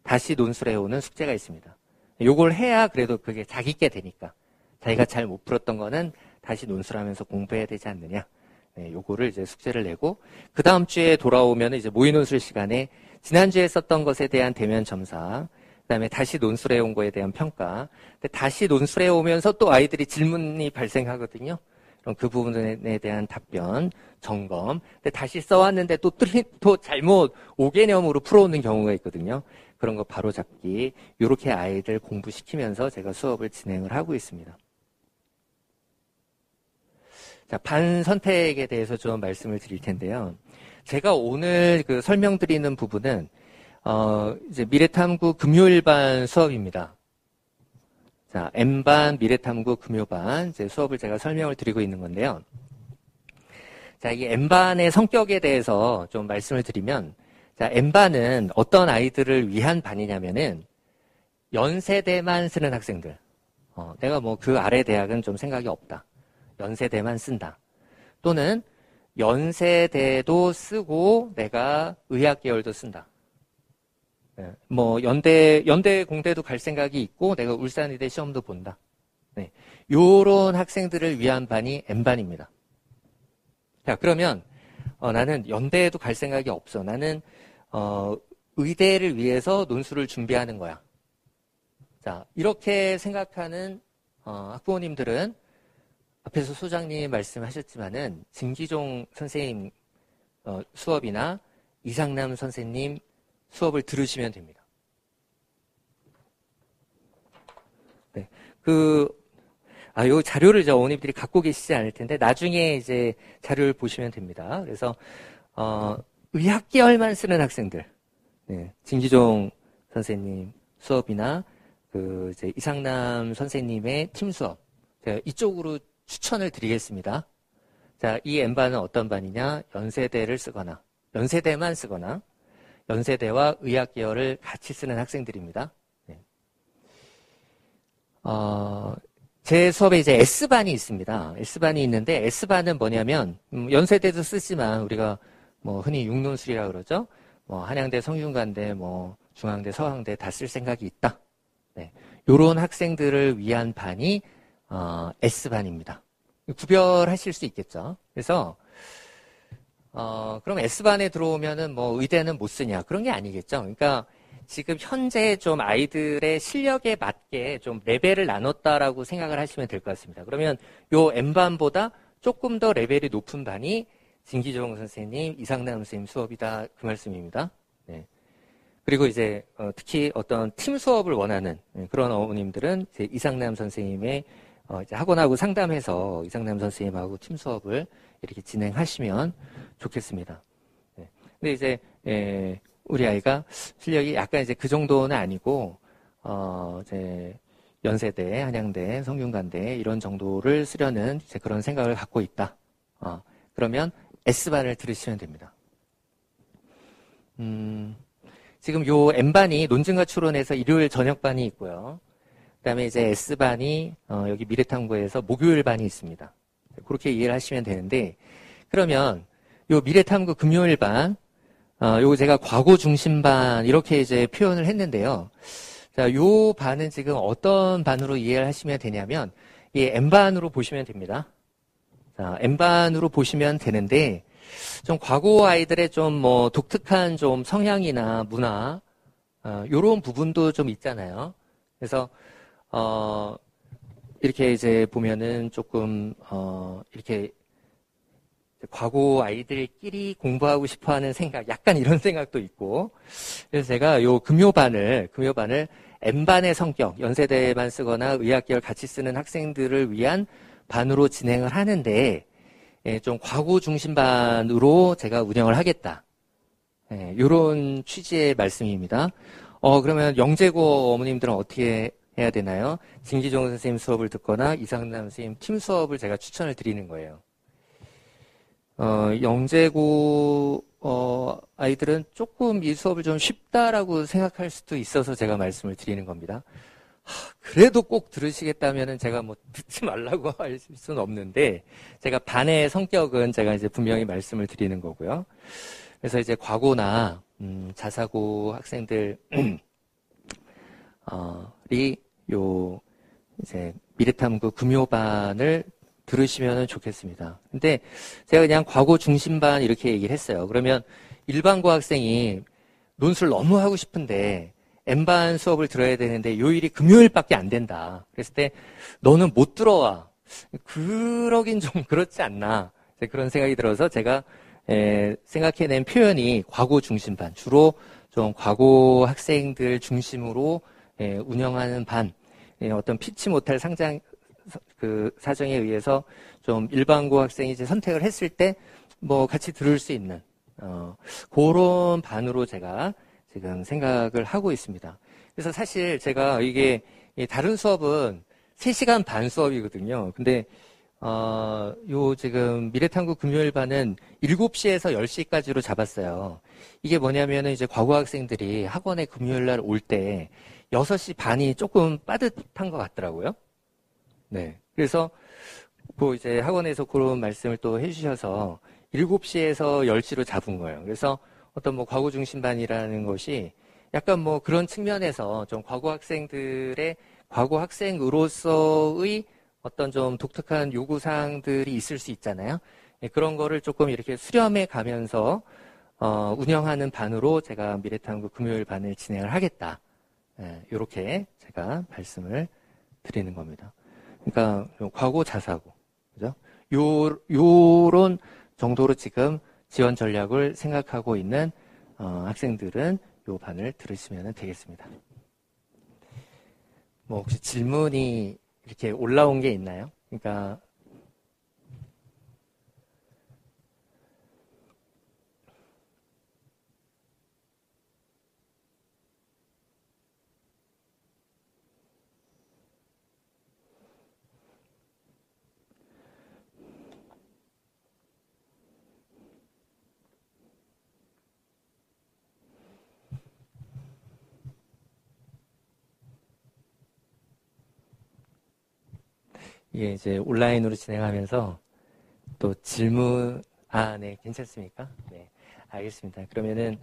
다시 논술에 오는 숙제가 있습니다. 요걸 해야 그래도 그게 자기 게 되니까. 자기가 잘 못 풀었던 거는 다시 논술하면서 공부해야 되지 않느냐. 네, 요거를 이제 숙제를 내고 그 다음 주에 돌아오면 이제 모의 논술 시간에 지난주에 썼던 것에 대한 대면 점사, 그 다음에 다시 논술해 온 거에 대한 평가. 근데 다시 논술해 오면서 또 아이들이 질문이 발생하거든요. 그럼 그 부분에 대한 답변, 점검. 근데 다시 써왔는데 또 잘못 5개념으로 풀어오는 경우가 있거든요. 그런 거 바로 잡기. 이렇게 아이들 공부시키면서 제가 수업을 진행을 하고 있습니다. 자, 반 선택에 대해서 좀 말씀을 드릴 텐데요. 제가 오늘 그 설명드리는 부분은 이제 미래탐구 금요일반 수업입니다. 자, M반 미래탐구 금요반 이제 수업을 제가 설명을 드리고 있는 건데요. 자, 이 M반의 성격에 대해서 좀 말씀을 드리면, 자, M반은 어떤 아이들을 위한 반이냐면은 연세대만 쓰는 학생들. 내가 뭐 그 아래 대학은 좀 생각이 없다. 연세대만 쓴다. 또는 연세대도 쓰고 내가 의학계열도 쓴다. 네, 뭐 연대 공대도 갈 생각이 있고 내가 울산의대 시험도 본다. 네, 요런 학생들을 위한 반이 M반입니다. 자, 그러면 나는 연대에도 갈 생각이 없어. 나는 의대를 위해서 논술을 준비하는 거야. 자, 이렇게 생각하는 학부모님들은 앞에서 소장님 말씀하셨지만은 진기종 선생님 수업이나 이상남 선생님 수업을 들으시면 됩니다. 네. 요 자료를 어머님들이 갖고 계시지 않을 텐데, 나중에 이제 자료를 보시면 됩니다. 그래서, 의학계열만 쓰는 학생들, 네. 진기종 선생님 수업이나, 이제 이상남 선생님의 팀 수업, 제가 이쪽으로 추천을 드리겠습니다. 자, 이 M반은 어떤 반이냐? 연세대를 쓰거나, 연세대만 쓰거나, 연세대와 의학계열을 같이 쓰는 학생들입니다. 네. 제 수업에 이제 S반이 있습니다. S반이 있는데, S반은 뭐냐면, 연세대도 쓰지만, 우리가 뭐 흔히 육논술이라고 그러죠? 뭐 한양대, 성균관대, 뭐 중앙대, 서강대 다 쓸 생각이 있다. 네. 요런 학생들을 위한 반이, S반입니다. 구별하실 수 있겠죠? 그래서, 그럼 S반에 들어오면은 뭐 의대는 못 쓰냐? 그런 게 아니겠죠? 그러니까 지금 현재 좀 아이들의 실력에 맞게 좀 레벨을 나눴다라고 생각을 하시면 될 것 같습니다. 그러면 요 M반보다 조금 더 레벨이 높은 반이 진기종 선생님, 이상남 선생님 수업이다. 그 말씀입니다. 네. 그리고 이제 특히 어떤 팀 수업을 원하는 그런 어머님들은 이제 이상남 선생님의 이제 학원하고 상담해서 이상남 선생님하고 팀 수업을 이렇게 진행하시면 좋겠습니다. 네. 근데 이제 우리 아이가 실력이 약간 이제 그 정도는 아니고 이제 연세대, 한양대, 성균관대 이런 정도를 쓰려는 이제 그런 생각을 갖고 있다. 그러면 S반을 들으시면 됩니다. 지금 요 M반이 논증과 추론에서 일요일 저녁반이 있고요. 그 다음에 이제 S반이 여기 미래탐구에서 목요일 반이 있습니다. 그렇게 이해를 하시면 되는데, 그러면 요 미래탐구 금요일반, 요거 제가 과거 중심반 이렇게 이제 표현을 했는데요. 자, 요 반은 지금 어떤 반으로 이해를 하시면 되냐면, 이 N반으로 보시면 됩니다. 자, N반으로 보시면 되는데, 좀 과거 아이들의 좀 뭐 독특한 좀 성향이나 문화, 요런 부분도 좀 있잖아요. 그래서, 이렇게 이제 보면은 조금, 이렇게 과거 아이들끼리 공부하고 싶어 하는 생각, 약간 이런 생각도 있고. 그래서 제가 요 금요반을 N반의 성격, 연세대만 쓰거나 의학계열 같이 쓰는 학생들을 위한 반으로 진행을 하는데, 예, 좀 과거 중심반으로 제가 운영을 하겠다. 예, 요런 취지의 말씀입니다. 그러면 영재고 어머님들은 어떻게 해야 되나요? 진기종 선생님 수업을 듣거나 이상남 선생님 팀 수업을 제가 추천을 드리는 거예요. 영재고, 아이들은 조금 이 수업을 좀 쉽다라고 생각할 수도 있어서 제가 말씀을 드리는 겁니다. 그래도 꼭 들으시겠다면은 제가 뭐 듣지 말라고 할 수는 없는데, 제가 반의 성격은 제가 이제 분명히 말씀을 드리는 거고요. 그래서 이제 과고나, 자사고 학생들, 이제 미래탐구 금요반을 들으시면 좋겠습니다. 근데 제가 그냥 과거 중심반 이렇게 얘기를 했어요. 그러면 일반고 학생이 논술 너무 하고 싶은데 N반 수업을 들어야 되는데 요일이 금요일밖에 안 된다. 그랬을 때 너는 못 들어와. 그러긴 좀 그렇지 않나. 그런 생각이 들어서 제가 생각해낸 표현이 과거 중심반. 주로 좀 과거 학생들 중심으로 운영하는 반. 어떤 피치 못할 사정에 의해서 좀 일반고 학생이 이제 선택을 했을 때 뭐 같이 들을 수 있는 그런 반으로 제가 지금 생각을 하고 있습니다. 그래서 사실 제가 이게 다른 수업은 3시간 반 수업이거든요. 근데 요 지금 미래탐구 금요일반은 7시에서 10시까지로 잡았어요. 이게 뭐냐면은 이제 과거 학생들이 학원에 금요일 날 올 때 6시 반이 조금 빠듯한 것 같더라고요. 네. 그래서 뭐 이제 학원에서 그런 말씀을 또 해주셔서 7시에서 10시로 잡은 거예요. 그래서 어떤 뭐 과거 중심반이라는 것이 약간 뭐 그런 측면에서 좀 과거 학생들의 과거 학생으로서의 어떤 좀 독특한 요구사항들이 있을 수 있잖아요. 네, 그런 거를 조금 이렇게 수렴해 가면서 운영하는 반으로 제가 미래탐구 금요일 반을 진행을 하겠다. 이렇게 제가 말씀을 드리는 겁니다. 그러니까 과거 자사고, 그죠? 요런 정도로 지금 지원 전략을 생각하고 있는 학생들은 요 반을 들으시면 되겠습니다. 뭐 혹시 질문이 이렇게 올라온 게 있나요? 그러니까 이게 이제 온라인으로 진행하면서 또 질문, 네, 괜찮습니까? 네, 알겠습니다. 그러면은,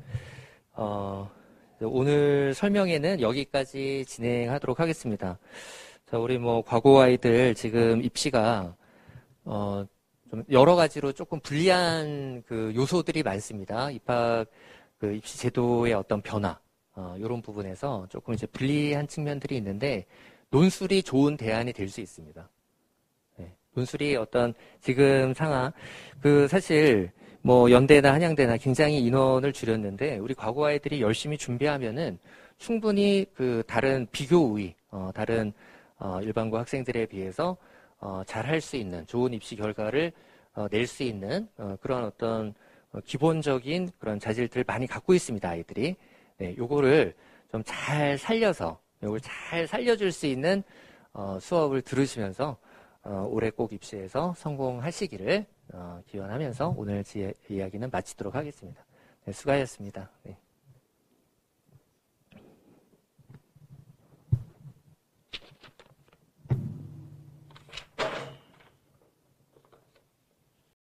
오늘 설명회는 여기까지 진행하도록 하겠습니다. 자, 우리 뭐, 과거 아이들 지금 입시가, 좀 여러 가지로 조금 불리한 그 요소들이 많습니다. 입학, 그 입시 제도의 어떤 변화, 이런 부분에서 조금 이제 불리한 측면들이 있는데, 논술이 좋은 대안이 될 수 있습니다. 논술이 어떤 지금 상황, 사실 뭐 연대나 한양대나 굉장히 인원을 줄였는데 우리 과거 아이들이 열심히 준비하면은 충분히 그 다른 비교 우위, 다른 일반고 학생들에 비해서 잘할 수 있는 좋은 입시 결과를 낼 수 있는 그런 어떤 기본적인 그런 자질들을 많이 갖고 있습니다, 아이들이. 네, 요거를 좀 잘 살려서 요걸 잘 살려줄 수 있는 수업을 들으시면서 올해 꼭 입시에서 성공하시기를 기원하면서 오늘 제 이야기는 마치도록 하겠습니다. 네, 수고하셨습니다. 네.